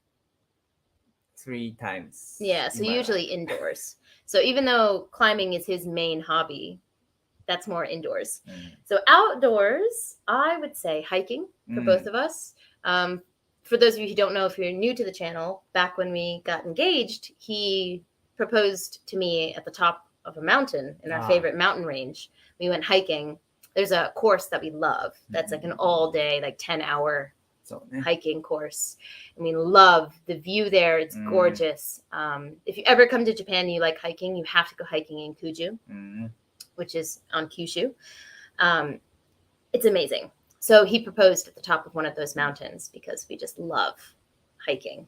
3 times. Yeah, so usually indoors. So even though climbing is his main hobby, that's more indoors. So outdoors, I would say hiking for both of us. For those of you who don't know, if you're new to the channel, back when we got engaged, he proposed to me at the top of a mountain in our favorite mountain range. We went hiking. There's a course that we love that's like an all day, like 10-hour hiking course. And we love the view there. It's gorgeous. If you ever come to Japan and you like hiking, you have to go hiking in Kuju, which is on Kyushu. It's amazing. So he proposed at the top of one of those mountains because we just love hiking.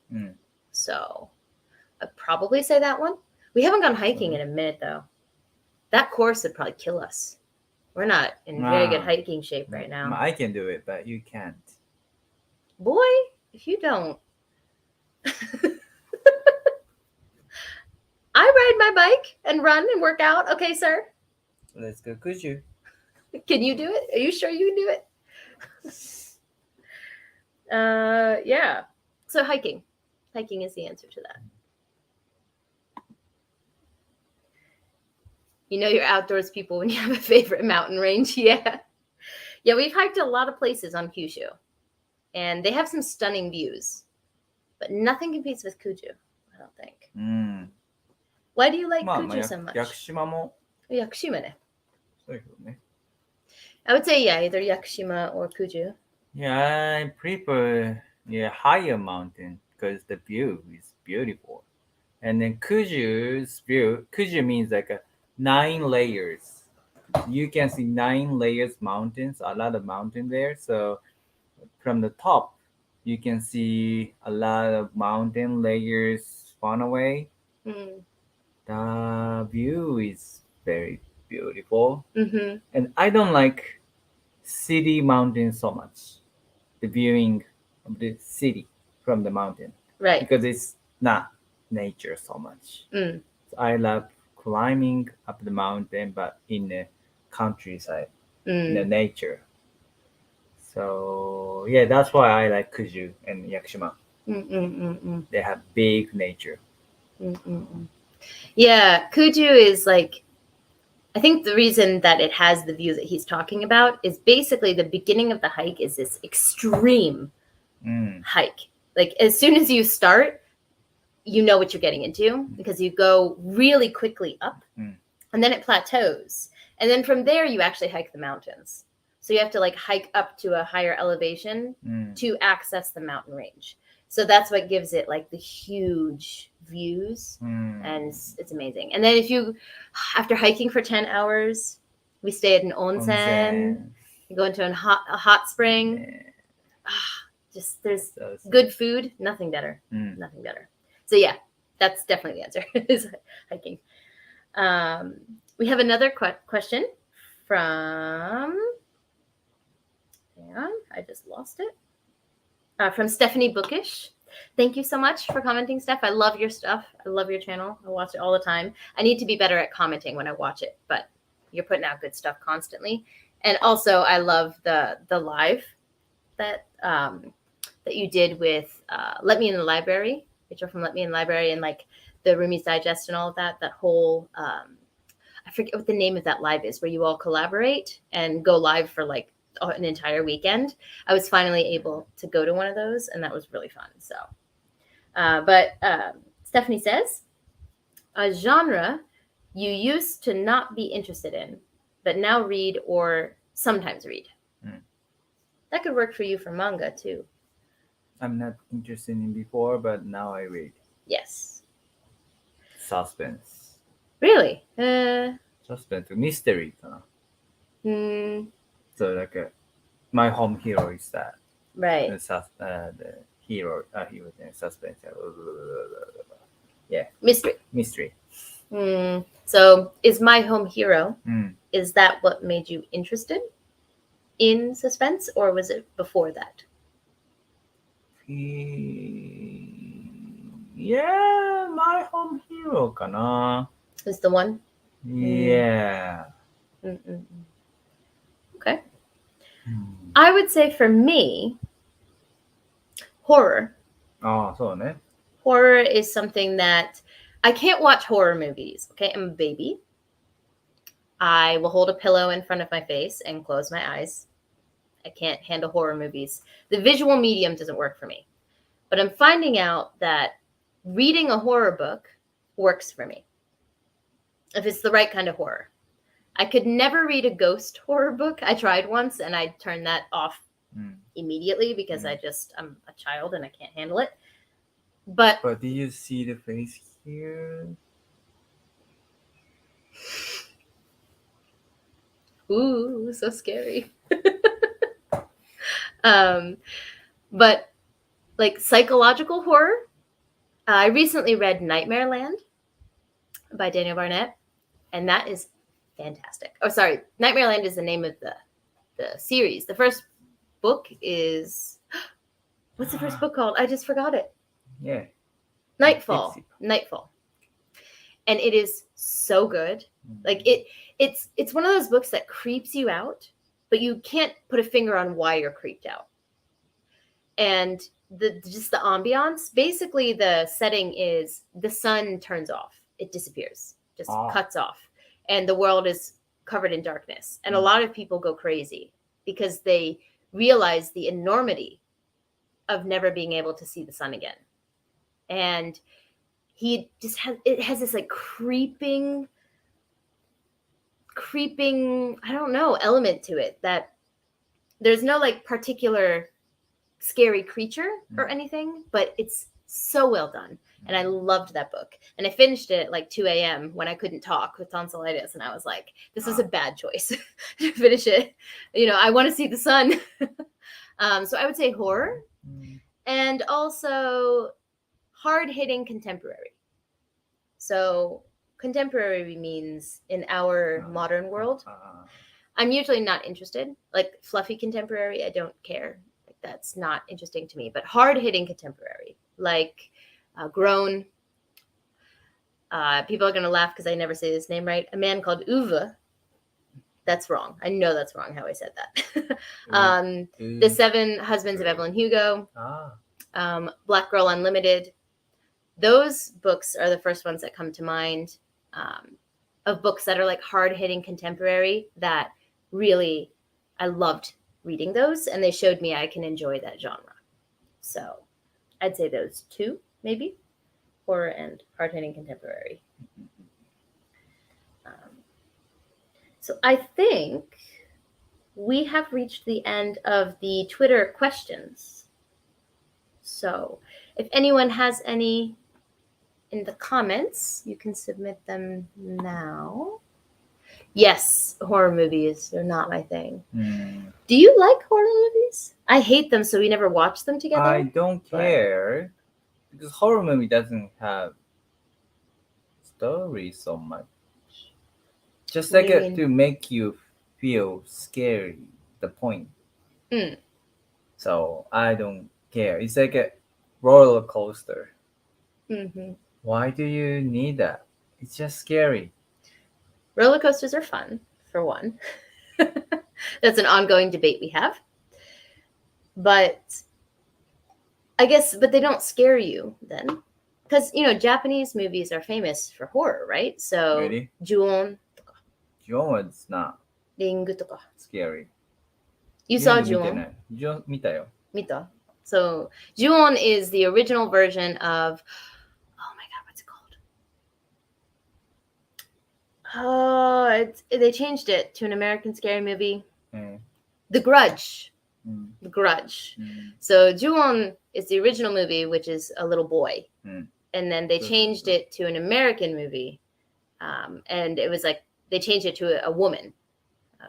So I'd probably say that one. We haven't gone hiking in a minute, though. That course would probably kill us. We're not in very good hiking shape right now. I can do it, but you can't. Boy, if you don't. I ride my bike and run and work out. Okay, sir. Let's go Kuju. Can you do it? Are you sure you can do it? Yeah. So hiking. Hiking is the answer to that. You know you're outdoors people when you have a favorite mountain range. Yeah. Yeah, we've hiked a lot of places on Kyushu. And they have some stunning views. But nothing competes with Kuju, I don't think. Why do you like Kuju so much? 屋久島も Yakushima ne. そういうことね。 I would say, yeah, either Yakushima or Kuju. Yeah, I prefer higher mountain because the view is beautiful. And then Kuju's view, Kuju means like 9 layers. You can see 9 layers mountains, a lot of mountain there. So from the top, you can see a lot of mountain layers far away. The view is very beautiful. And I don't like city mountains so much. The viewing of the city from the mountain Right. because it's not nature so much. Mm. So I love climbing up the mountain, but in the countryside, in the Mm. nature. So yeah, that's why I like Kuju and Yakushima. Mm, mm, mm, mm, They have big nature. mm, mm, mm. Yeah, Kuju is like, I think the reason that it has the view that he's talking about is basically the beginning of the hike is this extreme Mm. hike. Like as soon as you start, you know what you're getting into because you go really quickly up Mm. and then it plateaus. And then from there, you actually hike the mountains. So you have to like hike up to a higher elevation Mm. to access the mountain range. So that's what gives it like the huge views. Mm. And it's amazing. And then if you, after hiking for 10 hours, we stay at an onsen, Onsen. you go into a hot spring. Yeah. Just there's So, good food, nothing better. Mm. Nothing better. So yeah, that's definitely the answer is hiking. We have another question from, hang on, I just lost it. From Stephanie Bookish. Thank you so much for commenting, Steph. I love your stuff. I love your channel. I watch it all the time. I need to be better at commenting when I watch it, but you're putting out good stuff constantly. And also, I love the live that that you did with Let Me in the Library, Rachel from Let Me in the Library, and like the Rumi's Digest and all of that. That whole I forget what the name of that live is, where you all collaborate and go live for like an entire weekend. I was finally able to go to one of those, and that was really fun. So, but Stephanie says, a genre you used to not be interested in, but now read or sometimes read. That could work for you for manga too. I'm not interested in before, but now I read Yes. suspense. Really? Suspense, mystery. Hmm. So like my home hero is that. Right. The hero, he was in suspense. Yeah. Mystery. Mystery. So, is My Home Hero, Mm. is that what made you interested in suspense, or was it before that? Yeah, my home hero かな. Is the one? Yeah. Okay. I would say for me, horror. Oh, so ne. Horror is something that I can't watch horror movies. Okay, I'm a baby. I will hold a pillow in front of my face and close my eyes. I can't handle horror movies. The visual medium doesn't work for me. But I'm finding out that reading a horror book works for me if it's the right kind of horror. I could never read a ghost horror book. I tried once and I turned that off immediately because I'm a child and I can't handle it. But do you see the face here? Ooh, so scary. But like psychological horror, I recently read Nightmare Land by Daniel Barnett, and that is fantastic. Oh, sorry, Nightmare Land is the name of the series. The first book is what's the first book called? I just forgot it. Yeah. Nightfall. And it is so good. Like it's one of those books that creeps you out, but you can't put a finger on why you're creeped out. And just the ambiance, basically the setting is the sun turns off. It disappears, just cuts off. And the world is covered in darkness. And a lot of people go crazy because they realize the enormity of never being able to see the sun again. And he just has this like creeping, I don't know, element to it that there's no like particular scary creature or anything, but it's so well done. And I loved that book. And I finished it at like 2 a.m. when I couldn't talk with tonsillitis. And I was like, this was a bad choice to finish it. You know, I want to see the sun. So I would say horror and also hard-hitting contemporary. So contemporary means in our modern world. I'm usually not interested. Like fluffy contemporary, I don't care. Like that's not interesting to me. But hard-hitting contemporary, like Grown. People are gonna laugh because I never say this name right. A Man Called Uwe. That's wrong. I know that's wrong how I said that. The Seven Husbands of Evelyn Hugo. Black Girl Unlimited. Those books are the first ones that come to mind, of books that are like hard-hitting contemporary that really I loved reading those, and they showed me I can enjoy that genre. So I'd say those two, maybe, horror and hard-hitting contemporary. So I think we have reached the end of the Twitter questions. So if anyone has any in the comments, you can submit them now. Yes, horror movies. They're not my thing. Do you like horror movies? I hate them, so we never watch them together. I don't care because horror movie doesn't have story so much. Just What like do you mean? to make you feel scary. The point. So I don't care. It's like a roller coaster. Mm-hmm. Why do you need that? It's just scary. Roller coasters are fun, for one. That's an ongoing debate we have. But I guess, but they don't scare you then. Because, Japanese movies are famous for horror, right? So, Really? Ju-on, John was not Ringu とか. scary. You saw 見て Ju-on? ない。Ju-on 見たよ。 Mita. So, Ju-on is the original version of, oh my god, what's it called? They changed it to an American scary movie. The Grudge. The Grudge. So Ju-on is the original movie, which is a little boy. And then they changed it to an American movie. And it was like, they changed it to a woman.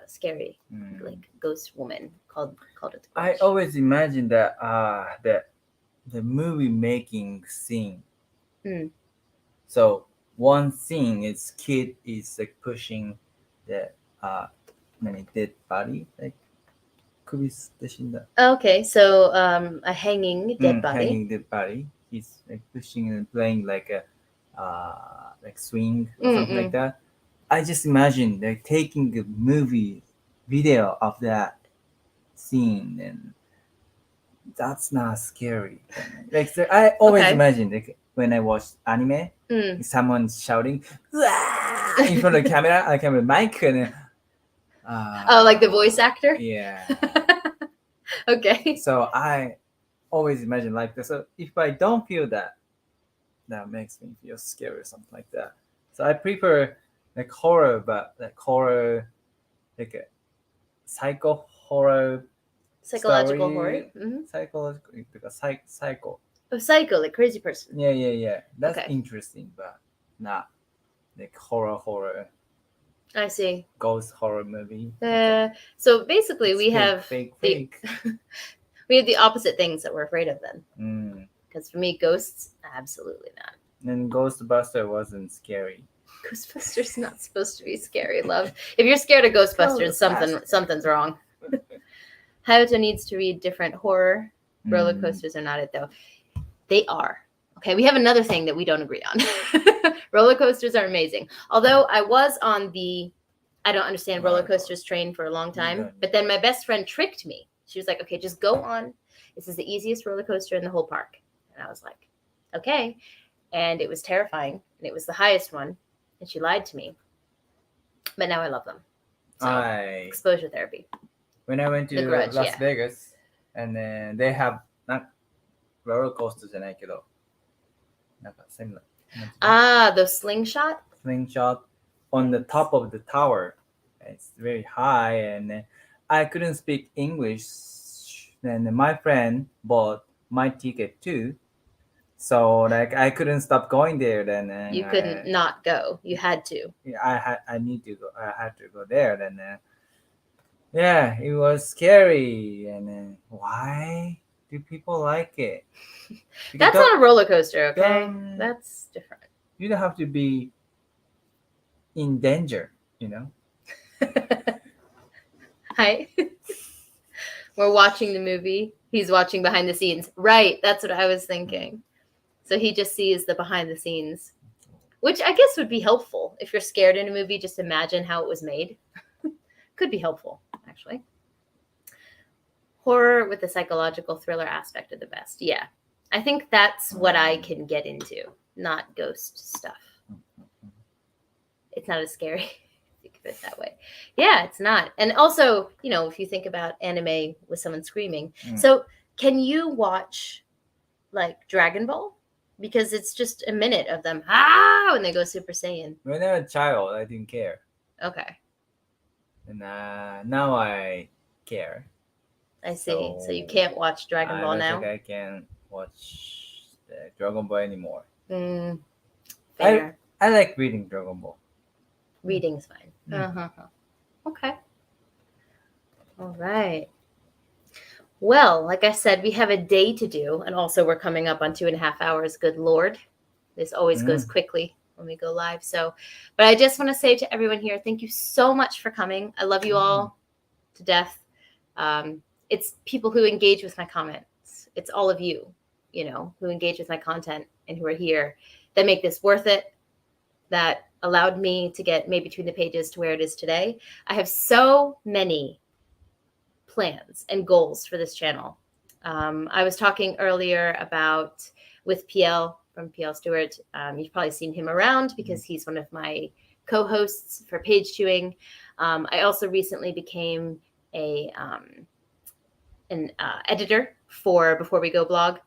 Scary, like ghost woman called it. The I Grudge. always imagine that the movie making scene. So one scene is kid is like pushing the dead body, like 首吊って死んだ. Okay, so a hanging dead body. Hanging dead body. He's like pushing and playing like a like swing or something like that. I just imagine like taking a movie video of that scene, and that's not scary. Like I always imagine like when I watch anime, someone's shouting in front of the camera, like I'm a mic, and like the voice actor. Yeah. Okay. So I always imagine like this. So if I don't feel that, that makes me feel scary or something like that. So I prefer like horror, but like horror, like a psycho horror. Psychological story. horror. Psychological, because psycho. Oh, psycho, like crazy person. Yeah. That's Okay. interesting, but not like horror. I see. Ghost horror movie. So basically, It's we have fake. we have the opposite things that we're afraid of then. Because for me, ghosts, absolutely not. And Ghostbuster wasn't scary. Ghostbusters not supposed to be scary, love. If you're scared of Ghostbusters, something's wrong. Hayato needs to read different horror. Roller coasters are not it, though. They are. Okay, we have another thing that we don't agree on. Roller coasters are amazing. Although I was on the I don't understand roller coasters train for a long time. But then my best friend tricked me. She was like, okay, just go on. This is the easiest roller coaster in the whole park. And I was like, okay. And it was terrifying. And it was the highest one. And she lied to me. But now I love them. So, exposure therapy. When I went to Grudge, Las Vegas, and then they have not roller coasters じゃないけど、なんかsimilar. The slingshot? Slingshot on the top of the tower. It's very high, and I couldn't speak English. And my friend bought my ticket too. So like I couldn't stop going there. Then you couldn't not go. You had to. Yeah, I need to go. I had to go there. Then yeah, it was scary. And why do people like it? That's not a roller coaster, okay? That's different. You don't have to be in danger, you know. Hi. We're watching the movie. He's watching behind the scenes. Right. That's what I was thinking. So he just sees the behind the scenes, which I guess would be helpful. If you're scared in a movie, just imagine how it was made. Could be helpful, actually. Horror with the psychological thriller aspect of the best. Yeah. I think that's what I can get into, not ghost stuff. It's not as scary. Think of it that way. Yeah, it's not. And also, if you think about anime with someone screaming. So can you watch like Dragon Ball? Because it's just a minute of them when they go Super Saiyan. When I was a child, I didn't care. Okay. And now I care. I see. So you can't watch Dragon Ball now? I don't think I can watch the Dragon Ball anymore. Fair. I like reading Dragon Ball. Reading's fine. Okay. All right. Well, like I said, we have a day to do, and also we're coming up on 2.5 hours. Good Lord. This always goes quickly when we go live. So, but I just want to say to everyone here, thank you so much for coming. I love you all to death. It's people who engage with my comments. It's all of you, who engage with my content and who are here that make this worth it, that allowed me to get Maybe Between the Pages to where it is today. I have so many plans and goals for this channel. I was talking earlier about with PL from PL Stewart. You've probably seen him around because he's one of my co-hosts for Page Chewing. I also recently became an editor for Before We Go blog,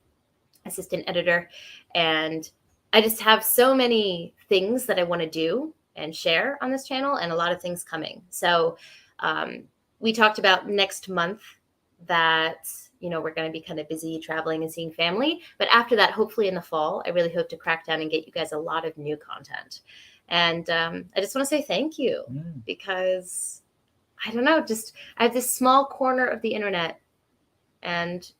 assistant editor. And I just have so many things that I want to do and share on this channel and a lot of things coming. So we talked about next month that, we're going to be kind of busy traveling and seeing family. But after that, hopefully in the fall, I really hope to crack down and get you guys a lot of new content. And I just want to say thank you because I don't know, I have this small corner of the internet and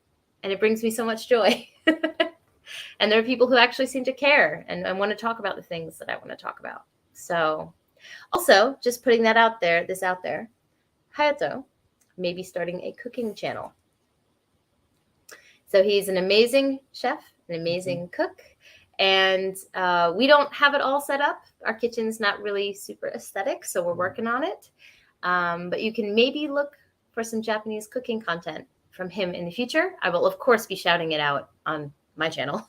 it brings me so much joy. And there are people who actually seem to care and want to talk about the things that I want to talk about. So also just putting that out there, Hayato may be starting a cooking channel. So he's an amazing chef, an amazing cook. And we don't have it all set up. Our kitchen's not really super aesthetic, so we're working on it. But you can maybe look for some Japanese cooking content from him in the future. I will, of course, be shouting it out on my channel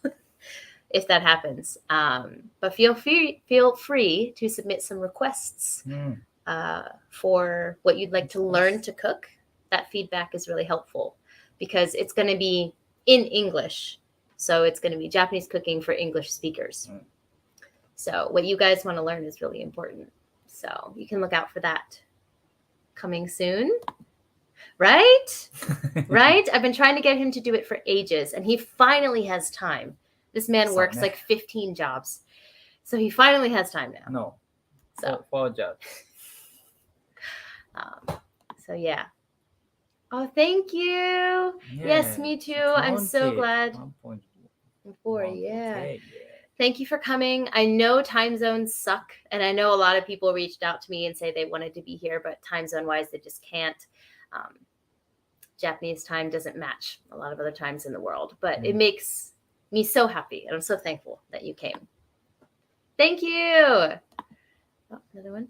if that happens. But feel free to submit some requests for what you'd like to learn to cook. That feedback is really helpful because it's going to be in English. So it's going to be Japanese cooking for English speakers. So what you guys want to learn is really important. So you can look out for that coming soon. Right? Right? I've been trying to get him to do it for ages, and he finally has time. This man works like 15 jobs. So he finally has time now. No. So 4 jobs. So yeah. Oh, thank you. Yes, me too. I'm so glad. 1.4, yeah. Thank you for coming. I know time zones suck, and I know a lot of people reached out to me and say they wanted to be here, but time zone wise, they just can't. Japanese time doesn't match a lot of other times in the world, but it makes me so happy, and I'm so thankful that you came. Thank you. Oh, another one.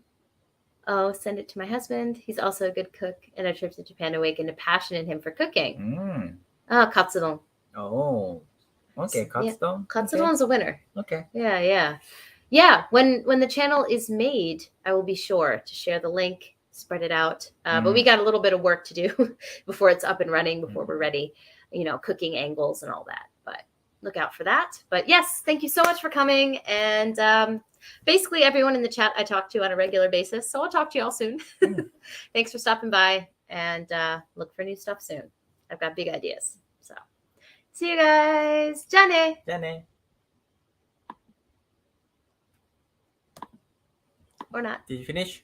Oh, send it to my husband. He's also a good cook, and our trip to Japan awakened a passion in him for cooking. Oh, katsudon. Oh, okay, katsudon. Yeah. Katsudon's a winner. Okay. Yeah. When the channel is made, I will be sure to share the link, spread it out. But we got a little bit of work to do before it's up and running, before we're ready, cooking angles and all that. But look out for that. But yes, thank you so much for coming. And basically everyone in the chat I talk to on a regular basis. So I'll talk to you all soon. Thanks for stopping by, and look for new stuff soon. I've got big ideas. So see you guys. Jane. Or not. Did you finish?